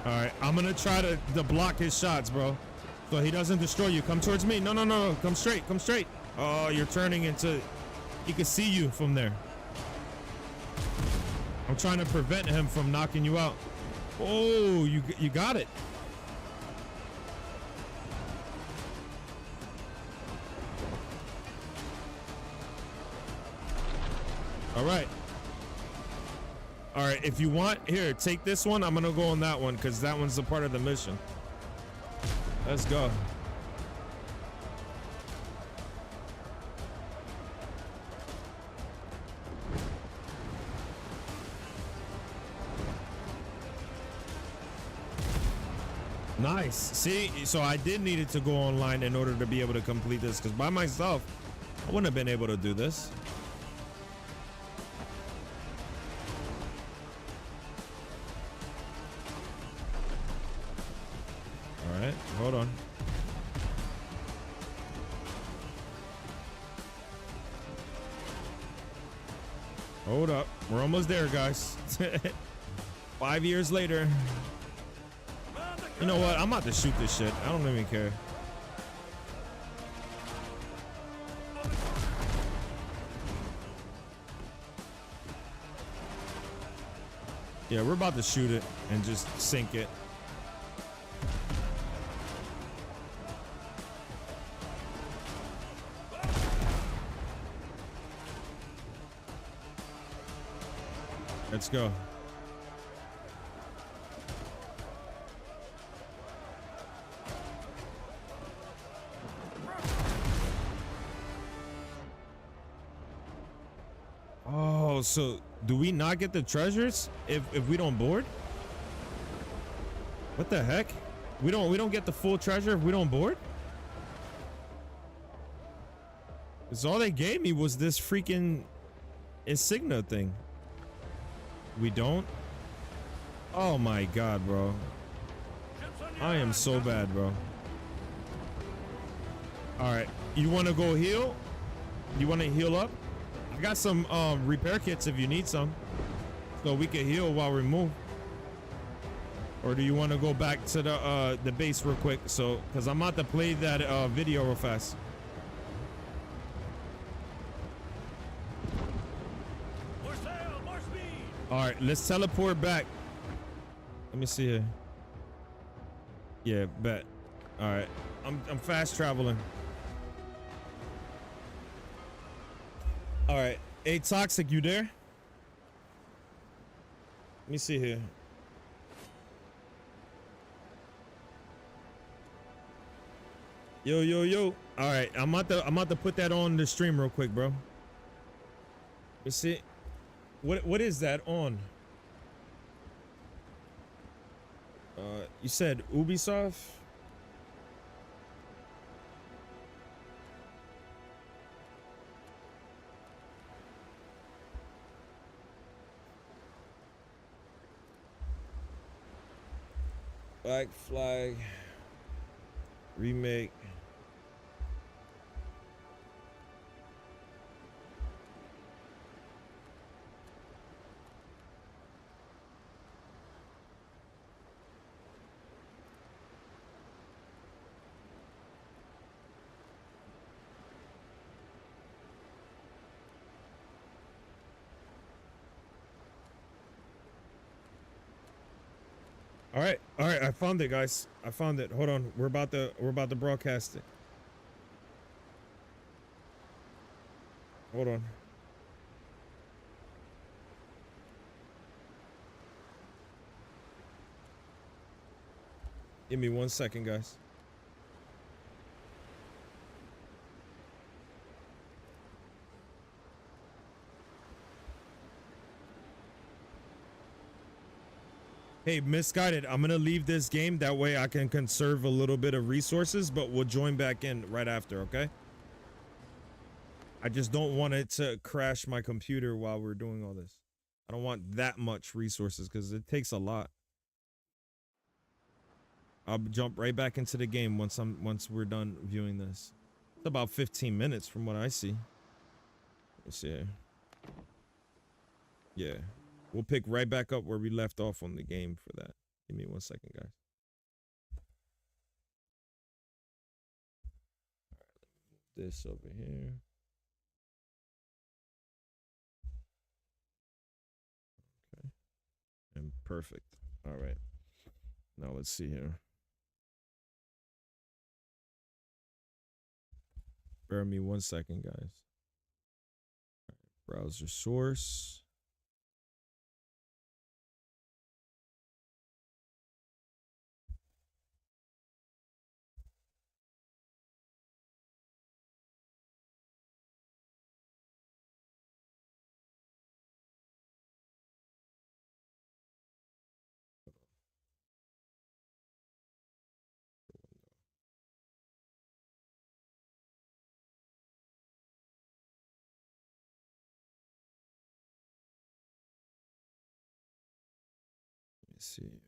All right, I'm gonna try to block his shots, bro, so he doesn't destroy you. Come towards me. No, no, no, no. Come straight. Come straight. Oh, you're turning into... He can see you from there. I'm trying to prevent him from knocking you out. Oh, you got it. All right. All right, if you want, here, take this one. I'm gonna go on that one because that one's a part of the mission. Let's go. Nice. See, so I did need it to go online in order to be able to complete this, because by myself, I wouldn't have been able to do this. All right, hold on. Hold up. We're almost there, guys. 5 years later. You know what? I'm about to shoot this shit. I don't even care. Yeah, we're about to shoot it and just sink it. Let's go. Oh, so do we not get the treasures if we don't board? What the heck? We don't get the full treasure if we don't board? Cause all they gave me was this freaking insignia thing. We don't? Oh my god, bro. I am so bad, bro. All right, you want to go heal? You want to heal up? I got some repair kits if you need some, so we can heal while we move. Or do you want to go back to the base real quick? So, because I'm about to play that video real fast. More sail, more speed. All right, let's teleport back. Let me see here. Yeah, bet. All right, I'm fast traveling. All right, hey Toxic, you there? Let me see here. Yo, yo, yo. All right, I'm about to put that on the stream real quick, bro. You see, what is that on? You said Ubisoft? Black Flag remake. All right, I found it, guys. I found it. Hold on, we're about to broadcast it. Hold on. Give me 1 second, guys. Hey, Misguided, I'm gonna leave this game. That way I can conserve a little bit of resources, but we'll join back in right after, okay? I just don't want it to crash my computer while we're doing all this. I don't want that much resources because it takes a lot. I'll jump right back into the game once we're done viewing this. It's about 15 minutes from what I see. Let's see here. Yeah. We'll pick right back up where we left off on the game for that. Give me 1 second, guys. All right, let me move this over here. Okay. And perfect. All right. Now let's see here. Bear me 1 second, guys. Browser source. Let's see.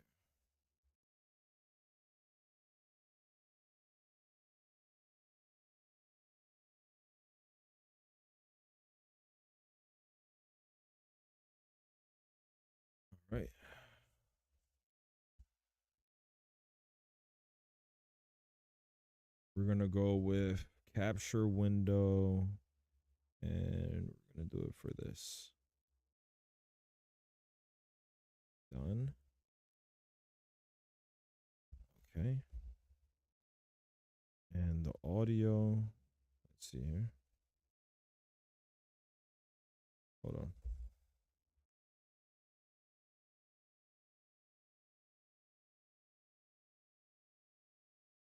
All right. We're gonna go with capture window, and we're gonna do it for this. Done. Okay. And the audio. Let's see here. Hold on.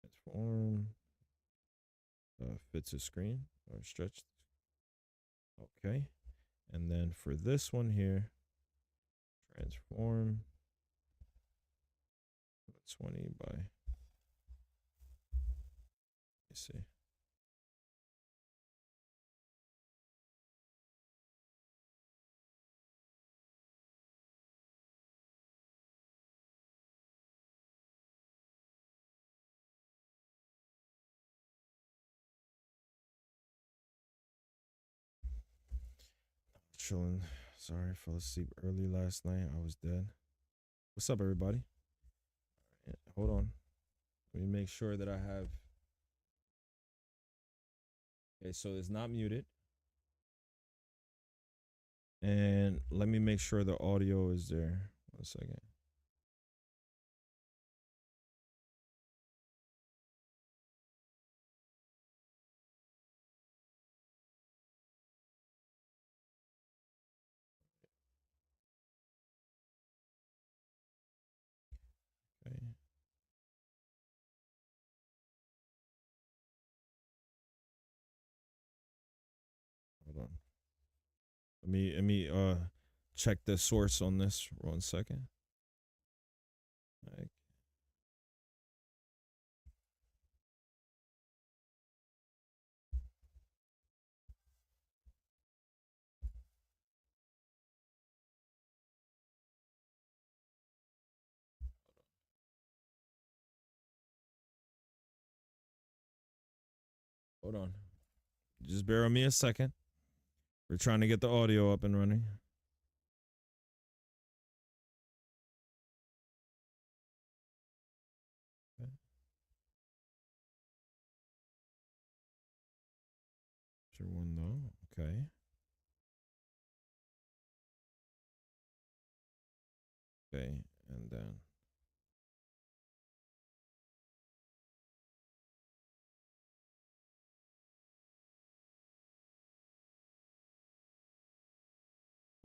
Transform. Fits a screen or stretched. Okay. And then for this one here, transform 20 by, let me see. Chilling. Sorry, I fell asleep early last night. I was dead. What's up, everybody? Hold on. Let me make sure that I have. Okay, so it's not muted. And let me make sure the audio is there. 1 second. Okay. Hold on. Let me check the source on this 1 second. Like, hold on. Just bear with me a second. We're trying to get the audio up and running. Okay. Sure one though. Okay. Okay, and then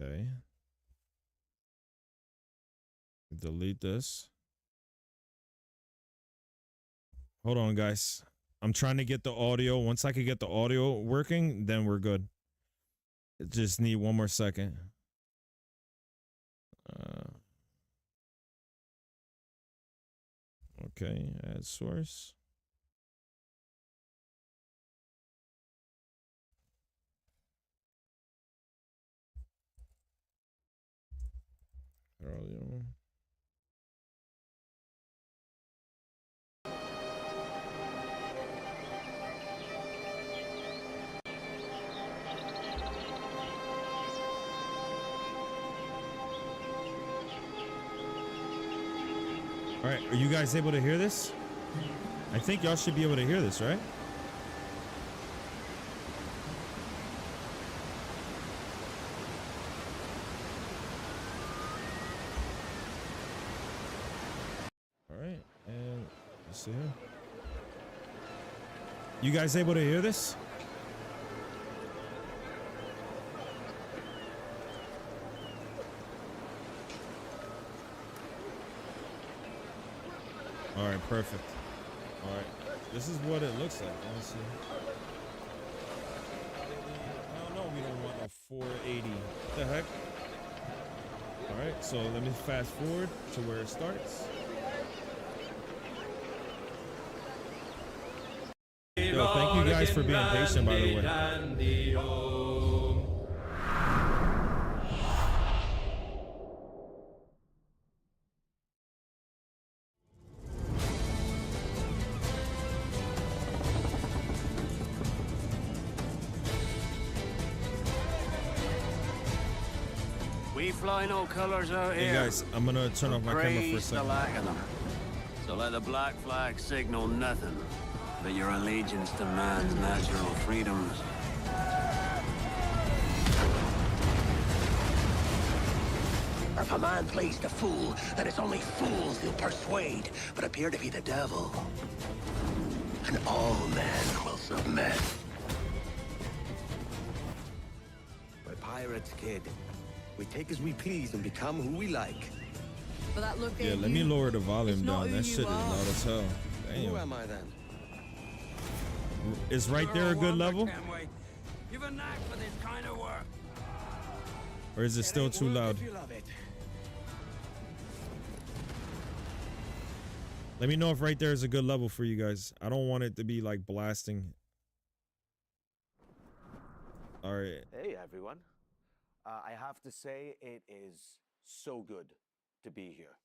okay. Delete this. Hold on, guys. I'm trying to get the audio. Once I can get the audio working, then we're good. Just need 1 more second. Okay, add source. Audio. All right, are you guys able to hear this? I think y'all should be able to hear this, right? All right, and let's see here. You guys able to hear this? All right, perfect. All right, this is what it looks like. Honestly, I don't know. We don't want a 480. What the heck? All right, so let me fast forward to where it starts. Yo, thank you guys for being patient, by the way. We fly no colors out Hey here. guys, I'm gonna turn off my camera for a Praise the second. lack of them. So let the black flag signal nothing but your allegiance to man's natural freedoms. If a man plays the fool, then it's only fools he'll persuade, but appear to be the devil. And all men will submit. We're pirates, kid. We take as we please and become who we like. But that look Yeah, at let me you, lower the it's volume not down. who That you shit is are. loud as hell. Who Damn. am I then? Is right there a good level? You've a knack for this kind of work. Or is it still too loud? If you love it. Let me know if right there is a good level for you guys. I don't want it to be like blasting. All right. Hey everyone. I have to say it is so good to be here.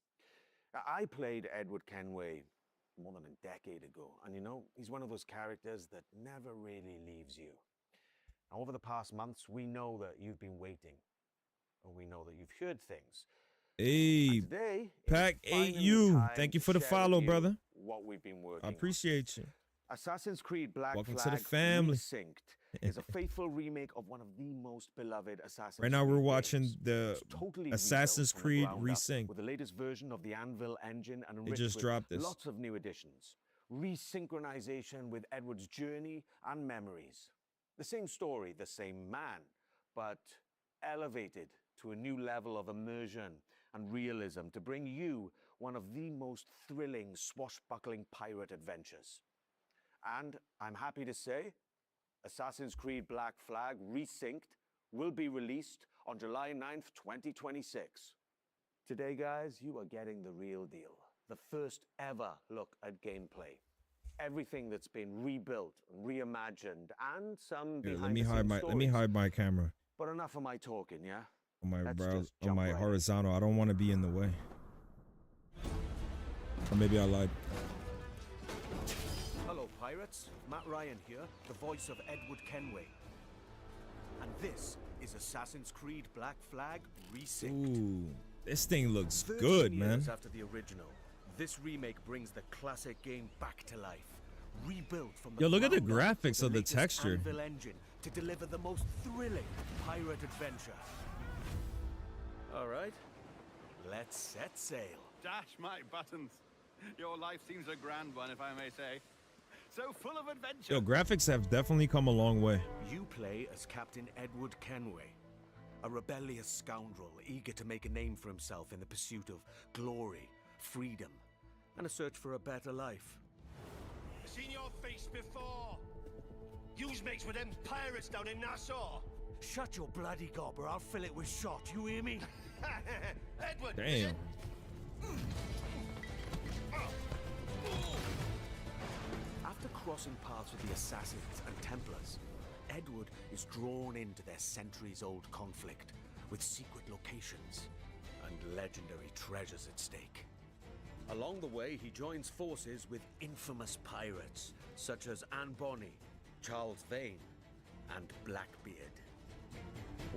I played Edward Kenway more than a decade ago, and you know, he's one of those characters that never really leaves you. Over the past months, we know that you've been waiting, and we know that you've heard things. Hey, Today, Pack it's finally 8U. time Thank you to for the share follow, with you brother. what we've been working I on. appreciate you. Assassin's Creed Black Welcome to Flag the family. Resynced is a faithful remake of one of the most beloved Assassin's Right now Creed we're watching games. the It's totally Assassin's rebuilt from the Creed ground up Resynced. with the latest version of the Anvil engine and They enriched just with dropped this. lots of new additions. Resynchronization with Edward's journey and memories. The same story, the same man, but elevated to a new level of immersion and realism to bring you one of the most thrilling swashbuckling pirate adventures. And I'm happy to say, Assassin's Creed Black Flag Resynced will be released on July 9th, 2026. Today, guys, you are getting the real deal. The first ever look at gameplay. Everything that's been rebuilt, reimagined, and some Here, behind the scenes let me stories. hide my camera But enough of my talking, yeah? on my Let's browse just on jump my right in. horizontal. I don't want to be in the way. Or maybe I lied. Hello, pirates. Matt Ryan here, the voice of Edward Kenway. And this is Assassin's Creed Black Flag Resynced. Ooh, this thing looks 13 good, years man. after the original, this remake brings the classic game back to life. Rebuilt from the Yo, look at the ground up graphics with of the latest texture. Anvil engine to deliver the most thrilling pirate adventure. All right, let's set sail. Dash my buttons. Your life seems a grand one, if I may say. So full of adventure. Yo, graphics have definitely come a long way. You play as Captain Edward Kenway, a rebellious scoundrel eager to make a name for himself in the pursuit of glory, freedom, and a search for a better life. Seen your face before. Yous mates with them pirates down in Nassau. Shut your bloody gob or I'll fill it with shot, you hear me? Edward. Damn. After crossing paths with the Assassins and Templars, Edward is drawn into their centuries-old conflict with secret locations and legendary treasures at stake. Along the way, he joins forces with infamous pirates such as Anne Bonny, Charles Vane, and Blackbeard.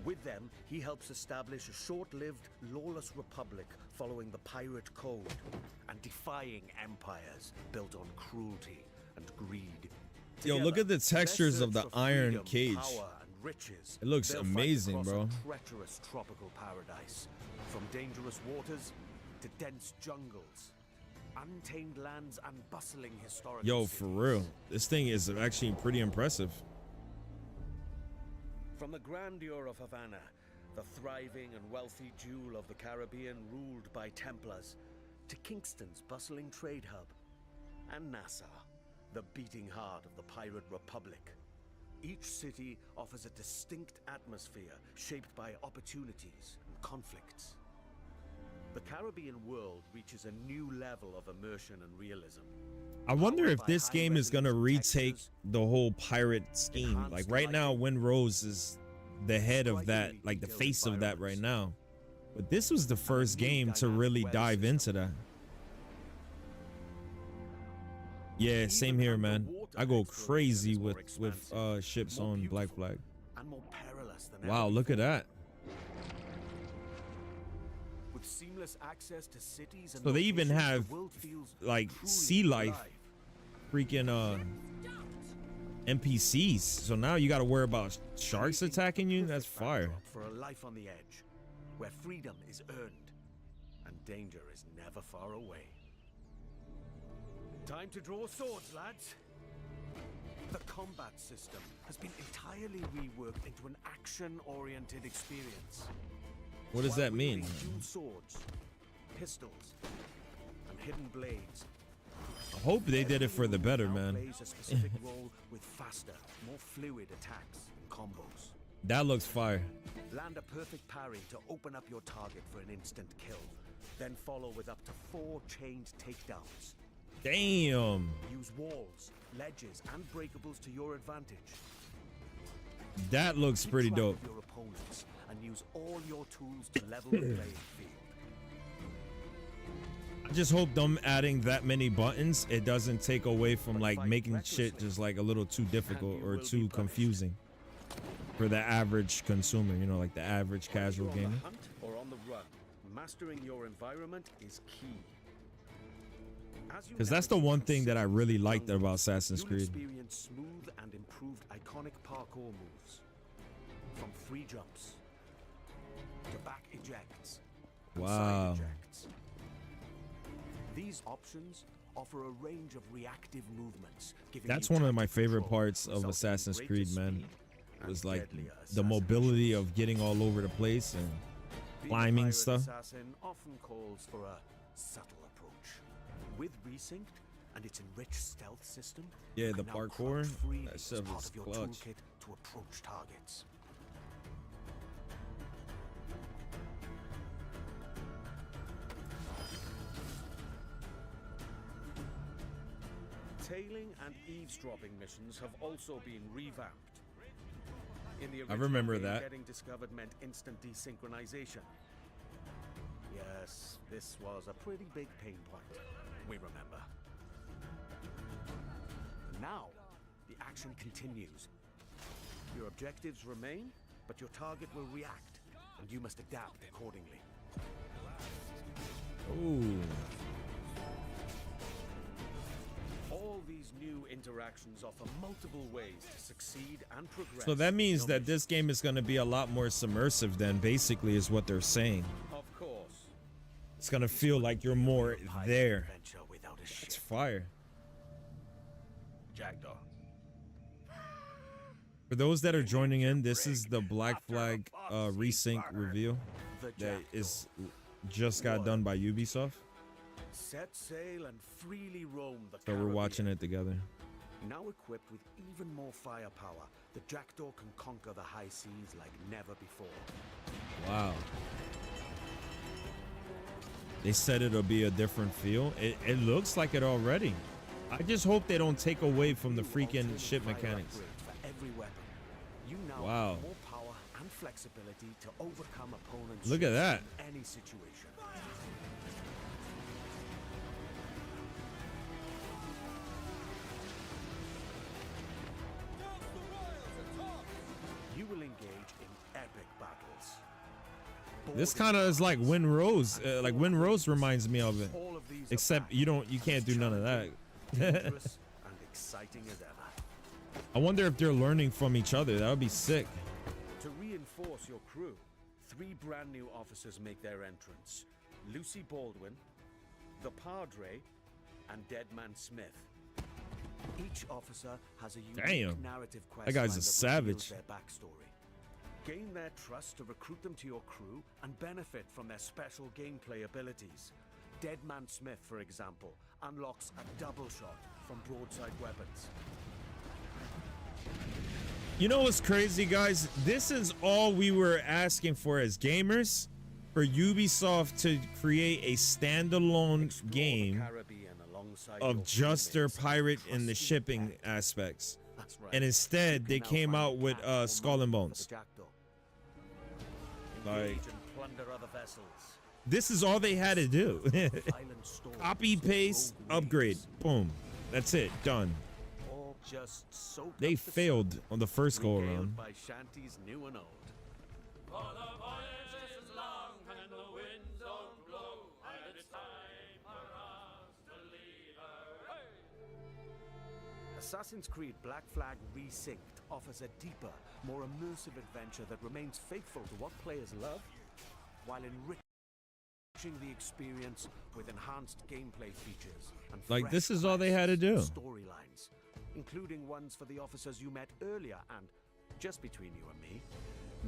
With them, he helps establish a short-lived, lawless republic following the pirate code and defying empires built on cruelty and greed. Yo, look Together, at the their textures of search the for iron freedom, cage. power, and riches, It looks they'll fight amazing, across bro. a treacherous tropical paradise, from dangerous waters to dense jungles, untamed lands, and bustling historical Yo, cities. for real. This thing is actually pretty impressive. From the grandeur of Havana, the thriving and wealthy jewel of the Caribbean ruled by Templars, to Kingston's bustling trade hub, and Nassau, the beating heart of the pirate republic. Each city offers a distinct atmosphere shaped by opportunities and conflicts. The Caribbean world reaches a new level of immersion and realism. I wonder Powered if by this game is gonna high-resolution retake textures, the whole pirate scheme. enhanced Like right now, lighting, Windrose is the head of that, strikingly like the detailed face of that right environments. now. But this was the first new game to dynamic really weather dive into system. that. Yeah, same Even here, man. underwater I go exploration crazy is more with expansive, ships more on Black beautiful, Flag. and more perilous than Wow, ever look at before. that. With seamless access to cities and So they even locations, have, the world feels like, truly sea life. alive. Freaking NPCs. So now you got to worry about sharks Creating attacking you. the That's perfect fire. backdrop for a life on the edge, where freedom is earned and danger is never far away. Time to draw swords, lads. The combat system has been entirely reworked into an action-oriented experience. What does While that mean? wielding dual swords, pistols, and hidden blades. I hope they did it for the better, Now man. plays a specific role with faster, more fluid attacks and combos. That looks fire. Land a perfect parry to open up your target for an instant kill. Then follow with up to 4 chained takedowns. Damn. Use walls, ledges, and breakables to your advantage. That looks Keep pretty track dope. of your opponents and use all your tools to level the playing field. I just hope them adding that many buttons, it doesn't take away from like making shit just like a little too difficult or too confusing for the average consumer, you know, like the average casual Whether you're on gamer. the hunt or on the run, Mastering your environment is key. Because that's the one thing that I really liked about Assassin's You'll Creed. experience smooth and improved iconic parkour moves. From free jumps to back ejects and Wow. side ejects. These options offer a range of reactive movements. That's one of my favorite parts of Assassin's Creed, man. It was like the mobility of getting all over the place and climbing stuff. Assassin often calls for a subtle approach. With Resynced and its enriched stealth system, Yeah, you the can now parkour, crouch freely that as stuff part is of your clutch. toolkit to approach targets. Tailing and eavesdropping missions have also been revamped. In the I original remember game, that. getting discovered meant instant desynchronization. Yes, this was a pretty big pain point. We remember. Now, the action continues. Your objectives remain, but your target will react, and you must adapt accordingly. Ooh. All these new interactions offer multiple ways to succeed and progress. So that means your that this game is going to be a lot more submersive than basically is what they're saying. Of course. It's going to feel like you're more there. Adventure without a It's ship. fire. Jackdaw. For those that are joining in, this is the Black Flag resync reveal The that Jackdaw. is just got done by Ubisoft. Set sail and freely roam the So we're Caribbean. watching it together. Now equipped with even more firepower, the Jackdaw can conquer the high seas like never before. Wow. They said it'll be a different feel. It looks like it already. I just hope they don't take away from the freaking ship Fire mechanics. upgrade for every weapon. You now Wow. have more power and flexibility to overcome opponents. Look at that. in any situation. You will engage in epic battles. This kind of is like Windrose. Like Windrose reminds me of it. All of these are Except you can't do none of that. dangerous and exciting as ever. I wonder if they're learning from each other. That would be sick. To reinforce your crew, 3 brand new officers make their entrance. Lucy Baldwin, the Padre, and Deadman Smith. Each officer has a unique Damn. narrative quest That guy's line a that savage. reveals their backstory. Gain their trust to recruit them to your crew and benefit from their special gameplay abilities. Deadman Smith, for example, unlocks a double shot from broadside weapons. You know what's crazy, guys? This is all we were asking for as gamers, for Ubisoft to create a standalone Explore the game Caribbean alongside of your just their teammates and pirate and the trusty shipping pet. aspects. That's right. And instead, You they can now came find out with cash or Skull and money for Bones. the Jackdaw. Like, Engage and plunder other vessels. this is all they had to do. Violent storms, Copy, paste, rogue upgrade. waves, Boom. That's it. Done. all just soaked They up the failed sun, on the first go regaled around. by shanties new and old. Assassin's Creed Black Flag Resynced offers a deeper, more immersive adventure that remains faithful to what players love, while enriching the experience with enhanced gameplay features and Like, this fresh is all they had to do. storylines, including ones for the officers you met earlier and, just between you and me,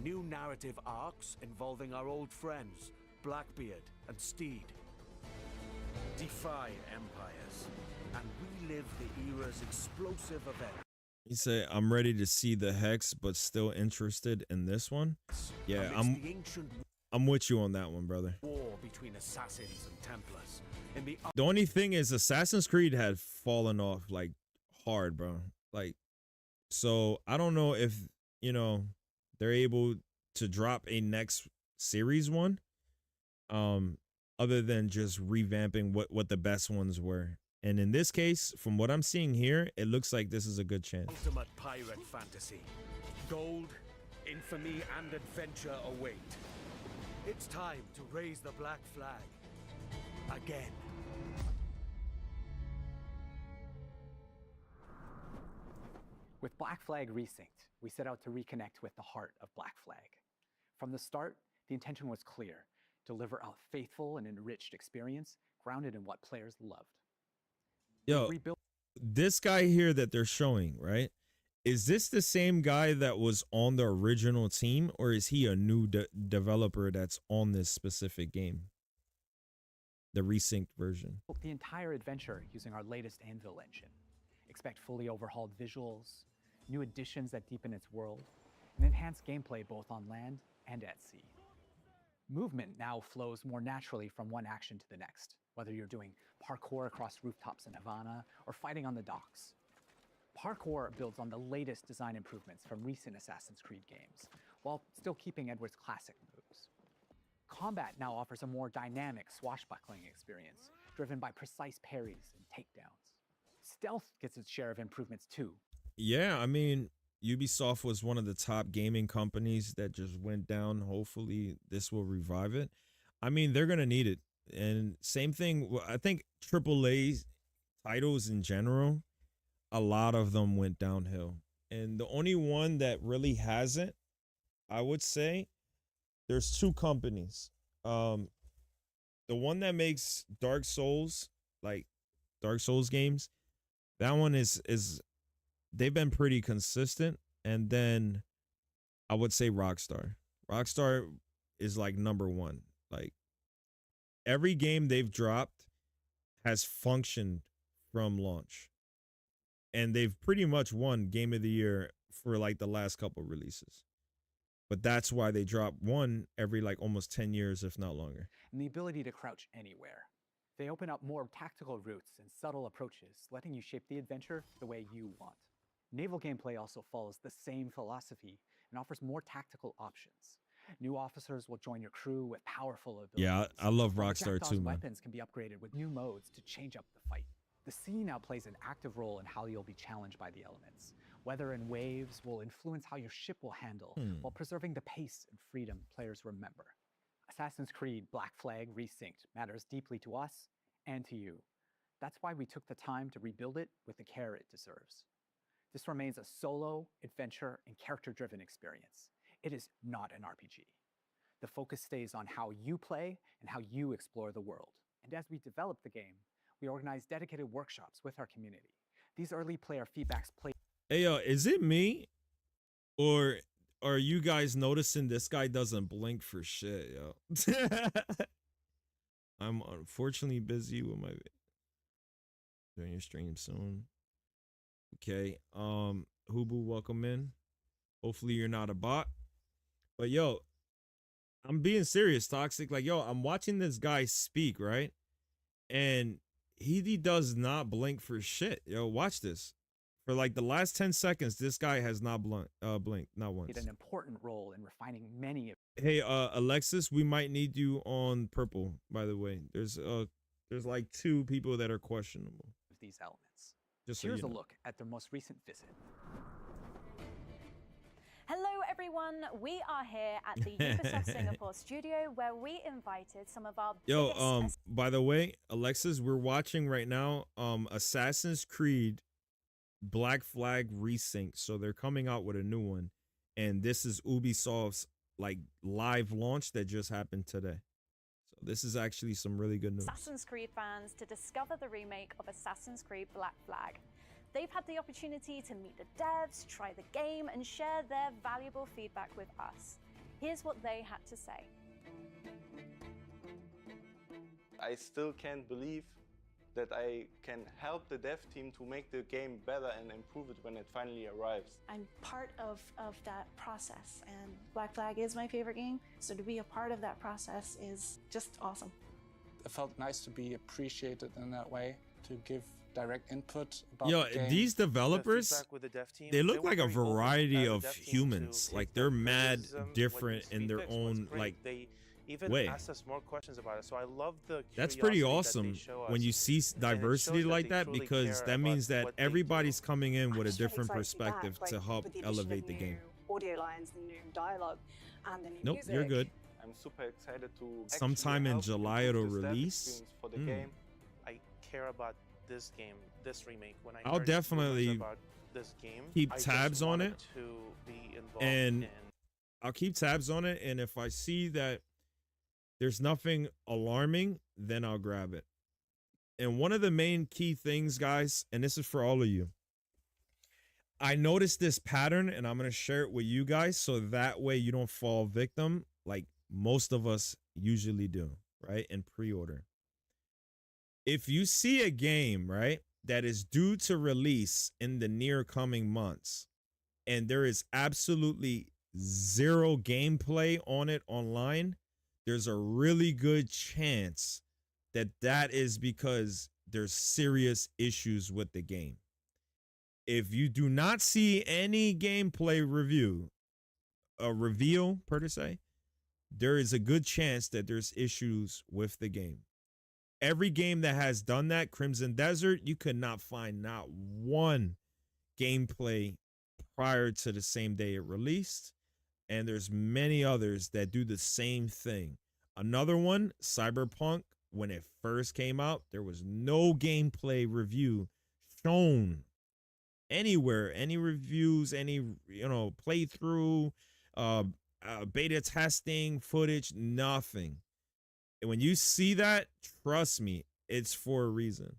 new narrative arcs involving our old friends, Blackbeard and Steed. Defy empires and relive the era's explosive events. He said, I'm ready to see the Hex, but still interested in this one. Yeah, amidst the ancient I'm with you on that one, brother. war between assassins and Templars. In the The only thing is Assassin's Creed had fallen off like hard, bro. Like, so I don't know if, they're able to drop a next series one, other than just revamping what the best ones were. And in this case, from what I'm seeing here, it looks like this is a good chance. ultimate pirate fantasy. Gold, infamy, and adventure await. It's time to raise the black flag. Again. With Black Flag Resynced, we set out to reconnect with the heart of Black Flag. From the start, the intention was clear: deliver a faithful and enriched experience grounded in what players loved. Yo, this guy here that they're showing, right? Is this the same guy that was on the original team, or is he a new developer that's on this specific game? The resynced version. The entire adventure using our latest Anvil engine. Expect fully overhauled visuals, new additions that deepen its world, and enhanced gameplay both on land and at sea. Movement now flows more naturally from one action to the next, whether you're doing parkour across rooftops in Havana or fighting on the docks. Parkour builds on the latest design improvements from recent Assassin's Creed games, while still keeping Edward's classic moves. Combat now offers a more dynamic swashbuckling experience, driven by precise parries and takedowns. Stealth gets its share of improvements too. Yeah, I mean, Ubisoft was one of the top gaming companies that just went down. Hopefully this will revive it. I mean, they're going to need it. And same thing, I think AAA titles in general, a lot of them went downhill. And the only one that really hasn't, I would say, there's two companies. The one that makes Dark Souls, like Dark Souls games, that one is they've been pretty consistent. And then I would say Rockstar. Rockstar is like number one. Like every game they've dropped has functioned from launch. And they've pretty much won Game of the Year for like the last couple releases. But that's why they drop one every like almost 10 years, if not longer. And the ability to crouch anywhere. They open up more tactical routes and subtle approaches, letting you shape the adventure the way you want. Naval gameplay also follows the same philosophy and offers more tactical options. New officers will join your crew with powerful abilities. Yeah, I love Rockstar too, man. Weapons can be upgraded with new modes to change up the fight. The sea now plays an active role in how you'll be challenged by the elements. Weather and waves will influence how your ship will handle, while preserving the pace and freedom players remember. Assassin's Creed Black Flag Resynced matters deeply to us and to you. That's why we took the time to rebuild it with the care it deserves. This remains a solo, adventure, and character-driven experience. It is not an RPG. The focus stays on how you play and how you explore the world. And as we develop the game, we organize dedicated workshops with our community. These early player feedbacks play. Hey, yo, is it me? Or are you guys noticing this guy doesn't blink for shit, yo? I'm unfortunately busy with my doing your stream soon. Okay. Hubu, welcome in. Hopefully you're not a bot. But yo, I'm being serious, Toxic. Like, yo, I'm watching this guy speak, right? And he does not blink for shit. Yo, watch this. For like the last 10 seconds, this guy has not blinked, not once. An important role in refining many of. Hey, Alexis, we might need you on purple, by the way. There's like 2 people that are questionable. These elements. Just so Here's you know. a look at their most recent visit. Hello everyone, we are here at the Ubisoft Singapore studio where we invited some of our biggest by the way, Alexis, we're watching right now Assassin's Creed Black Flag Resynced. So they're coming out with a new one, and this is Ubisoft's like live launch that just happened today. So this is actually some really good news. Assassin's Creed fans to discover the remake of Assassin's Creed Black Flag. They've had the opportunity to meet the devs, try the game, and share their valuable feedback with us. Here's what they had to say. I still can't believe that I can help the dev team to make the game better and improve it when it finally arrives. I'm part of that process, and Black Flag is my favorite game, so to be a part of that process is just awesome. It felt nice to be appreciated in that way, to give direct input about Yo, the game. these developers, they look like a variety of humans. Like they're mad different in their own like even way. asked us more questions about it, so I love the That's pretty curiosity awesome that they show when us. you see diversity like that, because that means that everybody's coming in with a different perspective to help elevate the game. Audio lines, the new dialogue, and the new Nope, music. you're good. I'm super excited to Sometime in July it'll release. For the game. I care about this game, this remake. When I I'll heard definitely rumors about this game, keep I just tabs on wanted it, to be involved and in I'll keep tabs on it, and if I see that there's nothing alarming, then I'll grab it. And one of the main key things, guys, and this is for all of you, I noticed this pattern, and I'm going to share it with you guys so that way you don't fall victim like most of us usually do, right? In pre-order. If you see a game, right, that is due to release in the near coming months, and there is absolutely zero gameplay on it online, there's a really good chance that that is because there's serious issues with the game. If you do not see any gameplay reveal per se, there is a good chance that there's issues with the game. Every game that has done that, Crimson Desert, you could not find not one gameplay prior to the same day it released. And there's many others that do the same thing. Another one, Cyberpunk, when it first came out, there was no gameplay review shown anywhere, any reviews, any, playthrough, beta testing footage, nothing. And when you see that, trust me, it's for a reason.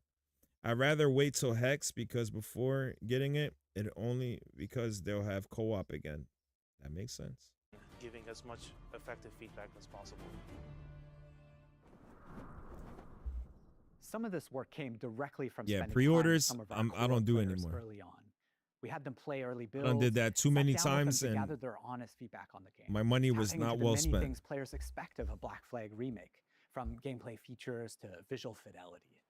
I'd rather wait till Hex because before getting it only because they'll have co-op again. That makes sense. giving as much effective feedback as possible. Some of this work came directly from pre-orders. some of our I don't do players anymore. Early on, we had them play early I builds. done did that too sat many down with them times, to and gather their honest feedback on the game. my money was tapping not into the well many spent. things players expect of a Black Flag remake, from gameplay features to visual fidelity.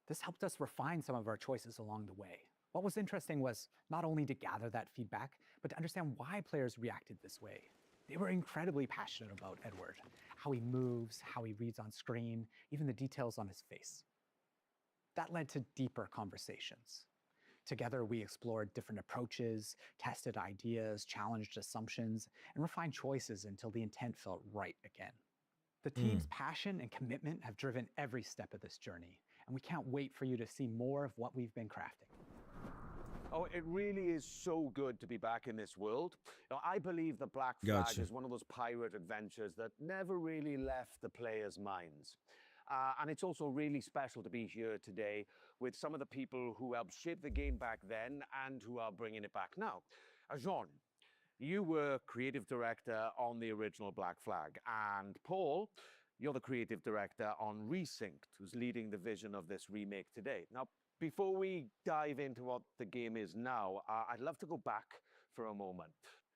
This helped us refine some of our choices along the way. What was interesting was not only to gather that feedback, but to understand why players reacted this way. They were incredibly passionate about Edward, how he moves, how he reads on screen, even the details on his face. That led to deeper conversations. Together, we explored different approaches, tested ideas, challenged assumptions, and refined choices until the intent felt right again. The team's passion and commitment have driven every step of this journey, and we can't wait for you to see more of what we've been crafting. Oh, it really is so good to be back in this world. Now, I believe the Black Flag Gotcha. is one of those pirate adventures that never really left the players' minds. And it's also really special to be here today with some of the people who helped shape the game back then and who are bringing it back now. Jean, you were creative director on the original Black Flag, and Paul, you're the creative director on Resynced, who's leading the vision of this remake today. Now, before we dive into what the game is now, I'd love to go back for a moment.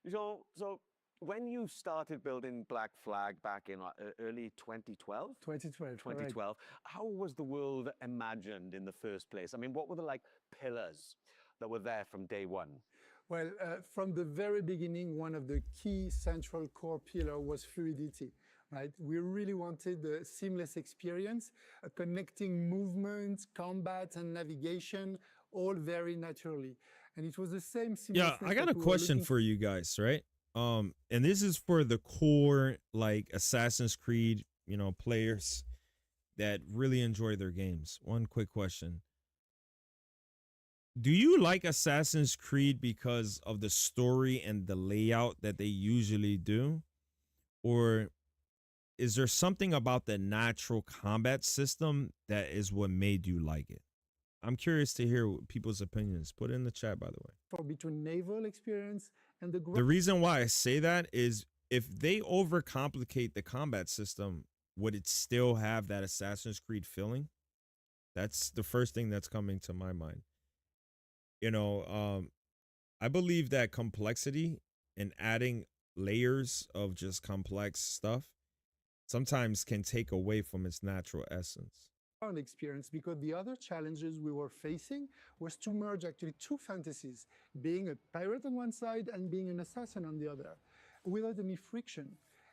Jean, so when you started building Black Flag back in early 2012? 2012. How was the world imagined in the first place? I mean, what were the pillars that were there from day one? Well, from the very beginning, one of the key central core pillar was fluidity, right? We really wanted a seamless experience, connecting movement, combat, and navigation, all very naturally. And it was the same seamlessness. Yeah, I got a question for you guys, right? And this is for the core, Assassin's Creed, players that really enjoy their games. One quick question. Do you like Assassin's Creed because of the story and the layout that they usually do? Or is there something about the natural combat system that is what made you like it? I'm curious to hear people's opinions. Put it in the chat, by the way. For between naval experience and the The reason why I say that is if they overcomplicate the combat system, would it still have that Assassin's Creed feeling? That's the first thing that's coming to my mind. I believe that complexity and adding layers of just complex stuff sometimes can take away from its natural essence. Experience, because the other challenges we were facing was to merge actually two fantasies, being a pirate on one side and being an assassin on the other, without any friction.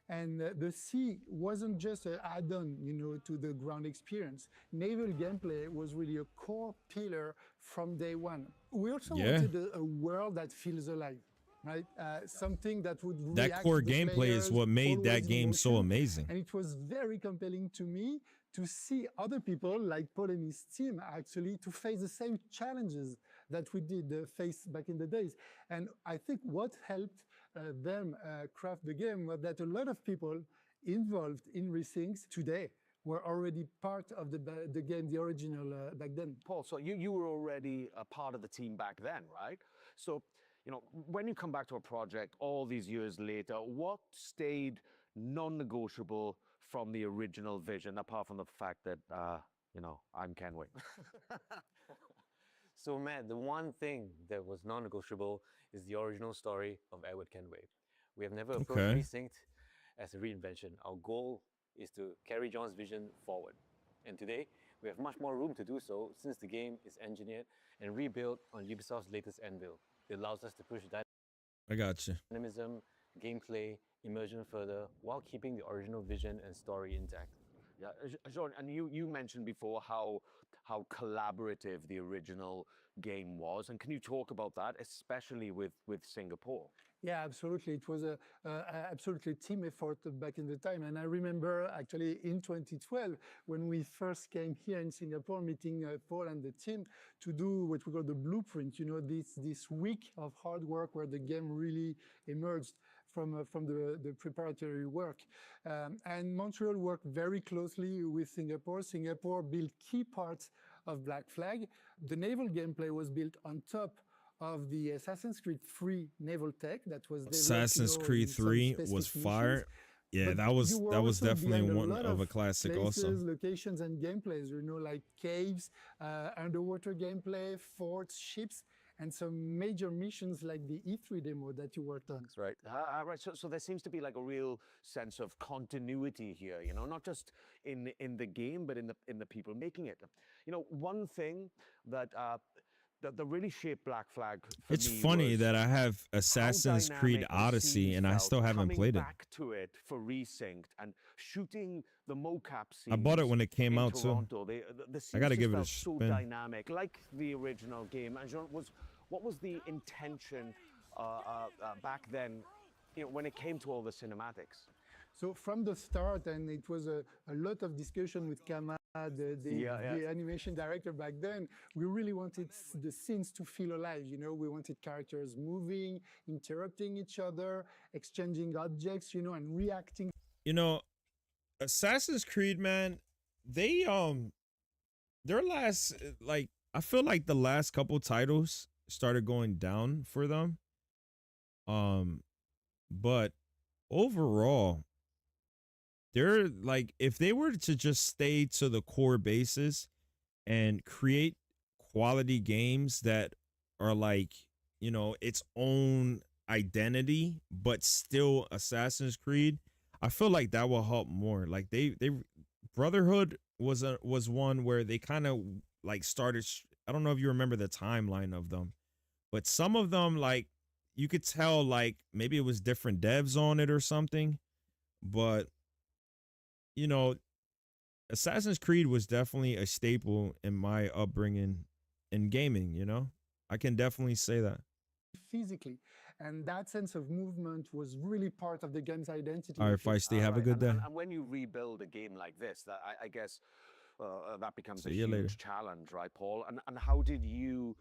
And the sea wasn't just an add-on, to the ground experience. Naval gameplay was really a core pillar from day one. We also wanted a world that feels alive. right? Something that would That react core to the gameplay is players, what made that always in game so motion. amazing. And it was very compelling to me to see other people like Paul and his team actually to face the same challenges that we did face back in the days. And I think what helped them craft the game was that a lot of people involved in Rethink today were already part of the game, the original back then. Paul, so you were already a part of the team back then, right? So, you know, when you come back to a project all these years later, what stayed non-negotiable from the original vision, apart from the fact that, you know, I'm Kenway? So, Matt, the one thing that was non-negotiable is the original story of Edward Kenway. We have never approached Okay. Resynced as a reinvention. Our goal is to carry John's vision forward. And today, we have much more room to do so since the game is engineered and rebuilt on Ubisoft's latest anvil. It allows us to push I got you. dynamism, gameplay, immersion further while keeping the original vision and story intact. Yeah, Jean, and you mentioned before how collaborative the original game was, and can you talk about that, especially with Singapore? Yeah, absolutely. It was a absolutely team effort back in the time. And I remember actually in 2012, when we first came here in Singapore, meeting Paul and the team to do what we call the blueprint, you know, this week of hard work where the game really emerged from the preparatory work. And Montreal worked very closely with Singapore. Singapore built key parts of Black Flag. The naval gameplay was built on top of the Assassin's Creed 3 naval tech that was developed, Assassin's Creed 3 was fire. Yeah, But that was you were also definitely behind a one lot of a classic places, also. locations and gameplays, you know, like caves, underwater gameplay, forts, ships, and some major missions like the E3 demo that you worked on. That's right. Right. So there seems to be like a real sense of continuity here, you know, not just in the game, but in the people making it. You know, one thing that that really shaped Black Flag for It's me funny was that I have Assassin's Creed dynamic the Odyssey scenes and I felt still haven't coming played it. back to it for Resynced and shooting the mocap scenes. I bought it when it came in out too. Toronto. The I gotta scenes give it a just felt so spin. dynamic, like the original game. And Jean, what was the intention back then, you know, when it came to all the cinematics? So from the start, and it was a lot of discussion with Kama, the animation director back then, we really wanted the scenes to feel alive. You know, we wanted characters moving, interrupting each other, exchanging objects, you know, and reacting. You know, Assassin's Creed, man, they their last, like, I feel like the last couple titles started going down for them. But overall, they're like, if they were to just stay to the core basis and create quality games that are like, you know, its own identity, but still Assassin's Creed, I feel like that will help more. Like they Brotherhood was one where they kind of like started. I don't know if you remember the timeline of them, but some of them, like, you could tell like maybe it was different devs on it or something, but you know, Assassin's Creed was definitely a staple in my upbringing in gaming, you know? I can definitely say that. Physically. And that sense of movement was really part of the game's identity. All right, Feisty, have a good day. And when you rebuild a game like this, that I guess that becomes a See you later. huge challenge, right, Paul? And how did you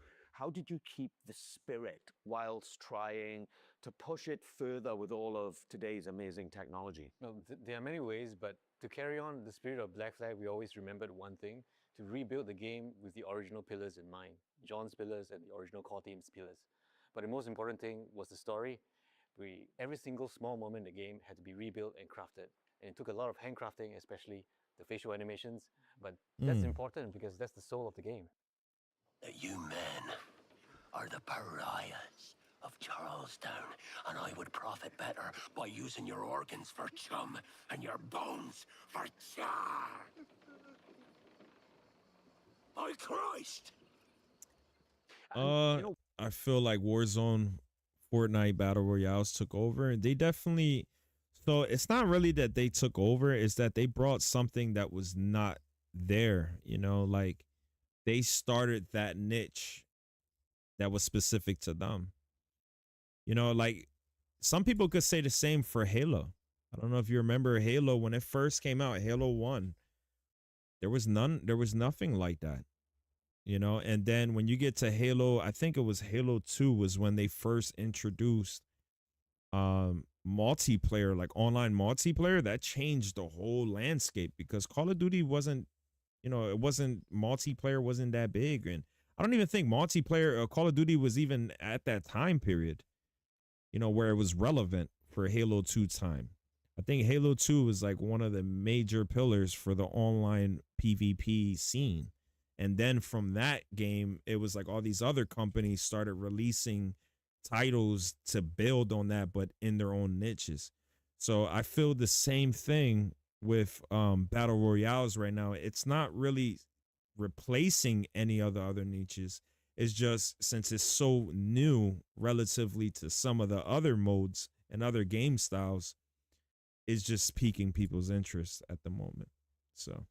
keep the spirit whilst trying to push it further with all of today's amazing technology? Well, there are many ways, but to carry on the spirit of Black Flag, we always remembered one thing: to rebuild the game with the original pillars in mind, John's pillars and the original core team's pillars. But the most important thing was the story. Every single small moment in the game had to be rebuilt and crafted. And it took a lot of handcrafting, especially the facial animations. But that's important because that's the soul of the game. You men are the pariahs of Charlestown, and I would profit better by using your organs for chum and your bones for char. By Christ! I feel like Warzone, Fortnite Battle Royales took over. They definitely, so it's not really that they took over, it's that they brought something that was not there, you know, like they started that niche that was specific to them. You know, like some people could say the same for Halo. I don't know if you remember Halo when it first came out, Halo 1. There was nothing like that. You know, and then when you get to Halo, I think it was Halo 2 was when they first introduced multiplayer, like online multiplayer. That changed the whole landscape because Call of Duty wasn't, you know, it wasn't, multiplayer wasn't that big. And I don't even think multiplayer Call of Duty was even at that time period, you know, where it was relevant for Halo 2 time. I think Halo 2 was like one of the major pillars for the online PvP scene. And then from that game, it was like all these other companies started releasing titles to build on that, but in their own niches. So I feel the same thing with battle royales right now. It's not really replacing any of the other niches. It's just since it's so new relatively to some of the other modes and other game styles, it's just piquing people's interest at the moment. So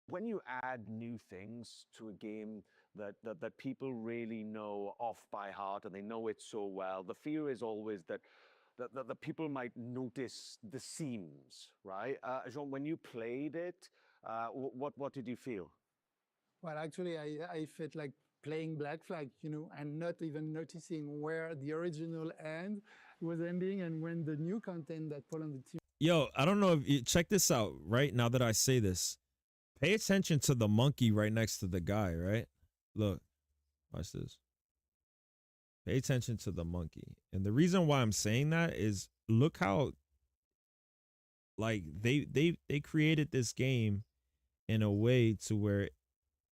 when you add new things to a game that people really know off by heart and they know it so well, the fear is always that the people might notice the seams, right? Jean, when you played it, what did you feel? Well, actually, I felt like playing Black Flag, you know, and not even noticing where the original end was ending and when the new content that put on the team. Yo, I don't know if you check this out right now that I say this. Pay attention to the monkey right next to the guy, right? Look, watch this. Pay attention to the monkey. And the reason why I'm saying that is look how like they created this game in a way to where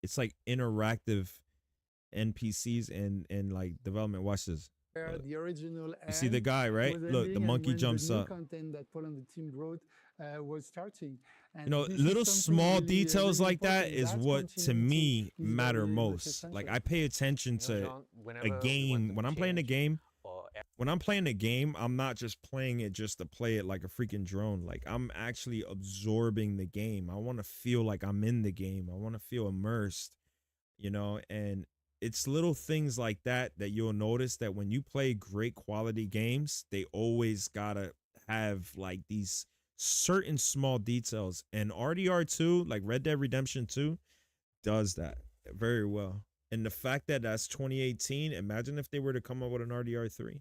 it's like interactive NPCs and like development. Watch this. Where the original you see the guy, right? Look, the monkey jumps up. The new content that Paul and the team wrote was starting. And you know, little small details like that is what to me matter most. Like I pay attention to a game when I'm playing a game. When I'm playing a game, I'm not just playing it just to play it like a freaking drone. Like I'm actually absorbing the game. I want to feel like I'm in the game. I want to feel immersed, you know, and it's little things like that that you'll notice that when you play great quality games, they always gotta have like these certain small details. And RDR2, like Red Dead Redemption 2, does that very well. And the fact that that's 2018, imagine if they were to come up with an RDR3.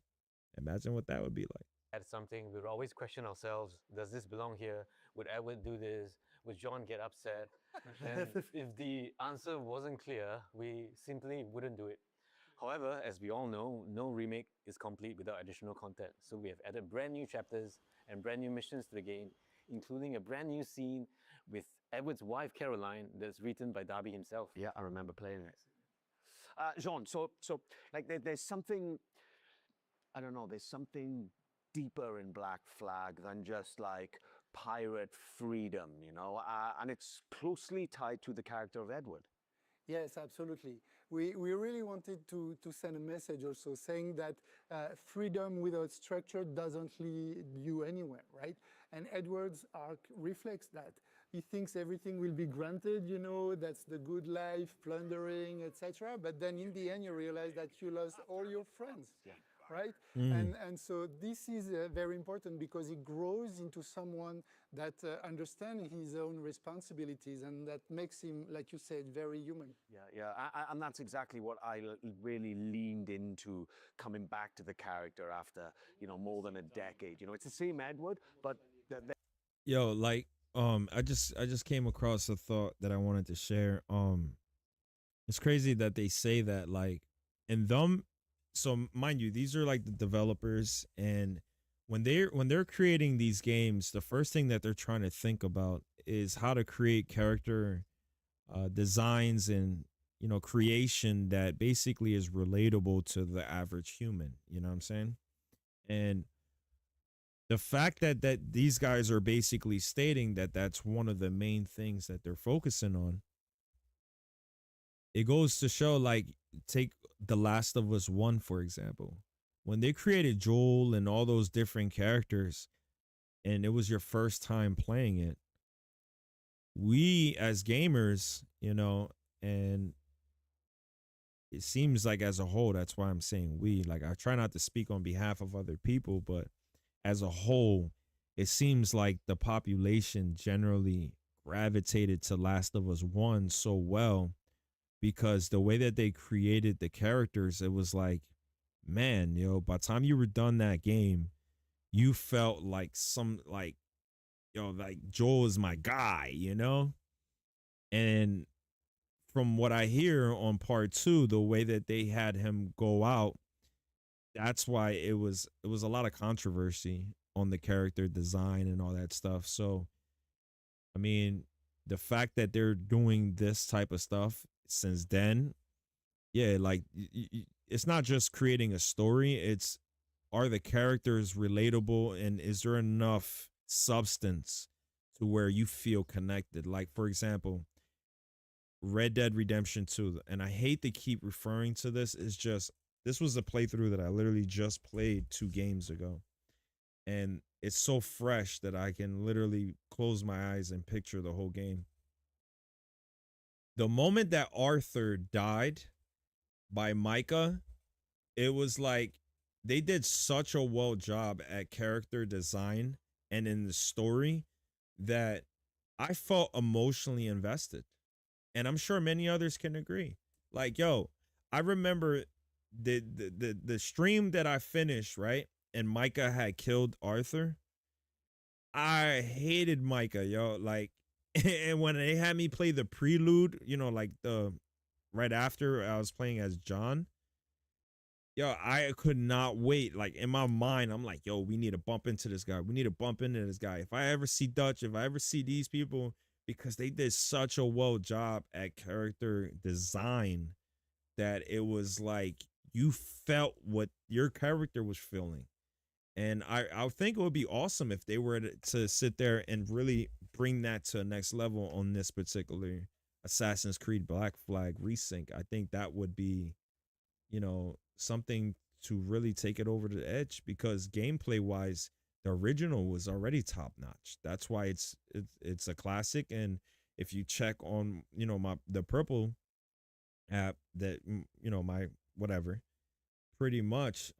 Imagine what that would be like. At something, we would always question ourselves, does this belong here? Would Edward do this? Would John get upset? And if the answer wasn't clear, we simply wouldn't do it. However, as we all know, no remake is complete without additional content. So we have added brand new chapters and brand new missions to the game, including a brand new scene with Edward's wife, Caroline, that's written by Darby himself. Yeah, I remember playing it. Jean, so like there's something, I don't know, there's something deeper in Black Flag than just like pirate freedom, you know, and it's closely tied to the character of Edward. Yes, absolutely. We really wanted to send a message also saying that freedom without structure doesn't lead you anywhere, right? And Edward's arc reflects that. He thinks everything will be granted, you know, that's the good life, plundering, etc. But then in the end, you realize that you lost all your friends. Yeah. Right? And so this is very important because he grows into someone that understands his own responsibilities and that makes him, like you said, very human. Yeah. And that's exactly what I really leaned into coming back to the character after, you know, more than a decade. You know, it's the same Edward, but... Yo, like, I just came across a thought that I wanted to share. It's crazy that they say that, like, in them. So mind you, these are like the developers, and when they're creating these games, the first thing that they're trying to think about is how to create character designs and, you know, creation that basically is relatable to the average human. You know what I'm saying? And the fact that these guys are basically stating that that's one of the main things that they're focusing on, it goes to show, like, take The Last of Us 1, for example. When they created Joel and all those different characters, and it was your first time playing it, we as gamers, you know, and it seems like as a whole, that's why I'm saying we. Like, I try not to speak on behalf of other people, but as a whole, it seems like the population generally gravitated to Last of Us 1 so well because the way that they created the characters, it was like, man, by the time you were done that game, you felt like like Joel is my guy, And from what I hear on part 2, the way that they had him go out, that's why it was a lot of controversy on the character design and all that stuff. So, I mean, the fact that they're doing this type of stuff since then, yeah, like it's not just creating a story, it's are the characters relatable and is there enough substance to where you feel connected? Like, for example, Red Dead Redemption 2, and I hate to keep referring to this, it's just this was a playthrough that I literally just played 2 games ago. And it's so fresh that I can literally close my eyes and picture the whole game. The moment that Arthur died by Micah, it was like they did such a well job at character design and in the story that I felt emotionally invested. And I'm sure many others can agree. Like, yo, I remember the stream that I finished, right? And Micah had killed Arthur. I hated Micah, yo. Like, and when they had me play the prelude, like the right after I was playing as John, yo, I could not wait. Like in my mind, I'm like, yo, we need to bump into this guy. We need to bump into this guy. If I ever see Dutch, if I ever see these people, because they did such a well job at character design that it was like you felt what your character was feeling. And I think it would be awesome if they were to sit there and really bring that to a next level on this particular Assassin's Creed Black Flag Resync. I think that would be, something to really take it over the edge because gameplay wise, the original was already top notch. That's why it's a classic. And if you check on, the Purple app that, my whatever, pretty much,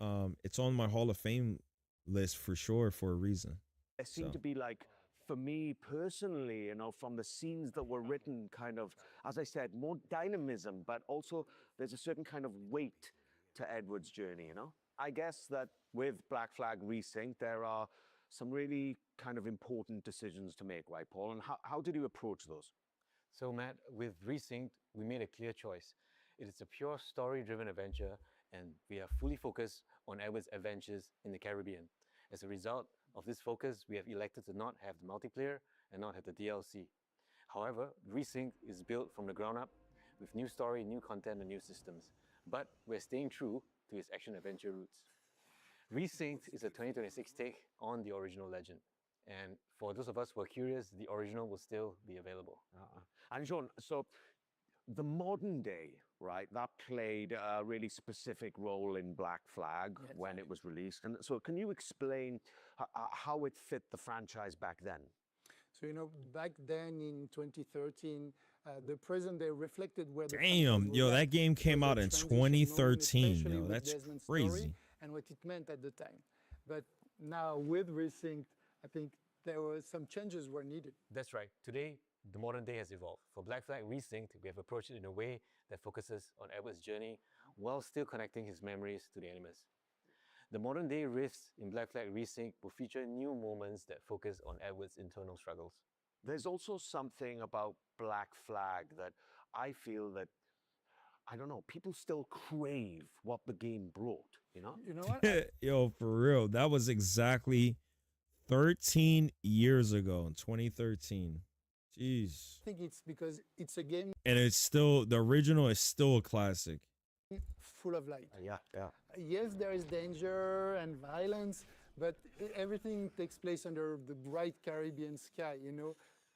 it's on my Hall of Fame list for sure for a reason. There seemed to be like, for me personally, from the scenes that were written, kind of, as I said, more dynamism, but also there's a certain kind of weight to Edward's journey, I guess that with Black Flag Resync, there are some really kind of important decisions to make, right, Paul? And how did you approach those? So, Matt, with Resync, we made a clear choice. It is a pure story-driven adventure, and we are fully focused on Edward's adventures in the Caribbean. As a result of this focus, we have elected to not have the multiplayer and not have the DLC. However, Resync is built from the ground up with new story, new content, and new systems. But we're staying true to its action-adventure roots. Resync is a 2026 take on the original legend. And for those of us who are curious, the original will still be available. And Jean, so the modern day, right, that played a really specific role in Black Flag when it was released. And so can you explain how it fit the franchise back then? So, back then in 2013, the present day reflected where the Damn, yo, that game came out in 2013, yo, that's crazy. And what it meant at the time. But now with Resync, I think there were some changes were needed. That's right. Today, the modern day has evolved. For Black Flag Resync, we have approached it in a way that focuses on Edward's journey while still connecting his memories to the Animus. The modern day rifts in Black Flag Resync will feature new moments that focus on Edward's internal struggles. There's also something about Black Flag that I feel that, I don't know, people still crave what the game brought, You know what? Yo, for real, that was exactly 13 years ago in 2013. Jeez. I think it's because it's a game. And it's still, the original is still a classic. Full of light. Yeah. Yes, there is danger and violence, but everything takes place under the bright Caribbean sky,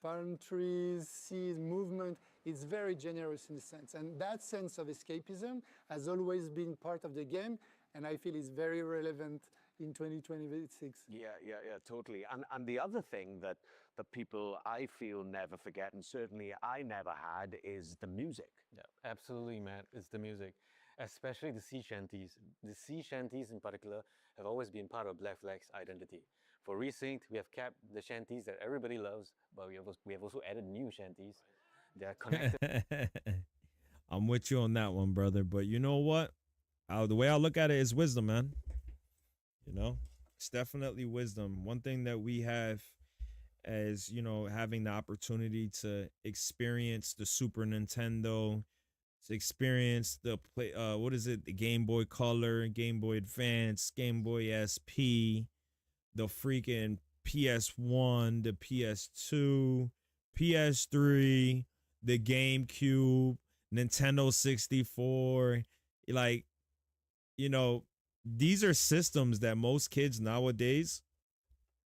palm trees, seas, movement. It's very generous in a sense. And that sense of escapism has always been part of the game, and I feel it's very relevant in 2026. Yeah, totally. And the other thing that the people, I feel, never forget, and certainly I never had, is the music. Yeah, absolutely, Matt. It's the music. especially the sea shanties. The sea shanties in particular have always been part of Black Flag's identity. For Resynced, we have kept the shanties that everybody loves, but we have also added new shanties. They are connected. I'm with you on that one, brother. But you know what? The way I look at it is wisdom, man. You know, it's definitely wisdom. One thing that we have as, you know, having the opportunity to experience the Super Nintendo, to experience the play, what is it? The Game Boy Color, Game Boy Advance, Game Boy SP, the freaking PS1, the PS2, PS3, the GameCube, Nintendo 64. Like, you know, these are systems that most kids nowadays,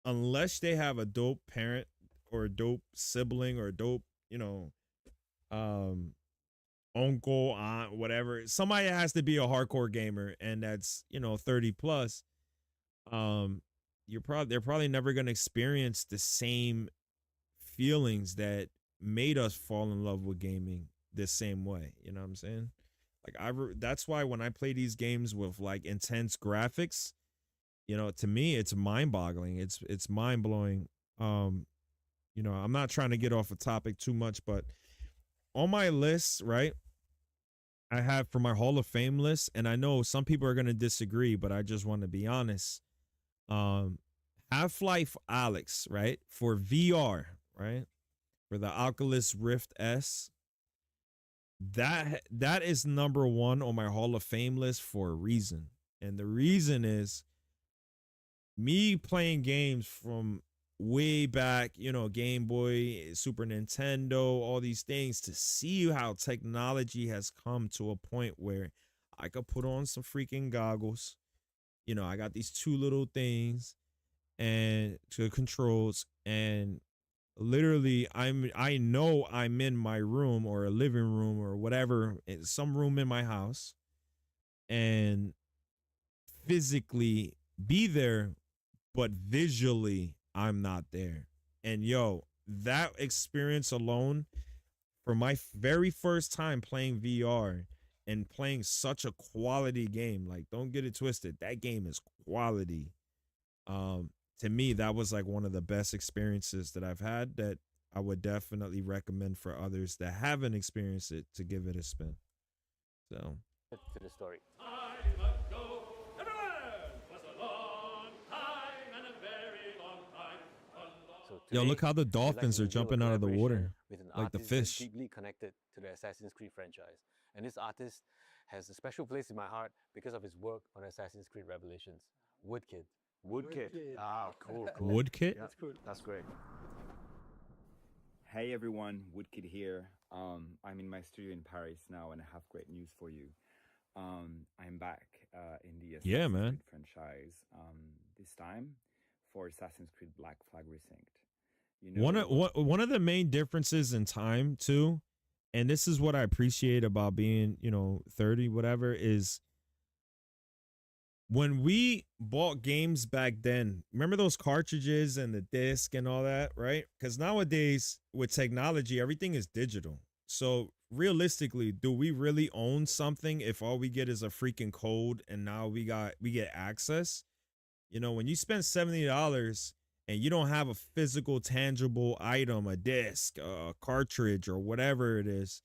unless they have a dope parent or a dope sibling or a dope, you know, uncle, aunt, whatever, somebody has to be a hardcore gamer, and that's, you know, 30 plus. They're probably never going to experience the same feelings that made us fall in love with gaming the same way. You know what I'm saying? Like, that's why when I play these games with like intense graphics, you know, to me it's mind-boggling. It's mind-blowing. You know, I'm not trying to get off a topic too much, but on my list, right, I have for my Hall of Fame list, and I know some people are going to disagree, but I just want to be honest. Half-Life Alyx, right, for VR, right, for the Oculus Rift S. That is number one on my Hall of Fame list for a reason. And the reason is me playing games from way back, you know, Game Boy, Super Nintendo, all these things, to see how technology has come to a point where I could put on some freaking goggles. You know, I got these two little things and two controls, and literally I know I'm in my room or a living room or whatever, some room in my house, and physically be there, but visually I'm not there. And yo, that experience alone, for my very first time playing VR and playing such a quality game, like, don't get it twisted, that game is quality. To me, that was like one of the best experiences that I've had, that I would definitely recommend for others that haven't experienced it to give it a spin. So To the story. So yo, look how the we'd like to dolphins are reveal a jumping out of the collaboration water, with an like the artist that's fish. deeply connected to the Assassin's Creed franchise. And this artist has a special place in my heart because of his work on Assassin's Creed Revelations. Woodkid. Woodkid. Ah, cool. Woodkid? Yeah, That's cool. That's great. Hey everyone, Woodkid here. I'm in my studio in Paris now, and I have great news for you. I'm back in the Assassin's man. Creed franchise. This time for Assassin's Creed Black Flag Resynced. You know, One of the main differences in time too, and this is what I appreciate about being, you know, 30, whatever, is when we bought games back then, remember those cartridges and the disc and all that, right? Because nowadays with technology, everything is digital. So realistically, do we really own something if all we get is a freaking code and now we get access? You know, when you spend $70 and you don't have a physical, tangible item, a disc, a cartridge, or whatever it is,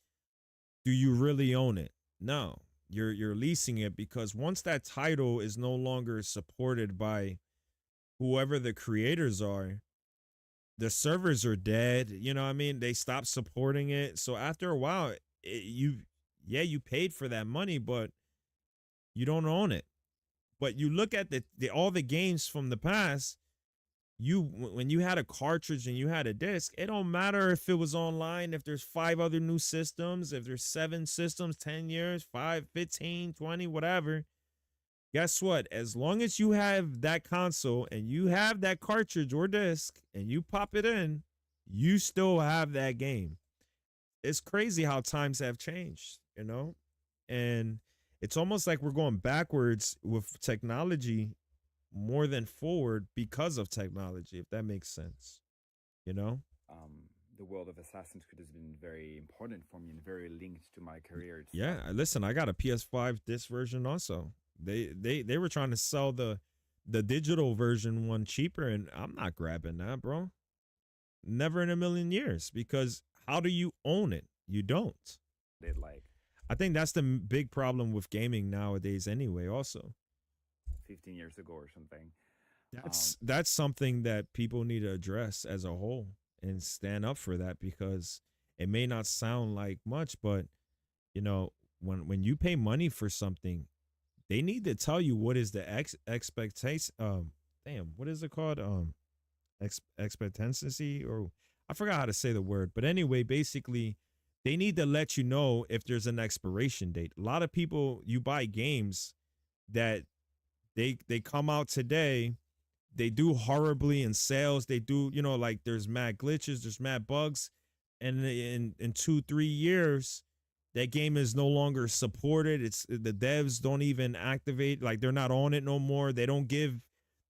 do you really own it? No. You're leasing it, because once that title is no longer supported by whoever the creators are, the servers are dead. You know what I mean? They stop supporting it. So after a while, you paid for that money, but you don't own it. But you look at all the games from the past, when you had a cartridge and you had a disc, it don't matter if it was online, if there's 5 other new systems, if there's 7 systems, 10 years, 5, 15, 20, whatever. Guess what? As long as you have that console and you have that cartridge or disc and you pop it in, you still have that game. It's crazy how times have changed, you know? And it's almost like we're going backwards with technology more than forward because of technology, if that makes sense, you know? the world of Assassin's Creed has been very important for me and very linked to my career. Yeah, listen, I got a PS5 disc version also. They were trying to sell the digital version one cheaper, and I'm not grabbing that, bro. Never in a million years, because how do you own it? You don't. It like I think that's the big problem with gaming nowadays anyway, also. 15 years ago or something. That's something that people need to address as a whole and stand up for that, because it may not sound like much, but you know, when you pay money for something, they need to tell you what is the expectation. What is it called? Expectancy, or I forgot how to say the word. But anyway, basically, they need to let you know if there's an expiration date. A lot of people, you buy games that they come out today, they do horribly in sales. They do, you know, like there's mad glitches, there's mad bugs, and in 2-3 years, that game is no longer supported. It's the devs don't even activate, like they're not on it no more. They don't give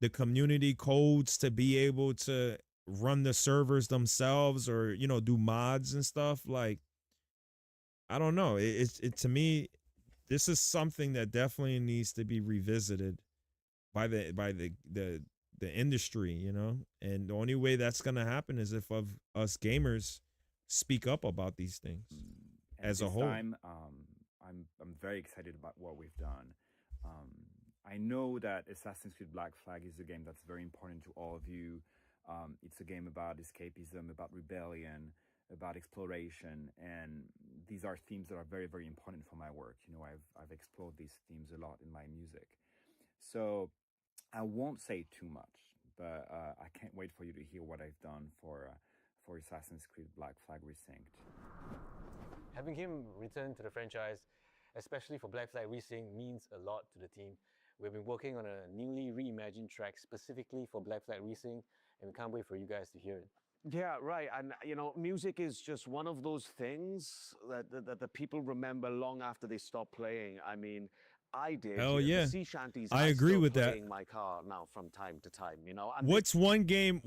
the community codes to be able to run the servers themselves, or, you know, do mods and stuff. Like, I don't know. It to me, this is something that definitely needs to be revisited by the industry, you know. And the only way that's gonna happen is if of us gamers speak up about these things as a whole. Time, I'm very excited about what we've done. I know that Assassin's Creed Black Flag is a game that's very important to all of you. It's a game about escapism, about rebellion, about exploration, and these are themes that are very, very important for my work. You know, I've explored these themes a lot in my music. So I won't say too much, but I can't wait for you to hear what I've done for Assassin's Creed Black Flag Resynced. Having him return to the franchise, especially for Black Flag Resynced, means a lot to the team. We've been working on a newly reimagined track specifically for Black Flag Resynced, and we can't wait for you guys to hear it. Yeah, right. And, you know, music is just one of those things that the people remember long after they stop playing. I mean, I did. Hell The yeah. sea shanties, I agree still with that. play in my car now from time to time, you know. And What's one game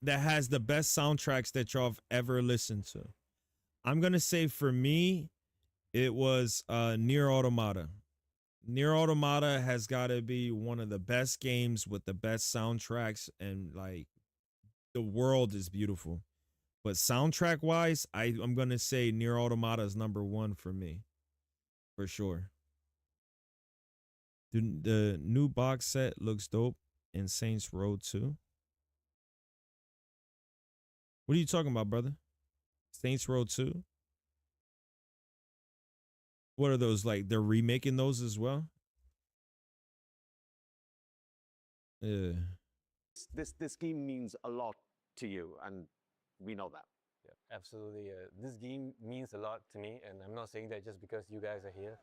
that has the best soundtracks that y'all have ever listened to? I'm gonna say for me, it was Nier Automata. Nier Automata has got to be one of the best games with the best soundtracks, and like the world is beautiful. But soundtrack wise, I'm gonna say Nier Automata is #1 for me, for sure. The new box set looks dope in Saints Row 2. What are you talking about, brother? Saints Row 2? What are those, like they're remaking those as well? Yeah. This game means a lot to you, and we know that. Yeah, absolutely. This game means a lot to me, and I'm not saying that just because you guys are here.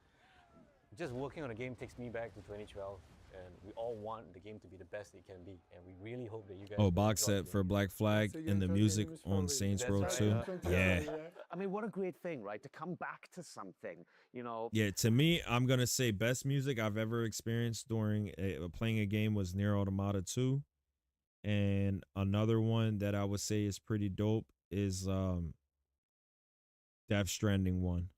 Just working on a game takes me back to 2012, and we all want the game to be the best it can be, and we really hope that you guys. Oh, box set for Black Flag and the music on Saints Row 2. Yeah. I mean, what a great thing, right? To come back to something, you know. Yeah, to me, I'm gonna say best music I've ever experienced during playing a game was Nier Automata 2, and another one that I would say is pretty dope is Death Stranding 1.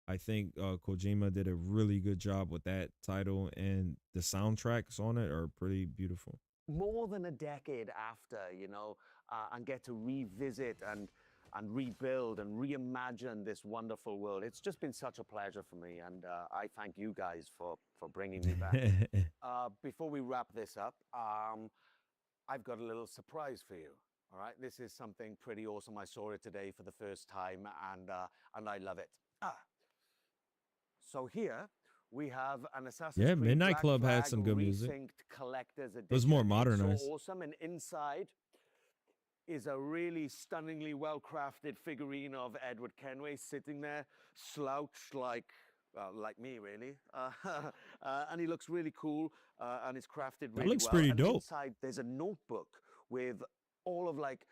I think Kojima did a really good job with that title, and the soundtracks on it are pretty beautiful. More than a decade after, you know, and get to revisit and rebuild and reimagine this wonderful world. It's just been such a pleasure for me, and I thank you guys for bringing me back. Before we wrap this up, I've got a little surprise for you. All right, this is something pretty awesome. I saw it today for the first time, and I love it. So here we have an Assassin's Creed Midnight Black Club had Flag some good music. Resynced Collector's Edition. It was more It's modernized. so awesome, and inside is a really stunningly well-crafted figurine of Edward Kenway sitting there, slouched like me, really. And he looks really cool, and it's crafted really well. It looks pretty and dope. Inside, there's a notebook with all of like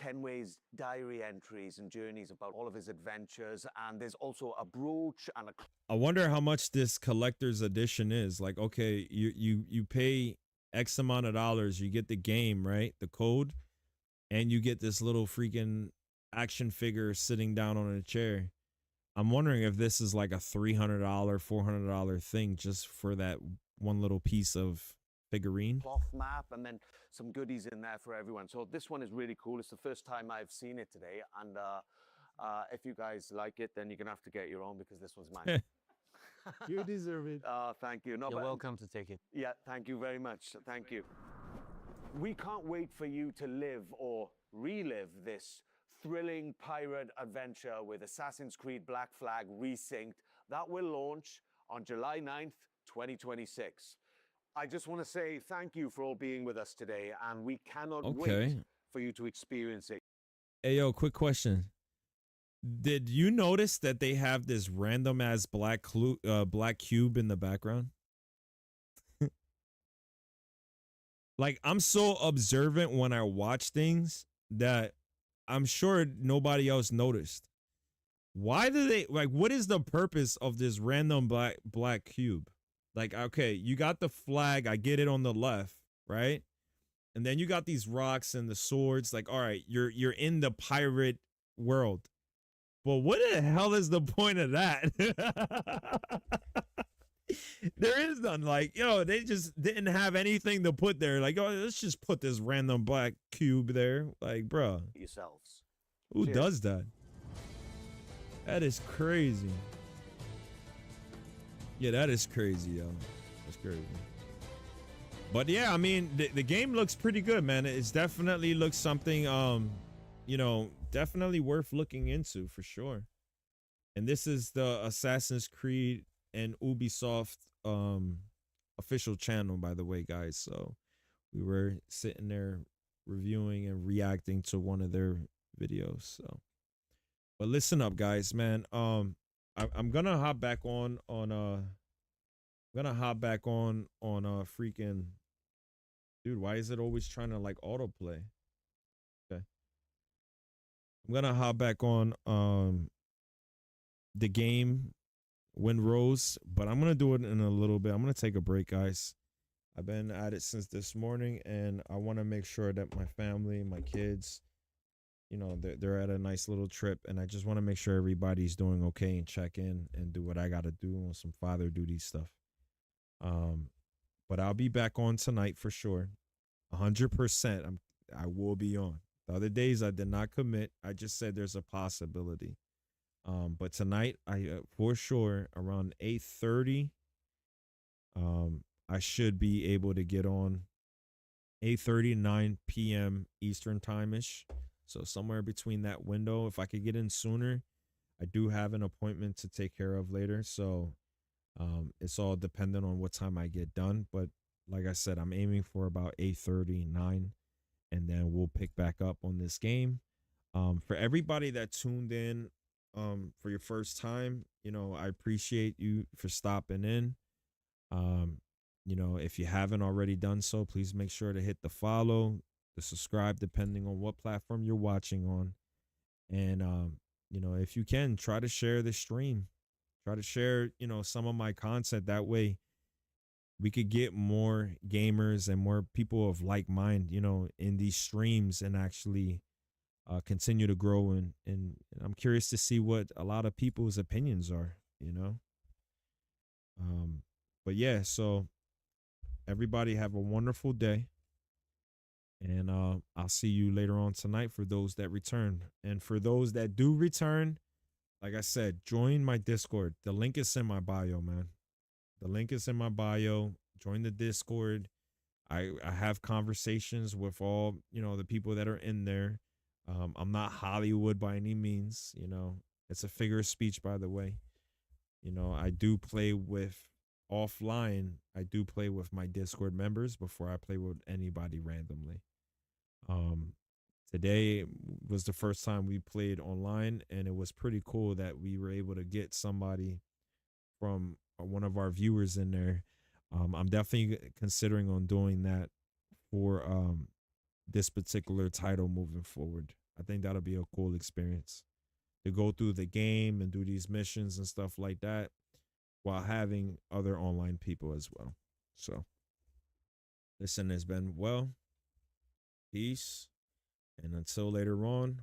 Kenway's diary entries and journeys about all of his adventures, and there's also a brooch and a. I wonder how much this collector's edition is. Like, okay, you pay X amount of dollars, you get the game, right? The code, and you get this little freaking action figure sitting down on a chair. I'm wondering if this is like a $300, $400 thing just for that one little piece of figurine. Cloth map and then some goodies in there for everyone. So this one is really cool. It's the first time I've seen it today, and if you guys like it, then you're gonna have to get your own because this one's mine. You deserve it. Thank you. No, You're but- welcome to take it. Yeah, thank you very much. Thank you. We can't wait for you to live or relive this thrilling pirate adventure with Assassin's Creed Black Flag Resynced. That will launch on July 9th, 2026. I just want to say thank you for all being with us today, and we cannot wait for you to experience it. Hey, yo, quick question. Did you notice that they have this random ass black cube in the background? Like, I'm so observant when I watch things that I'm sure nobody else noticed. Why do they, like, what is the purpose of this random black cube? Like, okay, you got the flag, I get it, on the left, right? And then you got these rocks and the swords. Like, all right, you're in the pirate world. But what the hell is the point of that? There is none. Like, yo, they just didn't have anything to put there. Like, oh, let's just put this random black cube there. Like, bro, yourselves. Who Cheers. does that? That is crazy. Yeah, that is crazy, yo. That's crazy. But yeah, I mean, the game looks pretty good, man. It's definitely looks something, you know, definitely worth looking into for sure. And this is the Assassin's Creed and Ubisoft official channel, by the way, guys. So we were sitting there reviewing and reacting to one of their videos. So, but listen up, guys, man. I'm gonna hop back on freaking, dude, why is it always trying to like autoplay? Okay. I'm gonna hop back on the game Windrose, but I'm gonna do it in a little bit. I'm gonna take a break, guys. I've been at it since this morning, and I want to make sure that my family, my kids, you know, they're at a nice little trip, and I just want to make sure everybody's doing okay and check in and do what I gotta do on some father duty stuff. But I'll be back on tonight for sure. 100%. I will be on. The other days I did not commit. I just said there's a possibility. But tonight I for sure around 8:30 I should be able to get on 8:30 9 p.m. Eastern time-ish. So somewhere between that window. If I could get in sooner, I do have an appointment to take care of later. So it's all dependent on what time I get done. But like I said, I'm aiming for about 8:30 9, and then we'll pick back up on this game. For everybody that tuned in for your first time, you know, I appreciate you for stopping in. You know, if you haven't already done so, please make sure to hit the follow, the subscribe, depending on what platform you're watching on. And you know, if you can, try to share the stream. Try to share, you know, some of my content. That way we could get more gamers and more people of like mind, you know, in these streams, and actually continue to grow. And I'm curious to see what a lot of people's opinions are, you know. But yeah, so everybody have a wonderful day, and I'll see you later on tonight for those that return. And for those that do return, like I said, join my Discord. The link is in my bio, man. The link is in my bio. Join the Discord. I have conversations with all, you know, the people that are in there. I'm not Hollywood by any means, you know. It's a figure of speech, by the way. You know, I do play with offline. I do play with my Discord members before I play with anybody randomly. Today was the first time we played online, and it was pretty cool that we were able to get somebody from one of our viewers in there. I'm definitely considering on doing that for this particular title moving forward. I think that'll be a cool experience to go through the game and do these missions and stuff like that while having other online people as well. So listen, it's been well. Peace. And until later on,